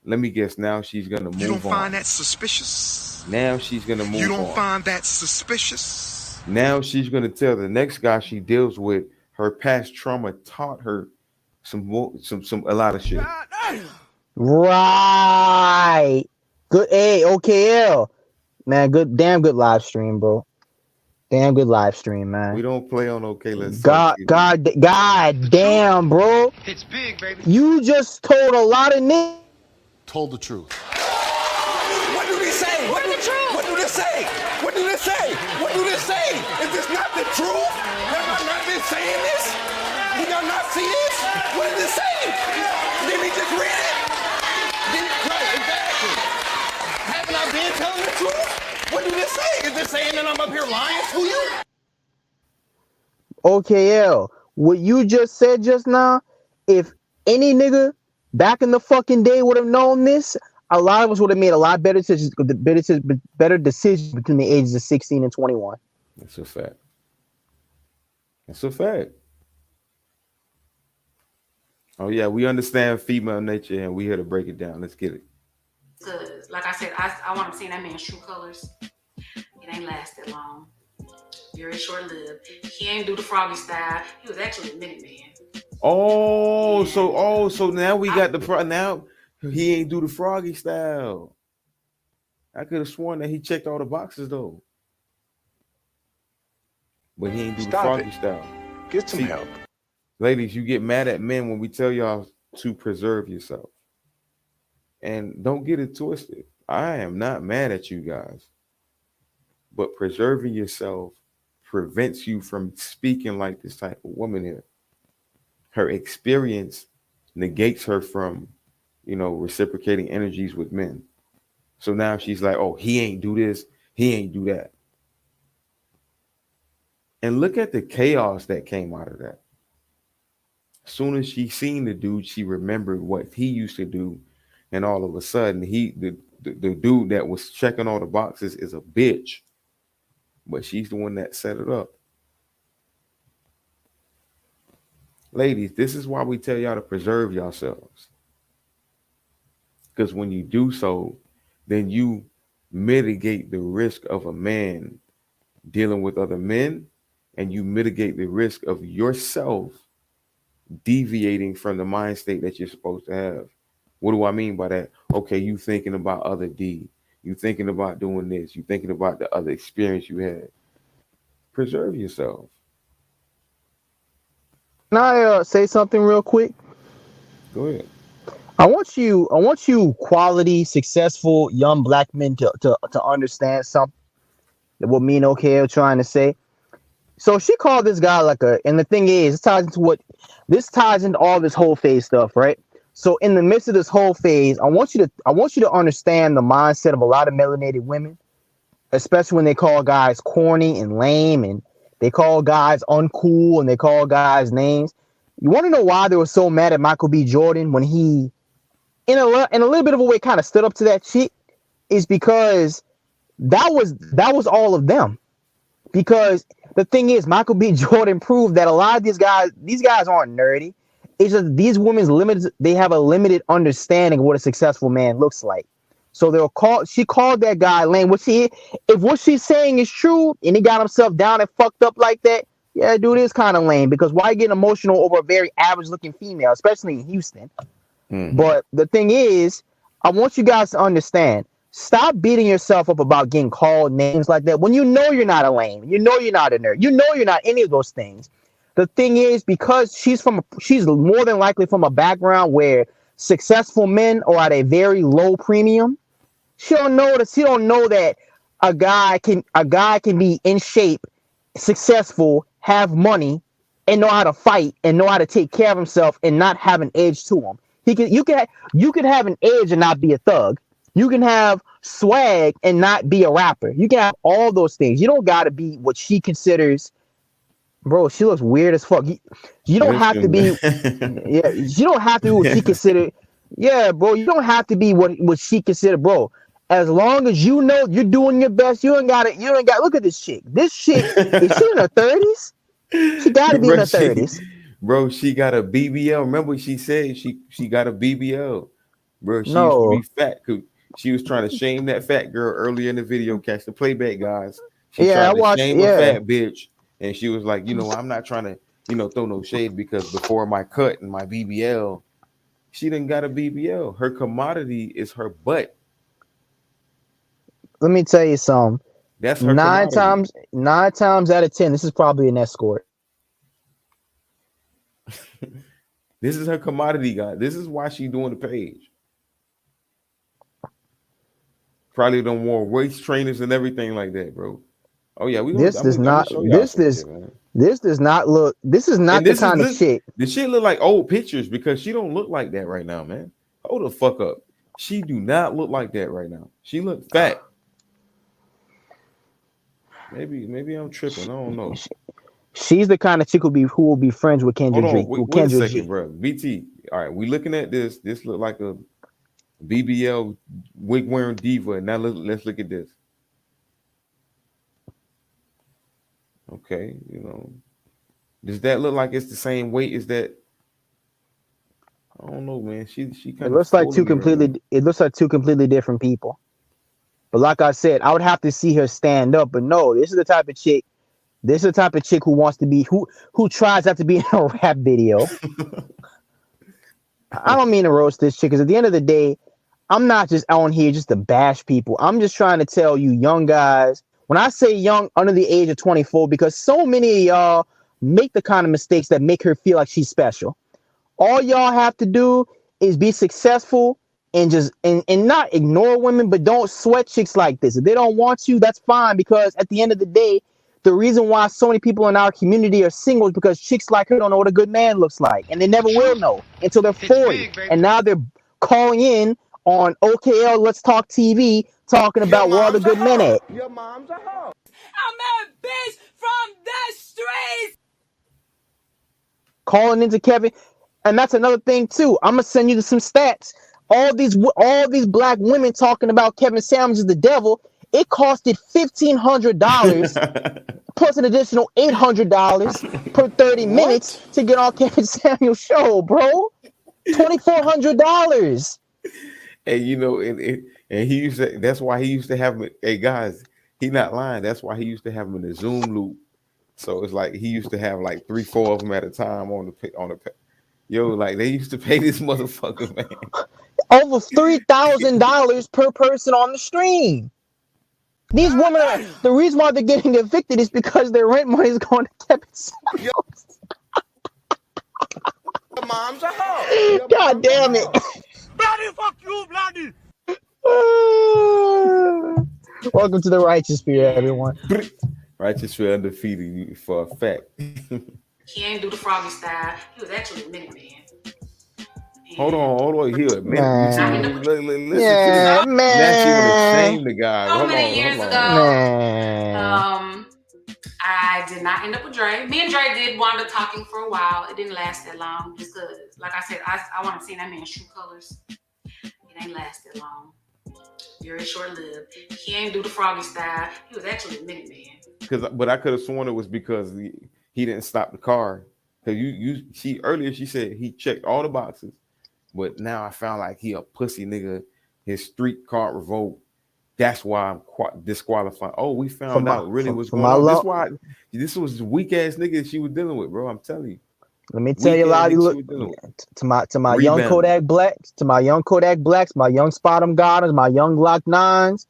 Let me guess, now she's gonna move on. You don't find that suspicious? Now she's gonna move on. You don't find that suspicious? Now she's gonna tell the next guy she deals with her past trauma taught her a lot of shit. Right. Good. Hey, OKL. Man, damn good live stream, bro. Damn good live stream, man. We don't play on OK. Let's God damn, bro. It's big, baby. You just told a lot of niggas. Told the truth. What do they say? What do they say? What do they say? What do they say? Is this not the truth? Have I not been saying this? Did y'all not see this? What did it say? Did we just read it? Right, exactly. Haven't I been telling the truth? What do they say? Is this saying that I'm up here lying to you? OKL, what you just said just now, if any nigga back in the fucking day would have known this, a lot of us would have made a lot better decisions between the ages of 16 and 21. That's a fact. That's a fact. Oh yeah, we understand female nature and we here to break it down. Let's get it. Because, like I said, I want to see that man's true colors. It ain't last that long. Very short-lived. He ain't do the Froggy style. He was actually a minute man. So now we got now he ain't do the Froggy style. I could have sworn that he checked all the boxes though. But he ain't do the Froggy style. Get some help. Ladies, you get mad at men when we tell y'all to preserve yourself. And don't get it twisted. I am not mad at you guys. But preserving yourself prevents you from speaking like this type of woman here. Her experience negates her from, reciprocating energies with men. So now she's like, oh, he ain't do this, he ain't do that. And look at the chaos that came out of that. As soon as she seen the dude, she remembered what he used to do. And all of a sudden, the dude that was checking all the boxes is a bitch. But she's the one that set it up. Ladies, this is why we tell y'all to preserve yourselves. Because when you do so, then you mitigate the risk of a man dealing with other men, and you mitigate the risk of yourself deviating from the mind state that you're supposed to have. What do I mean by that? Okay, you thinking about other D. You thinking about doing this. You thinking about the other experience you had. Preserve yourself. Can I say something real quick? Go ahead. I want you quality, successful young black men to understand something that what me and OK are trying to say. So she called this guy and the thing is, this ties into all this Hoephase stuff, right? So in the midst of this Hoephase, I want you to understand the mindset of a lot of melanated women. especially when they call guys corny and lame, and they call guys uncool, and they call guys names. You want to know why they were so mad at Michael B. Jordan when he, in a little bit of a way, kind of stood up to that shit? Is because that was all of them. Because the thing is, Michael B. Jordan proved that a lot of these guys aren't nerdy. It's just these women's they have a limited understanding of what a successful man looks like. So she called that guy lame. If what she's saying is true and he got himself down and fucked up like that, yeah, dude is kind of lame, because why get emotional over a very average looking female, especially in Houston? Mm-hmm. But the thing is, I want you guys to understand, stop beating yourself up about getting called names like that when you know you're not a lame, you know you're not a nerd, you know you're not any of those things. The thing is, because she's more than likely from a background where successful men are at a very low premium. She don't know that a guy can be in shape, successful, have money, and know how to fight and know how to take care of himself and not have an edge to him. You can have an edge and not be a thug. You can have swag and not be a rapper. You can have all those things. You don't gotta be what she considers. Bro, she looks weird as fuck. You don't have to be. Yeah, you don't have to be what she considered. Yeah, bro, you don't have to be what she considered, bro. As long as you know you're doing your best, you ain't got. Look at this chick. This chick, is she in her 30s? She gotta be in her 30s. Bro, she got a BBL. Remember she said she got a BBL. Bro, she used to be fat. She was trying to shame that fat girl earlier in the video. Catch the playback, guys. She tried to shame a fat bitch. And she was like, I'm not trying to, throw no shade, because before my cut and my BBL, she didn't got a BBL. Her commodity is her butt. Let me tell you something. That's her nine commodity. times out of 10, this is probably an escort. This is her commodity, guys. This is why she doing the page. Probably done more waist trainers and everything like that, bro. Oh yeah, this is not the kind of chick. This shit look like old pictures, because she don't look like that right now, man. Hold the fuck up. She do not look like that right now. She look fat. Maybe I'm tripping. I don't know. She's the kind of chick who will be friends with Kendra Drake. Wait a second, bro. BT. All right, we looking at this. This look like a BBL wig wearing diva. Now let's look at this. Okay, does that look like it's the same weight as that? I don't know, man. She kind of. It looks like two completely different people. But like I said, I would have to see her stand up. But no, this is the type of chick. This is the type of chick who wants to be who tries not to be in a rap video. I don't mean to roast this chick, because at the end of the day, I'm not just on here just to bash people. I'm just trying to tell you, young guys. When I say young, under the age of 24, because so many of y'all make the kind of mistakes that make her feel like she's special. All y'all have to do is be successful and just and not ignore women, but don't sweat chicks like this. If they don't want you, that's fine, because at the end of the day, the reason why so many people in our community are single is because chicks like her don't know what a good man looks like, and they never will know until they're 40. And now they're calling in on OKL Let's Talk TV, talking about where all the good men at. Your mom's a hoe. I'm a bitch from the streets. Calling into Kevin, and that's another thing too. I'm gonna send you some stats. All these black women talking about Kevin Samuels is the devil. It costed $1,500 plus an additional $800 per 30 minutes to get on Kevin Samuels' show, bro. $2,400. And and he used to. That's why he used to have. Hey guys, he not lying. That's why he used to have them in the Zoom loop. So it's like he used to have like 3-4 of them at a time on the. Yo, like they used to pay this motherfucker, man. Over $3,000 per person on the stream. These women, the reason why they're getting evicted is because their rent money is going to Kevin Samuels. Your mom's a hoe. God damn it. Bloody fuck you, bloody. Welcome to the Righteous Fear, everyone. Righteous Fear undefeated for a fact. He ain't do the froggy style. He was actually a Minute Man. Hold on. He admitted. You see, Man. listen to Yeah, this. Now she want to man. shame the guy. So Hold many years on. ago, Man. I did not end up with Dre. Me and Dre did wind up talking for a while. It didn't last that long, just because, like I said, I want to see that man's true colors. It ain't lasted long. Very short-lived. He ain't do the Froggy style. He was actually a minute man. But I could have sworn it was because he didn't stop the car. Cause she said he checked all the boxes, but now I found like he a pussy nigga. His street card revoked. That's why I'm disqualified. Oh, we found out really what's going on. This was weak ass nigga she was dealing with, bro. I'm telling you. Let me tell you a lot of you to my young Kodak Blacks, my young Spot'em Godders, my young Glock 9s,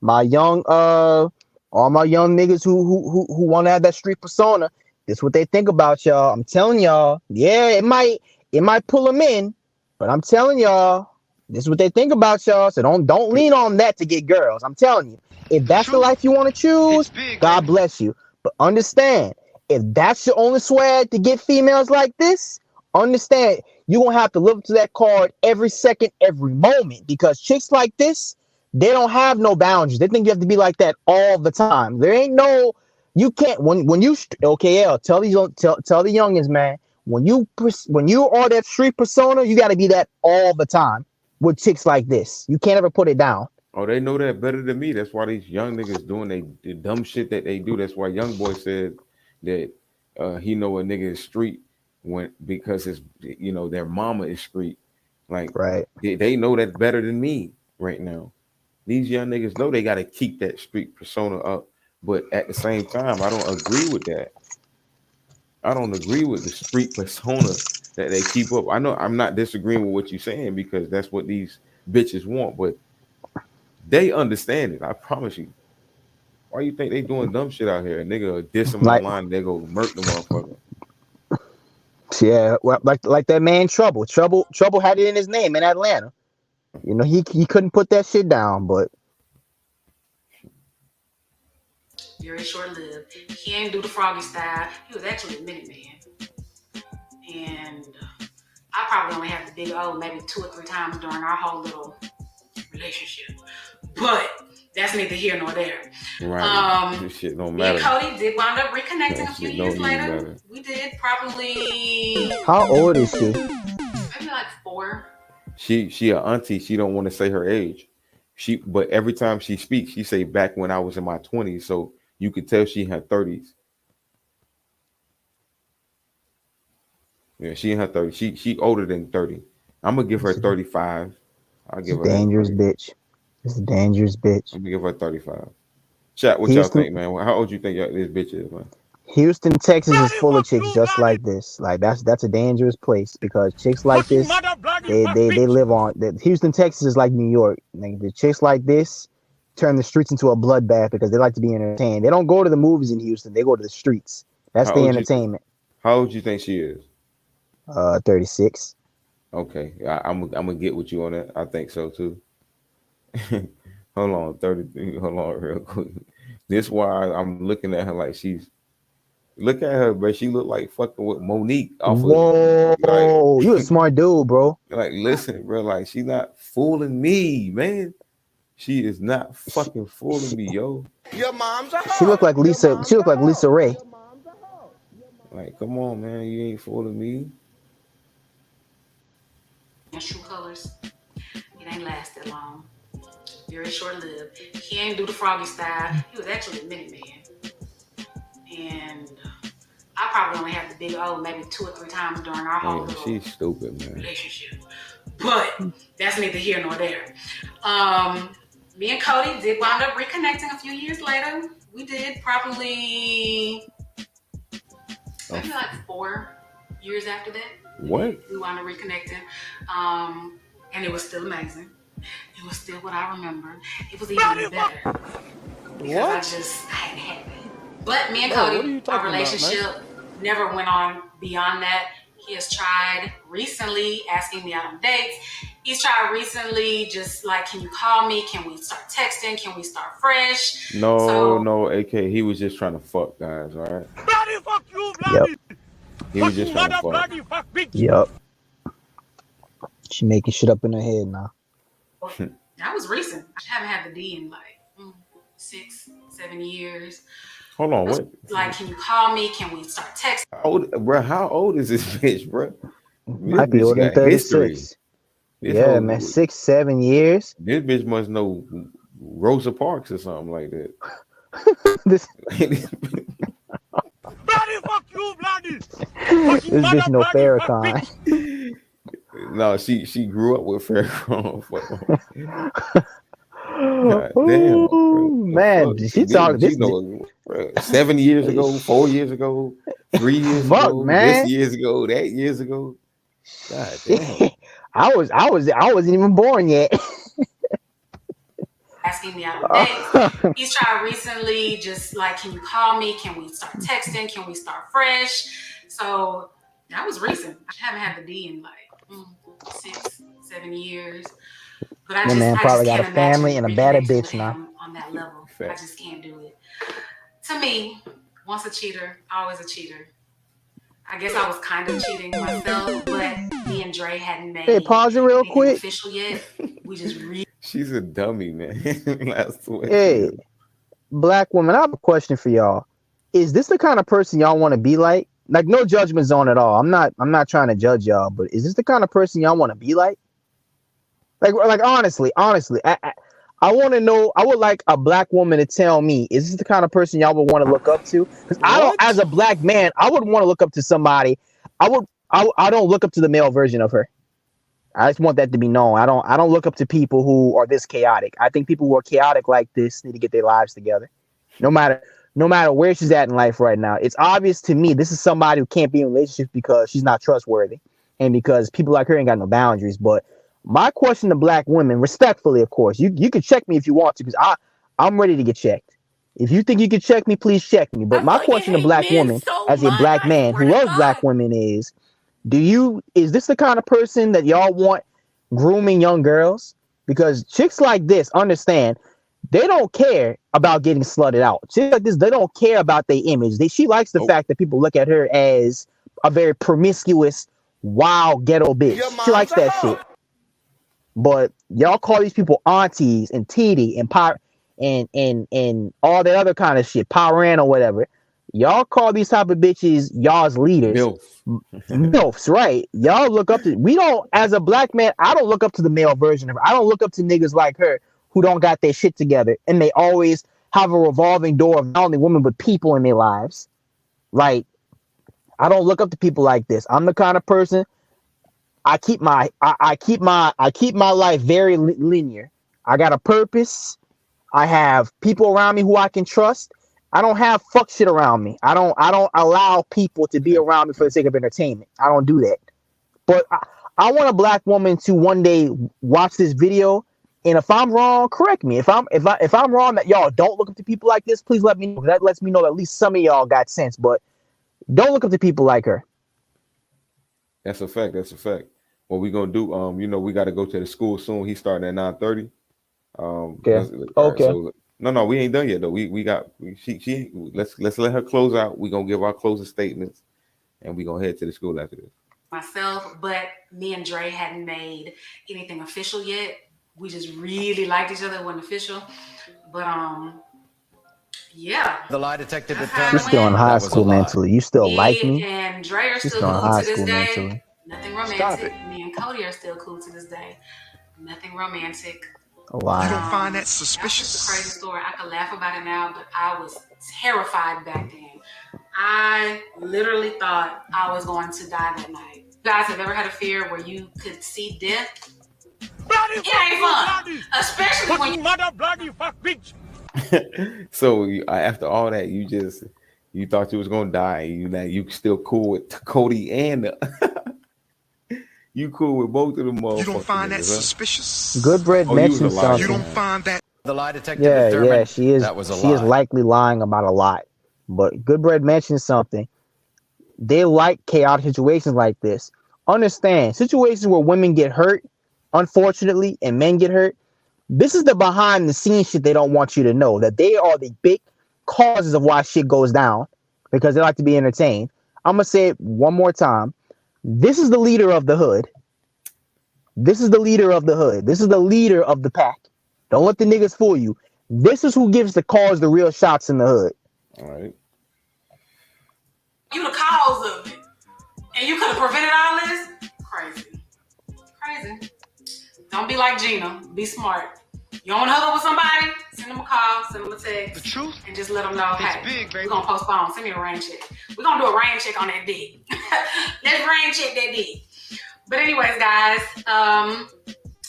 my young all my young niggas who want to have that street persona. This is what they think about y'all. I'm telling y'all. Yeah, it might pull them in, but I'm telling y'all, this is what they think about y'all. So don't lean on that to get girls. I'm telling you. If that's the life you want to choose, God bless you. But understand, if that's your only swag to get females like this, understand you're gonna have to live up to that card every second, every moment. Because chicks like this, they don't have no boundaries. They think you have to be like that all the time. There ain't no, you can't when you OKL tell the youngins, man. When you are that street persona, you got to be that all the time with chicks like this. You can't ever put it down. Oh, they know that better than me. That's why these young niggas doing the dumb shit that they do. That's why Young Boy said that he know a nigga is street because his their mama is street. Like they know that better than me right now. These young niggas know they got to keep that street persona up, but at the same time, I don't agree with that. I don't agree with the street persona that they keep up. I know I'm not disagreeing with what you're saying because that's what these bitches want, but they understand it. I promise you. Why you think they doing dumb shit out here? A nigga diss them online, they go murk the motherfucker. Yeah, well, like that man Trouble had it in his name in Atlanta. He couldn't put that shit down, but very short-lived. He ain't do the Froggy style. He was actually a minute man. And I probably only had the big O maybe 2 or 3 times during our whole little relationship. But that's neither here nor there. Right. This shit don't matter. Me and Cody did wind up reconnecting a few years later. We did probably. How old is she? Maybe like 4. She a auntie. She don't want to say her age. But every time she speaks, she say back when I was in my 20s. So you could tell she in her 30s. Yeah, she in her 30s. She older than 30. I'm gonna give her 35. I'll give her dangerous bitch. It's a dangerous bitch. I'm gonna give her 35. Chat, what y'all think, man? How old you think this bitch is, man? Houston, Texas is full of chicks just like this. Like that's a dangerous place because chicks like this, they live on. Houston, Texas is like New York. Like, the chicks like this turn the streets into a bloodbath because they like to be entertained. They don't go to the movies in Houston. They go to the streets. That's the entertainment. How old do you think she is? 36. Okay, I'm gonna get with you on that. I think so too. Hold on, 33. Hold on, real quick. This why I'm looking at her like she's. Look at her, bro. She look like fucking with Monique. Whoa, you a smart dude, bro. Like, listen, bro. Like, she's not fooling me, man. She is not fucking fooling me, yo. Your mom's a hoe. She look like Lisa. She look like Lisa Ray. Like, come on, man. You ain't fooling me. True colors. It ain't lasted long. Very short-lived. He ain't do the Froggy style. He was actually a minute man. And I probably only had the big O maybe 2 or 3 times during our whole little she's stupid, man. relationship. But that's neither here nor there. Me and Cody did wind up reconnecting a few years later. We did probably maybe like 4 years after that. What? We wound up reconnecting. And it was still amazing. It was still what I remember. It was even better. Because I hadn't had it. But me and Cody, our relationship never went on beyond that. He has tried recently asking me out on dates. He's tried recently just like, can you call me? Can we start texting? Can we start fresh? No, AK. He was just trying to fuck, guys. All right. Bloody fuck you, bloody. He was just trying to fuck. Bloody fuck bitch. Yep. She making shit up in her head now. That was recent. I haven't had the D in like 6-7 years. Hold on, what? Like, can you call me? Can we start texting? How old is this bitch, bro? Might be older than 36. Yeah, man, 6-7 years. This bitch must know Rosa Parks or something like that. This Bloody fuck you, bloody. this bitch no Farrakhan. No, she grew up with Farrakhan. God damn, bro. Man, she talking this. 7 years ago, 4 years ago, 3 years ago, man. this years ago, that years ago. God damn. I wasn't even born yet. Asking me out on dates. He's tried recently, just like, can you call me? Can we start texting? Can we start fresh? So that was recent. I haven't had the D in like 6-7 years. But I man probably got a family and a better bitch now. On that level, I just can't do it. To me, once a cheater, always a cheater. I guess I was kind of cheating myself, but me and Dre hadn't made pause it real quick. Official yet. We just She's a dummy, man. Hey, black woman, I have a question for y'all. Is this the kind of person y'all want to be like? Like, no judgment zone at all. I'm not trying to judge y'all, but is this the kind of person y'all want to be like? Like honestly, I want to know. I would like a black woman to tell me, is this the kind of person y'all would want to look up to? Because I don't, as a black man, I would want to look up to somebody. I don't look up to the male version of her. I just want that to be known. I don't look up to people who are this chaotic. I think people who are chaotic like this need to get their lives together. No matter where she's at in life right now. It's obvious to me this is somebody who can't be in relationships because she's not trustworthy and because people like her ain't got no boundaries. But my question to black women, respectfully, of course, you can check me if you want to, because I'm ready to get checked. If you think you can check me, please check me. But my question to black women, as a black man who loves black women, is this the kind of person that y'all want grooming young girls? Because chicks like this, understand, they don't care about getting slutted out. Chicks like this, they don't care about their image. She likes the fact that people look at her as a very promiscuous, wild ghetto bitch. She likes that shit. But y'all call these people aunties and TD and all that other kind of shit, Power Ann or whatever. Y'all call these type of bitches y'all's leaders. MILFs, right? Y'all look up to. We don't, as a black man, I don't look up to the male version of her. I don't look up to niggas like her who don't got their shit together and they always have a revolving door of not only women but people in their lives. Like, I don't look up to people like this. I'm the kind of person. I keep my life very linear. I got a purpose. I have people around me who I can trust. I don't have fuck shit around me. I don't allow people to be around me for the sake of entertainment. I don't do that. But I want a black woman to one day watch this video, and if I'm wrong, correct me. If I'm wrong that y'all don't look up to people like this, please let me know. That lets me know that at least some of y'all got sense. But don't look up to people like her. That's a fact. What we gonna do? We got to go to the school soon. He's starting at 9:30. Okay. So, no, we ain't done yet though. Let's let her close out. We gonna give our closing statements, and we gonna head to the school after this. Myself, but me and Dre hadn't made anything official yet. We just really liked each other. It wasn't official, but yeah. The lie detector determined You're still in high school mentally. You still like me? And Dre are You're still still in cool high to this school day. mentally. Nothing romantic. Me and Cody are still cool to this day. Nothing romantic. Wow. You don't find that That's suspicious? just a crazy story. I could laugh about it now, but I was terrified back then. I literally thought I was going to die that night. You guys have ever had a fear where you could see death? It ain't fun, especially when you mother bloody fuck bitch. So after all that, you thought you was gonna die. You still cool with Cody and you cool with both of them motherfuckers. You don't find that niggas, huh? suspicious? Goodbread mentioned something. You don't find that. The lie detector Yeah, determined she is. that was a She lie. is likely lying about a lot. But Goodbread mentioned something. They like chaotic situations like this. Understand, situations where women get hurt, unfortunately, and men get hurt. This is the behind the scenes shit they don't want you to know. That they are the big causes of why shit goes down because they like to be entertained. I'm gonna say it one more time. This is the leader of the hood. This is the leader of the hood. This is the leader of the pack. Don't let the niggas fool you. This is who gives the cause the real shots in the hood. All right. You the cause of it. And you could have prevented all this? Crazy. Don't be like Gina. Be smart. You don't want to hook up with somebody? Send them a call, send them a text. The truth? And just let them know, hey, big, baby. we're going to postpone. Send me a rain check. We're going to do a rain check on that dick. Let's rain check that dick. But anyways, guys,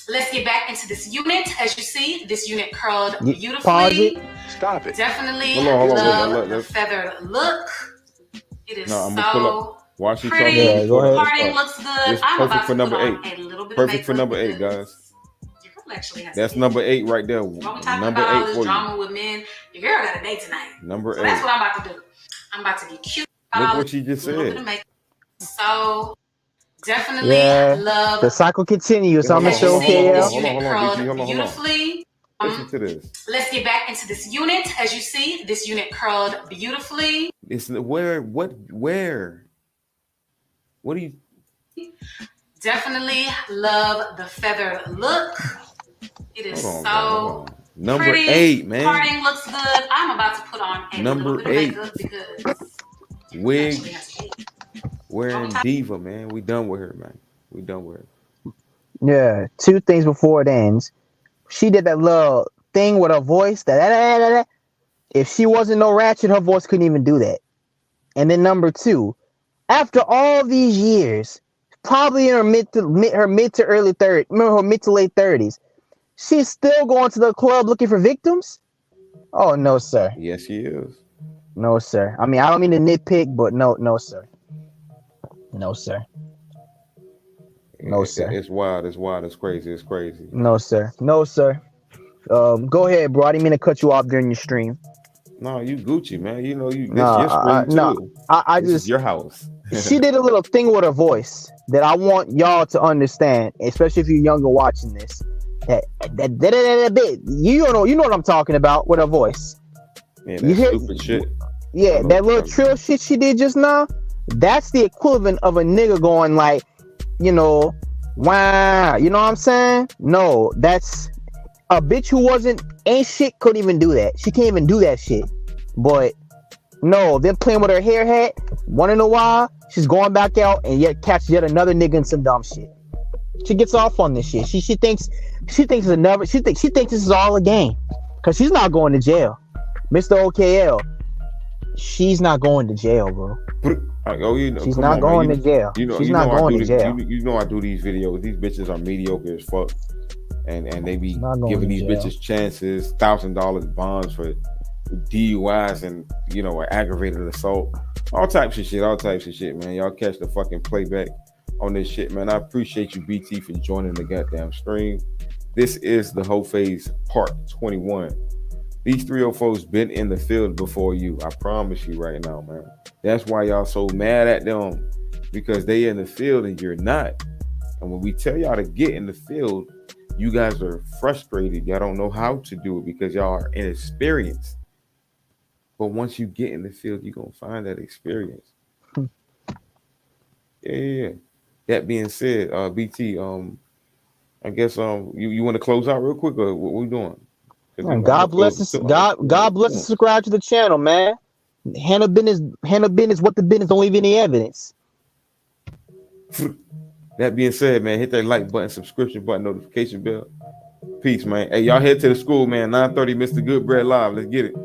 let's get back into this unit. As you see, this unit curled beautifully. Stop it. Definitely Hold on. love the feathered look. It is I'm gonna pull up. While she pretty. talking, Yeah, go ahead. Parting looks good. It's I'm about perfect for to number put on 8. a little bit Perfect of for makeup number 8, because guys. your girl actually has That's a date. number 8 right there. What we talking Number about all 8 this for you. drama with men. Your girl got a date tonight. Number So 8. that's what I'm about to do. I'm about to be cute. Look what she just A little bit of said. makeup. So definitely Yeah, love. the cycle continues. Hold on, I'm Mr. As you see, OKL. this unit BT, curled hold on. beautifully. Listen to this. Let's get back into this unit. As you see, this unit curled beautifully. It's where? What do you? Definitely love the feathered look. It is Hold so on. Number pretty. 8, man. Parting looks good. I'm about to put on a Number little bit 8. of makeup because Wig wearing diva, man. We done with her, man. We done with her. Yeah, 2 things before it ends. She did that little thing with her voice. If she wasn't no ratchet, her voice couldn't even do that. And then number 2, after all these years, probably in her mid to late 30s, she's still going to the club looking for victims? Oh no, sir. Yes, she is. No, sir. I mean, I don't mean to nitpick, but no, sir. No, sir. No, sir. It's wild. It's crazy. No, sir. Go ahead, bro. I didn't mean to cut you off during your stream. No, you Gucci, man. You know this your stream too. I this just is your house. She did a little thing with her voice that I want y'all to understand, especially if you're younger watching this. That bit, you know what I'm talking about with her voice. Yeah, that stupid shit. Yeah, that little trill shit she did just now. That's the equivalent of a nigga going like, wow. You know what I'm saying? No, that's a bitch who ain't shit couldn't even do that. She can't even do that shit. But no, then playing with her hair hat. Want to know why? She's going back out and yet catch yet another nigga in some dumb shit. She gets off on this shit. She thinks this is all a game. Cause she's not going to jail. Mr. OKL. She's not going to jail, bro. She's not going to jail. She's not going to jail. You know I do these videos. These bitches are mediocre as fuck. And they be giving these bitches chances, $1,000 bonds for DUIs and aggravated assault, all types of shit, man. Y'all catch the fucking playback on this shit, man. I appreciate you, BT, for joining the goddamn stream. This is the Hoephase part 21. These 304's been in the field before you. I promise you right now, man. That's why y'all so mad at them, because they in the field and you're not. And when we tell y'all to get in the field, you guys are frustrated. Y'all don't know how to do it because y'all are inexperienced. But once you get in the field, you're going to find that experience. Yeah. That being said, BT, I guess you want to close out real quick, or what we doing? Man, God bless us. God bless us. Subscribe to the channel, man. Handle business. What the business don't leave any evidence. That being said, man, hit that like button, subscription button, notification bell. Peace, man. Hey, y'all head to the school, man. 9:30, Mr. Good Bread Live. Let's get it.